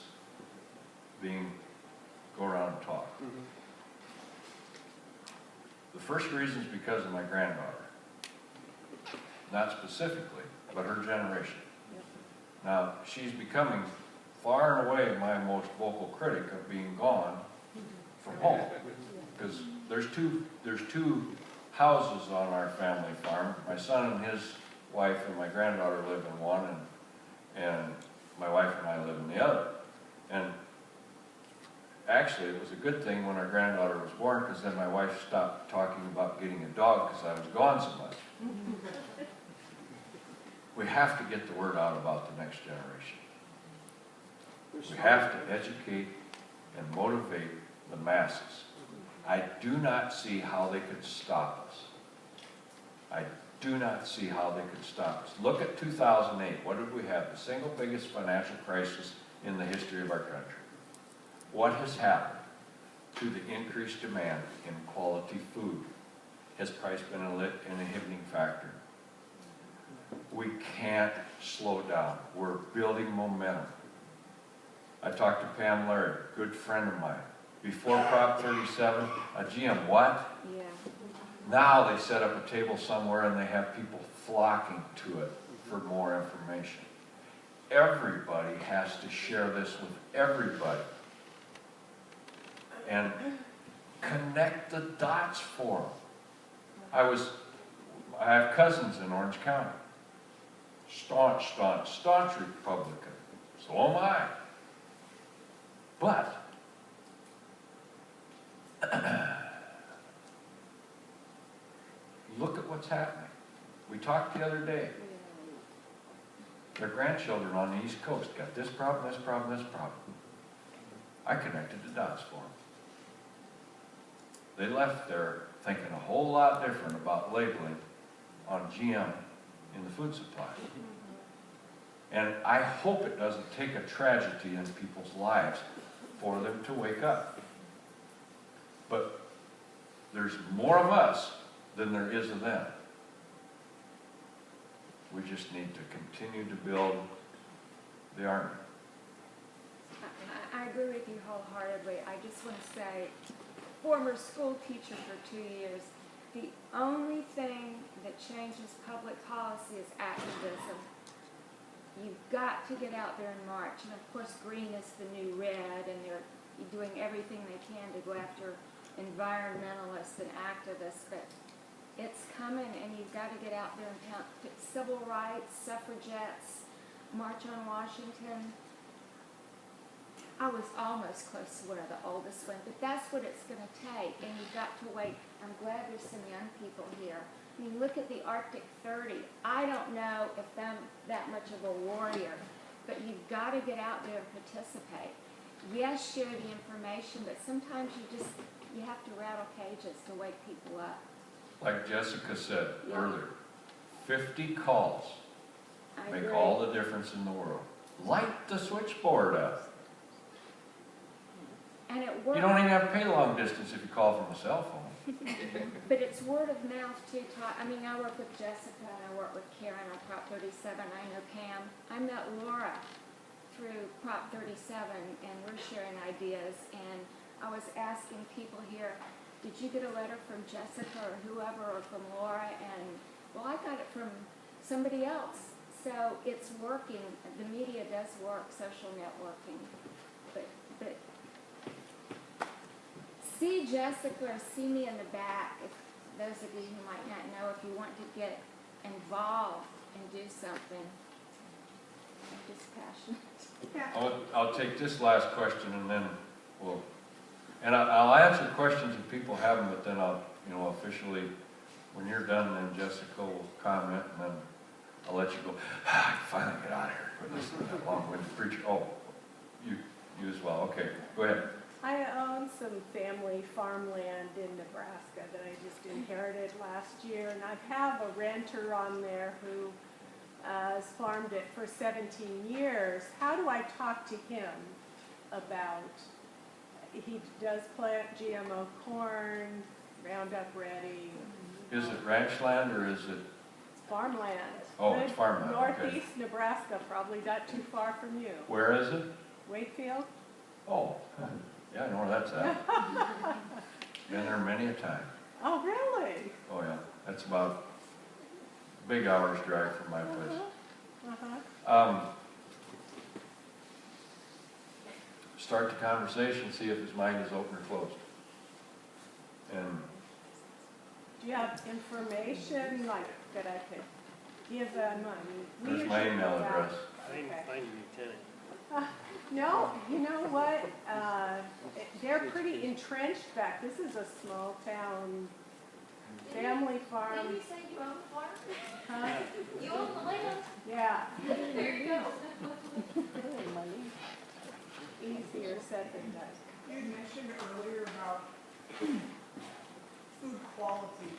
go around and talk. Mhm. The first reason is because of my granddaughter. Not specifically, but her generation. Now, she's becoming far and away my most vocal critic of being gone from home. Because there's two houses on our family farm. My son and his wife and my granddaughter live in one, and my wife and I live in the other. And actually, it was a good thing when our granddaughter was born, because then my wife stopped talking about getting a dog because I was gone so much. We have to get the word out about the next generation. We have to educate and motivate the masses. I do not see how they could stop us. I do not see how they could stop us. Look at 2008. What did we have? The single biggest financial crisis in the history of our country. What has happened to the increased demand in quality food? Has price been an inhibiting factor? We can't slow down. We're building momentum. I talked to Pam Larry, good friend of mine. Before Prop 37, a GM what? Yeah. Now they set up a table somewhere and they have people flocking to it for more information. Everybody has to share this with everybody. And connect the dots for them. I have cousins in Orange County. Staunch Republican. So am I. But look at what's happening. We talked the other day. Their grandchildren on the East Coast got this problem, this problem, this problem. I connected the dots for them. They left there thinking a whole lot different about labeling on GM in the food supply. And I hope it doesn't take a tragedy in people's lives for them to wake up. But there's more of us than there is of them. We just need to continue to build the army. I agree with you wholeheartedly. I just want to say, former school teacher for 2 years, the only thing that changes public policy is activism. You've got to get out there and march. And of course, green is the new red, and they're doing everything they can to go after environmentalists and activists. But it's coming, and you've got to get out there and count civil rights, suffragettes, March on Washington. I was almost close to one of the oldest ones, but that's what it's going to take, and you've got to wait. I'm glad there's some young people here. I mean, look at the Arctic 30. I don't know if I'm that much of a warrior, but you've got to get out there and participate. Yes, share the information, but sometimes you have to rattle cages to wake people up. Like Jessica said Yeah. earlier, 50 calls I make agree. all the difference in the world. Light the switchboard up. And it works. You don't even have to pay long distance if you call from a cell phone. But it's word of mouth too, Todd. I mean, I work with Jessica and I work with Karen on Prop 37. I know Pam. I met Laura through Prop 37, and we're sharing ideas. And I was asking people here, did you get a letter from Jessica or whoever, or from Laura? And well, I got it from somebody else. So it's working. The media does work, social networking. But see Jessica or see me in the back, if those of you who might not know, if you want to get involved and do something. I'm just passionate. I'll take this last question and then I'll answer questions if people have them, but then I'll, officially, when you're done, then Jessica will comment, and then I'll let you go. I can finally get out of here. Quit listening to that long-winded preacher. Oh, you as well. Okay, go ahead. I own some family farmland in Nebraska that I just inherited last year, and I have a renter on there who has farmed it for 17 years. How do I talk to him about, he does plant GMO corn, Roundup Ready. Is it ranch land or is it farmland. Oh, it's farmland, okay. Northeast Nebraska, probably not too far from you. Where is it? Wakefield? Oh, yeah, I know where that's at. Been there many a time. Oh, really? Oh, yeah, that's about a big hour's drive from my place. Start the conversation, see if his mind is open or closed. And Do you have information like that I could give them? there's my email address. No, you know what? They're pretty entrenched back. This is a small town family farm. Didn't you say you own the farm? Huh? You own the land. Yeah. There you go. Easier said than done. You had mentioned earlier about food quality,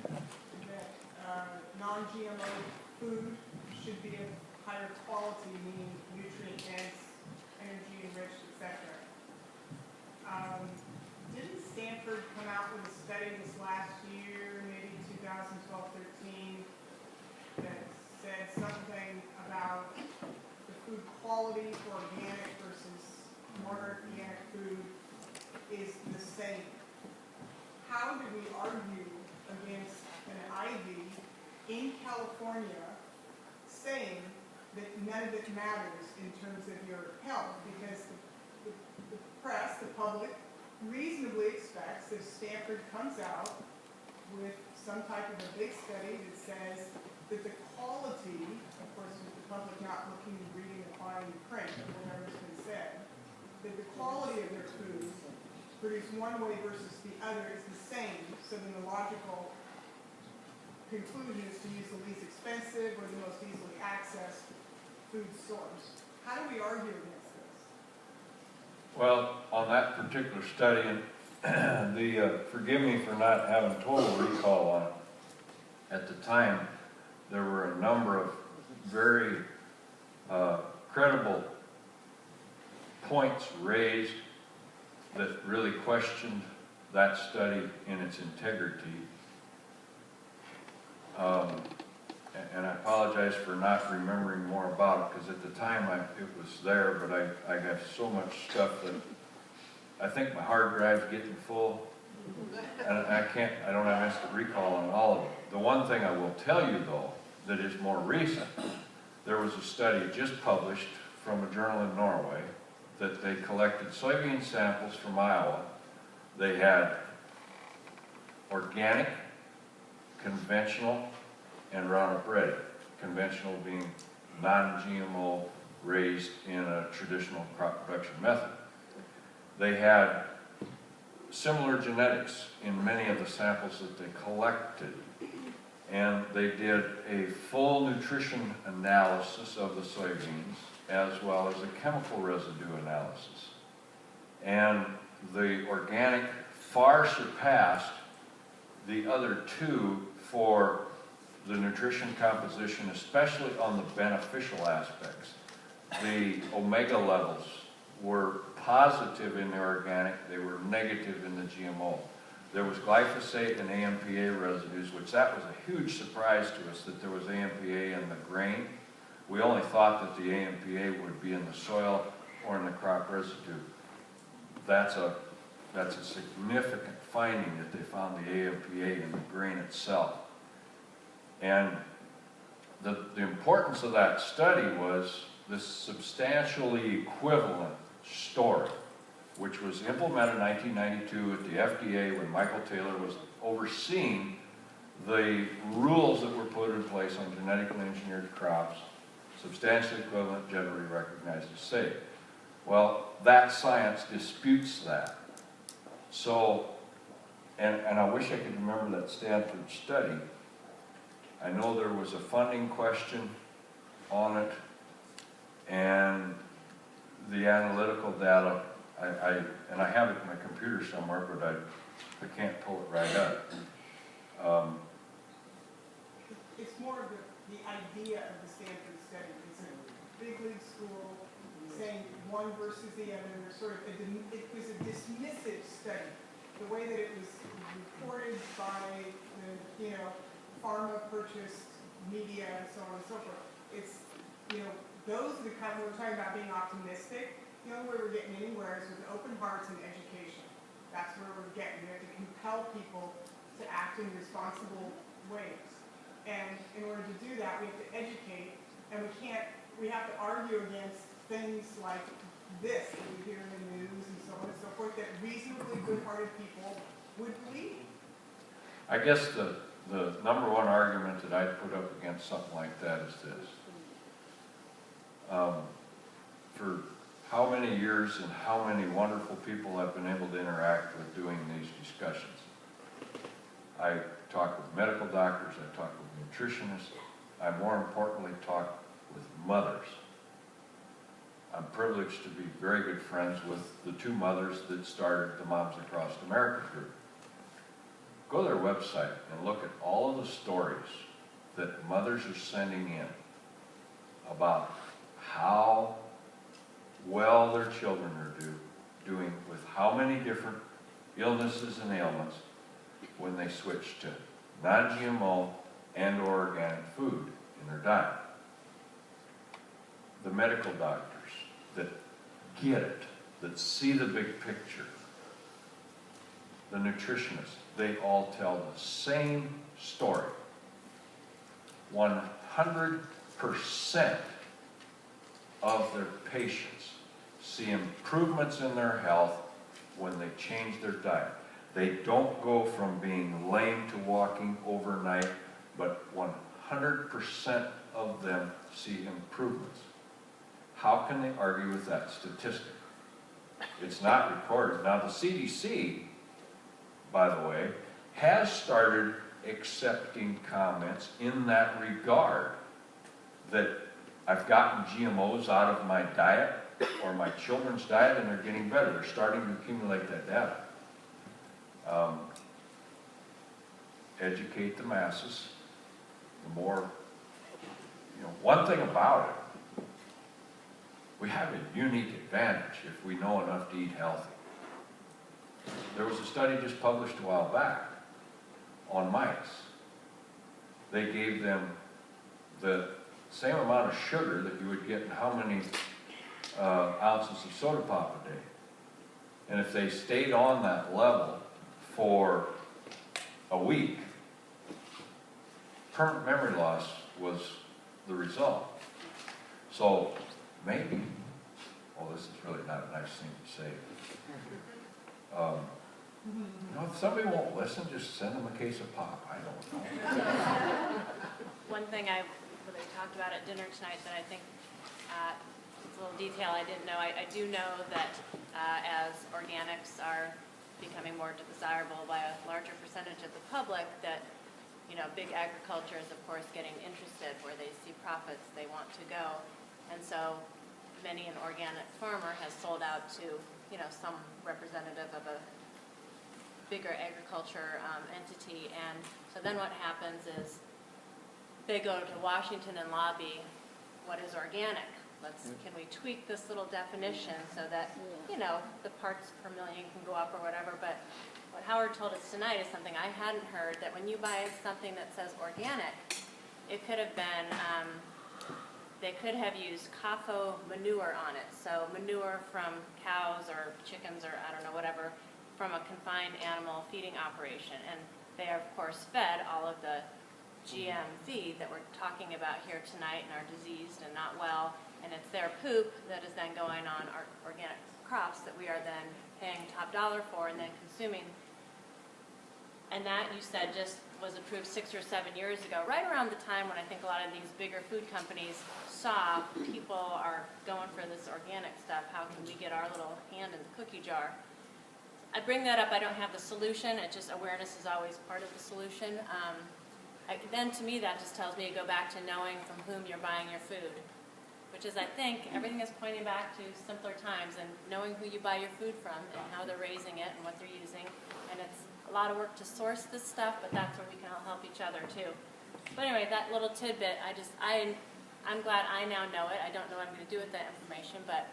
that non-GMO food should be of higher quality, meaning nutrient dense, energy enriched, etc. Didn't Stanford come out with a study this last year, maybe 2012-13, that said something about the food quality for organic versus non-organic food is the same? How do we argue against an Ivy in California saying that none of it matters in terms of your health? Because the press, the public, reasonably expects if Stanford comes out with some type of a big study that says that the quality, of course with the public not looking and reading the fine print of whatever's been said, that the quality of their food produced one way versus the other is the same, so then the logical conclusion is to use the least expensive or the most easily accessed food source. How do we argue against this? Well, on that particular study, and forgive me for not having total recall on it, at the time, there were a number of very credible points raised that really questioned that study in its integrity. And I apologize for not remembering more about it, because at the time it was there, but I got so much stuff that I think my hard drive's getting full, and I don't have instant recall on all of it. The one thing I will tell you, though, that is more recent, there was a study just published from a journal in Norway that they collected soybean samples from Iowa. They had organic, conventional, and Roundup Ready. Conventional being non-GMO raised in a traditional crop production method. They had similar genetics in many of the samples that they collected, and they did a full nutrition analysis of the soybeans as well as a chemical residue analysis. And the organic far surpassed the other two for the nutrition composition, especially on the beneficial aspects. The omega levels were positive in the organic, they were negative in the GMO. There was glyphosate and AMPA residues, which that was a huge surprise to us that there was AMPA in the grain. We only thought that the AMPA would be in the soil or in the crop residue. That's a significant finding that they found the AMPA in the grain itself. And the importance of that study was this substantially equivalent story, which was implemented in 1992 at the FDA when Michael Taylor was overseeing the rules that were put in place on genetically engineered crops, substantially equivalent, generally recognized as safe. Well, that science disputes that. So, and I wish I could remember that Stanford study. I know there was a funding question on it, and the analytical data, and I have it in my computer somewhere, but I can't pull it right up. It's more of the idea of the Stanford study. It's a big league school saying one versus the other. It was a dismissive study. The way that it was reported by the pharma purchased media and so on and so forth. It's, those become, we're talking about being optimistic. The only way we're getting anywhere is with open hearts and education. That's where we're getting. We have to compel people to act in responsible ways. And in order to do that, we have to educate, and we have to argue against things like this that we hear in the news and so on and so forth that reasonably good-hearted people would believe. I guess the number one argument that I'd put up against something like that is this. For how many years and how many wonderful people I've been able to interact with doing these discussions. I talk with medical doctors, I talk with nutritionists, I more importantly talk with mothers. I'm privileged to be very good friends with the two mothers that started the Moms Across America group. Go to their website and look at all of the stories that mothers are sending in about how well their children are doing with how many different illnesses and ailments when they switch to non-GMO and or organic food in their diet. The medical doctors that get it, that see the big picture, the nutritionists, they all tell the same story. 100% of their patients see improvements in their health when they change their diet. They don't go from being lame to walking overnight, but 100% of them see improvements. How can they argue with that statistic? It's not recorded. Now the CDC, by the way, has started accepting comments in that regard, that I've gotten GMOs out of my diet or my children's diet and they're getting better. They're starting to accumulate that data. Educate the masses. The more, one thing about it, we have a unique advantage if we know enough to eat healthy. There was a study just published a while back on mice. They gave them the same amount of sugar that you would get in how many ounces of soda pop a day. And if they stayed on that level for a week, permanent memory loss was the result. So maybe, well, this is really not a nice thing to say. If somebody won't listen, just send them a case of pop. I don't know. One thing I really talked about at dinner tonight that I think it's a little detail I didn't know. I do know that as organics are becoming more desirable by a larger percentage of the public, that big agriculture is of course getting interested where they see profits, they want to go, and so many an organic farmer has sold out to some representative of a bigger agriculture entity, and so then what happens is they go to Washington and lobby, what is organic? Can we tweak this little definition so that, the parts per million can go up or whatever, but what Howard told us tonight is something I hadn't heard, that when you buy something that says organic, it could have been, they could have used CAFO manure on it, so manure from cows or chickens or I don't know, whatever, from a confined animal feeding operation, and they are of course fed all of the GM feed that we're talking about here tonight and are diseased and not well, and it's their poop that is then going on our organic crops that we are then paying top dollar for and then consuming. And that, you said, just was approved 6 or 7 years ago, right around the time when I think a lot of these bigger food companies saw people are going for this organic stuff, how can we get our little hand in the cookie jar? I bring that up, I don't have the solution, it's just awareness is always part of the solution. Then to me that just tells me to go back to knowing from whom you're buying your food, which is, I think, everything is pointing back to simpler times and knowing who you buy your food from and how they're raising it and what they're using. And it's a lot of work to source this stuff, but that's where we can all help each other too. But anyway, that little tidbit, I'm glad I now know it. I don't know what I'm going to do with that information, but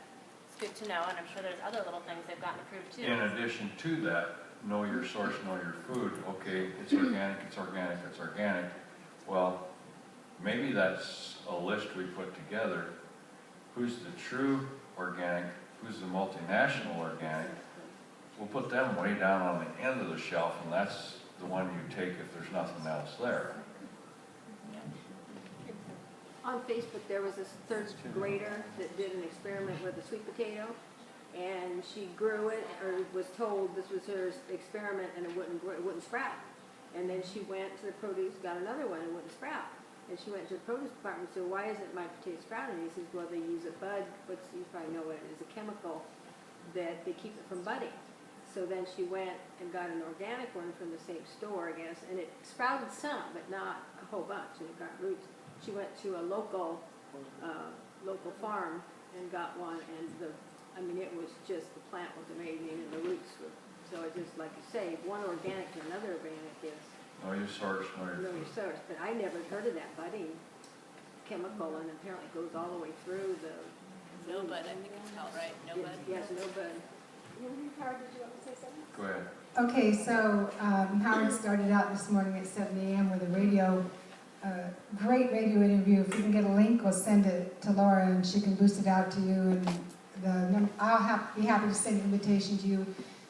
it's good to know, and I'm sure there's other little things they've gotten approved too. In addition to that, know your source, know your food. Okay, it's organic, it's organic, it's organic. Well, maybe that's a list we put together. Who's the true organic, who's the multinational organic? We'll put them way down on the end of the shelf, and that's the one you take if there's nothing else there. On Facebook, there was this third grader that did an experiment with a sweet potato, and she grew it, or was told this was her experiment, and it wouldn't sprout. And then she went to the produce, got another one, and it wouldn't sprout. And she went to the produce department and said, why isn't my potato sprouting? He says, well, they use a bud, you probably know what it is, a chemical that they keep it from budding. So then she went and got an organic one from the same store, I guess, and it sprouted some, but not a whole bunch, and it got roots. She went to a local farm and got one, and it was just, the plant was amazing, and the roots were, so it's just like you say, one organic to another organic is Know your source, know your know your food. source. But I never heard of that budding chemical, and apparently it goes all the way through the. No bud, I think it's called, right? No bud. Yes, no bud. Howard, did you want to say something? Go ahead. Okay, so Howard started out this morning at 7 a.m. with a great radio interview. If we can get a link, we'll send it to Laura and she can boost it out to you. And I'll be happy to send an invitation to you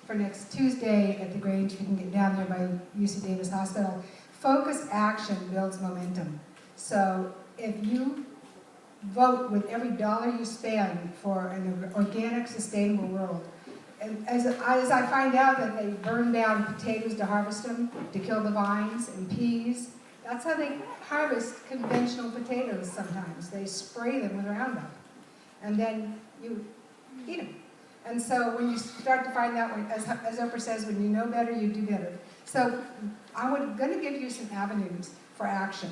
for next Tuesday at the Grange. If you can get down there by UC Davis Hospital. Focused action builds momentum. So if you vote with every dollar you spend for an organic, sustainable world, and as I find out that they burn down potatoes to harvest them, to kill the vines, and peas, that's how they harvest conventional potatoes sometimes. They spray them with Roundup, and then you eat them. And so when you start to find out, as Oprah says, when you know better, you do better. So I'm going to give you some avenues for action.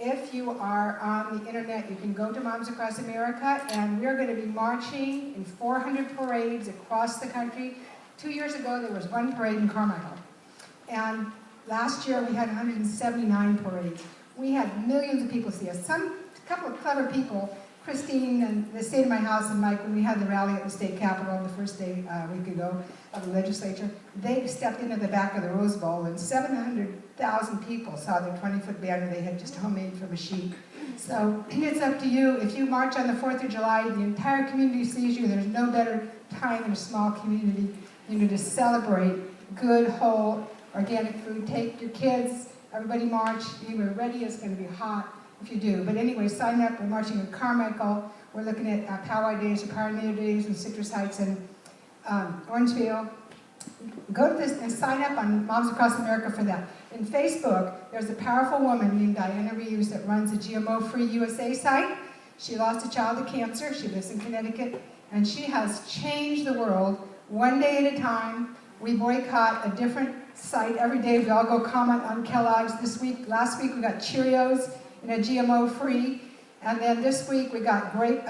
If you are on the internet, you can go to Moms Across America, and we're going to be marching in 400 parades across the country. 2 years ago, there was one parade in Carmichael. And last year, we had 179 parades. We had millions of people see us. A couple of clever people, Christine and the State of My House and Mike, when we had the rally at the state capitol the first day a week ago of the legislature, they stepped into the back of the Rose Bowl, and 700,000 people saw their 20-foot banner they had just homemade from a sheep. So it's up to you. If you march on the 4th of July, the entire community sees you. There's no better time in a small community to celebrate good, whole, organic food. Take your kids, everybody march. You are ready. It's going to be hot if you do. But anyway, sign up. We're marching in Carmichael. We're looking at Powwow Days or Pioneer Days in Citrus Heights and Orangeville. Go to this and sign up on Moms Across America for that. In Facebook, there's a powerful woman named Diana Reeves that runs the GMO-Free USA site. She lost a child to cancer. She lives in Connecticut, and she has changed the world one day at a time. We boycott a different site every day. We all go comment on Kellogg's. Last week we got Cheerios in a GMO-free. And then this week we got grape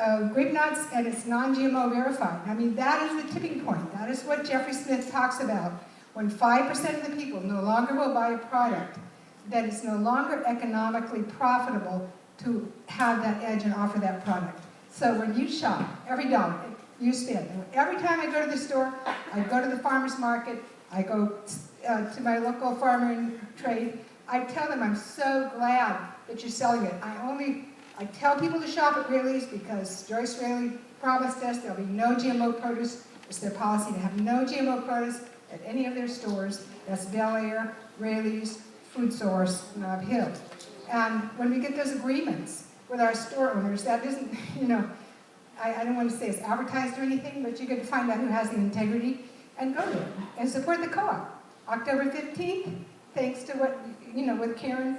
nuts, and it's non-GMO verified. I mean, that is the tipping point. That is what Jeffrey Smith talks about. When 5% of the people no longer will buy a product, then it's no longer economically profitable to have that edge and offer that product. So when you shop, every dollar you spend, and every time I go to the store, I go to the farmer's market, I go to my local farmer and trade, I tell them I'm so glad that you're selling it. I tell people to shop at Raley's because Joyce Raley promised us there'll be no GMO produce. It's their policy to have no GMO produce at any of their stores. That's Bel Air, Raley's, Food Source, Nob Hill. And when we get those agreements with our store owners, that isn't, I don't want to say it's advertised or anything, but you get to find out who has the integrity and go there and support the co-op. October 15th, thanks to what Karen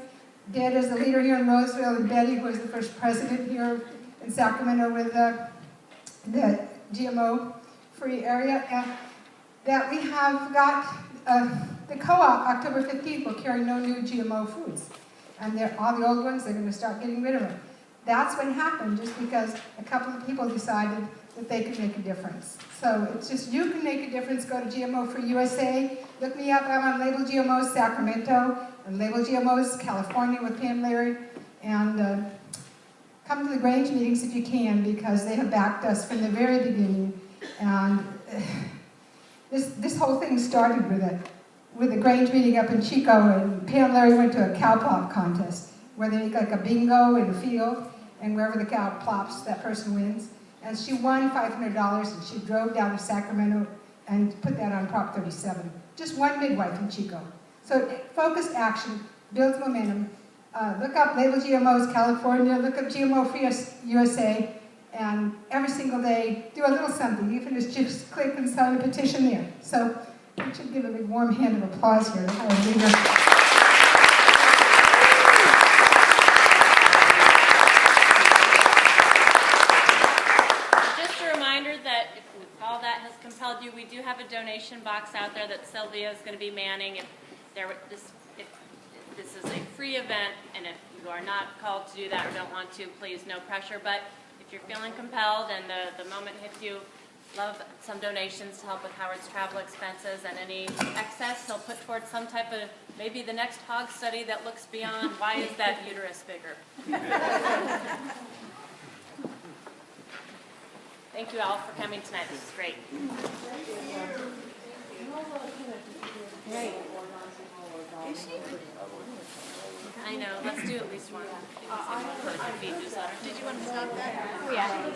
did as a leader here in Roseville, and Betty, who was the first president here in Sacramento with the GMO-free area, and that we have got the co-op, October 15th, will carry no new GMO foods. And all the old ones, they're going to start getting rid of them. That's what happened just because a couple of people decided that they could make a difference. So it's just, you can make a difference. Go to GMO Free USA. Look me up. I'm on Label GMOs Sacramento and Label GMOs California with Pam Larry. And come to the Grange meetings if you can, because they have backed us from the very beginning. And this whole thing started with a Grange meeting up in Chico, and Pam Larry went to a cow pop contest. where they make like a bingo in the field, and wherever the cow plops, that person wins. And she won $500, and she drove down to Sacramento and put that on Prop 37. Just one midwife in Chico. So focused action builds momentum. Look up Label GMOs California, look up GMO Free USA, and every single day do a little something, even if it's just click and sign a petition there. So we should give a big warm hand of applause here. Just a reminder that if all that has compelled you, we do have a donation box out there that Sylvia is going to be manning. If this is a free event, and if you are not called to do that or don't want to, please, no pressure. But if you're feeling compelled and the moment hits you, love some donations to help with Howard's travel expenses, and any excess he'll put towards some type of, maybe the next hog study that looks beyond why is that uterus bigger. Thank you all for coming tonight. This is great. I know. Let's do at least one. Did you want to stop that? Yeah.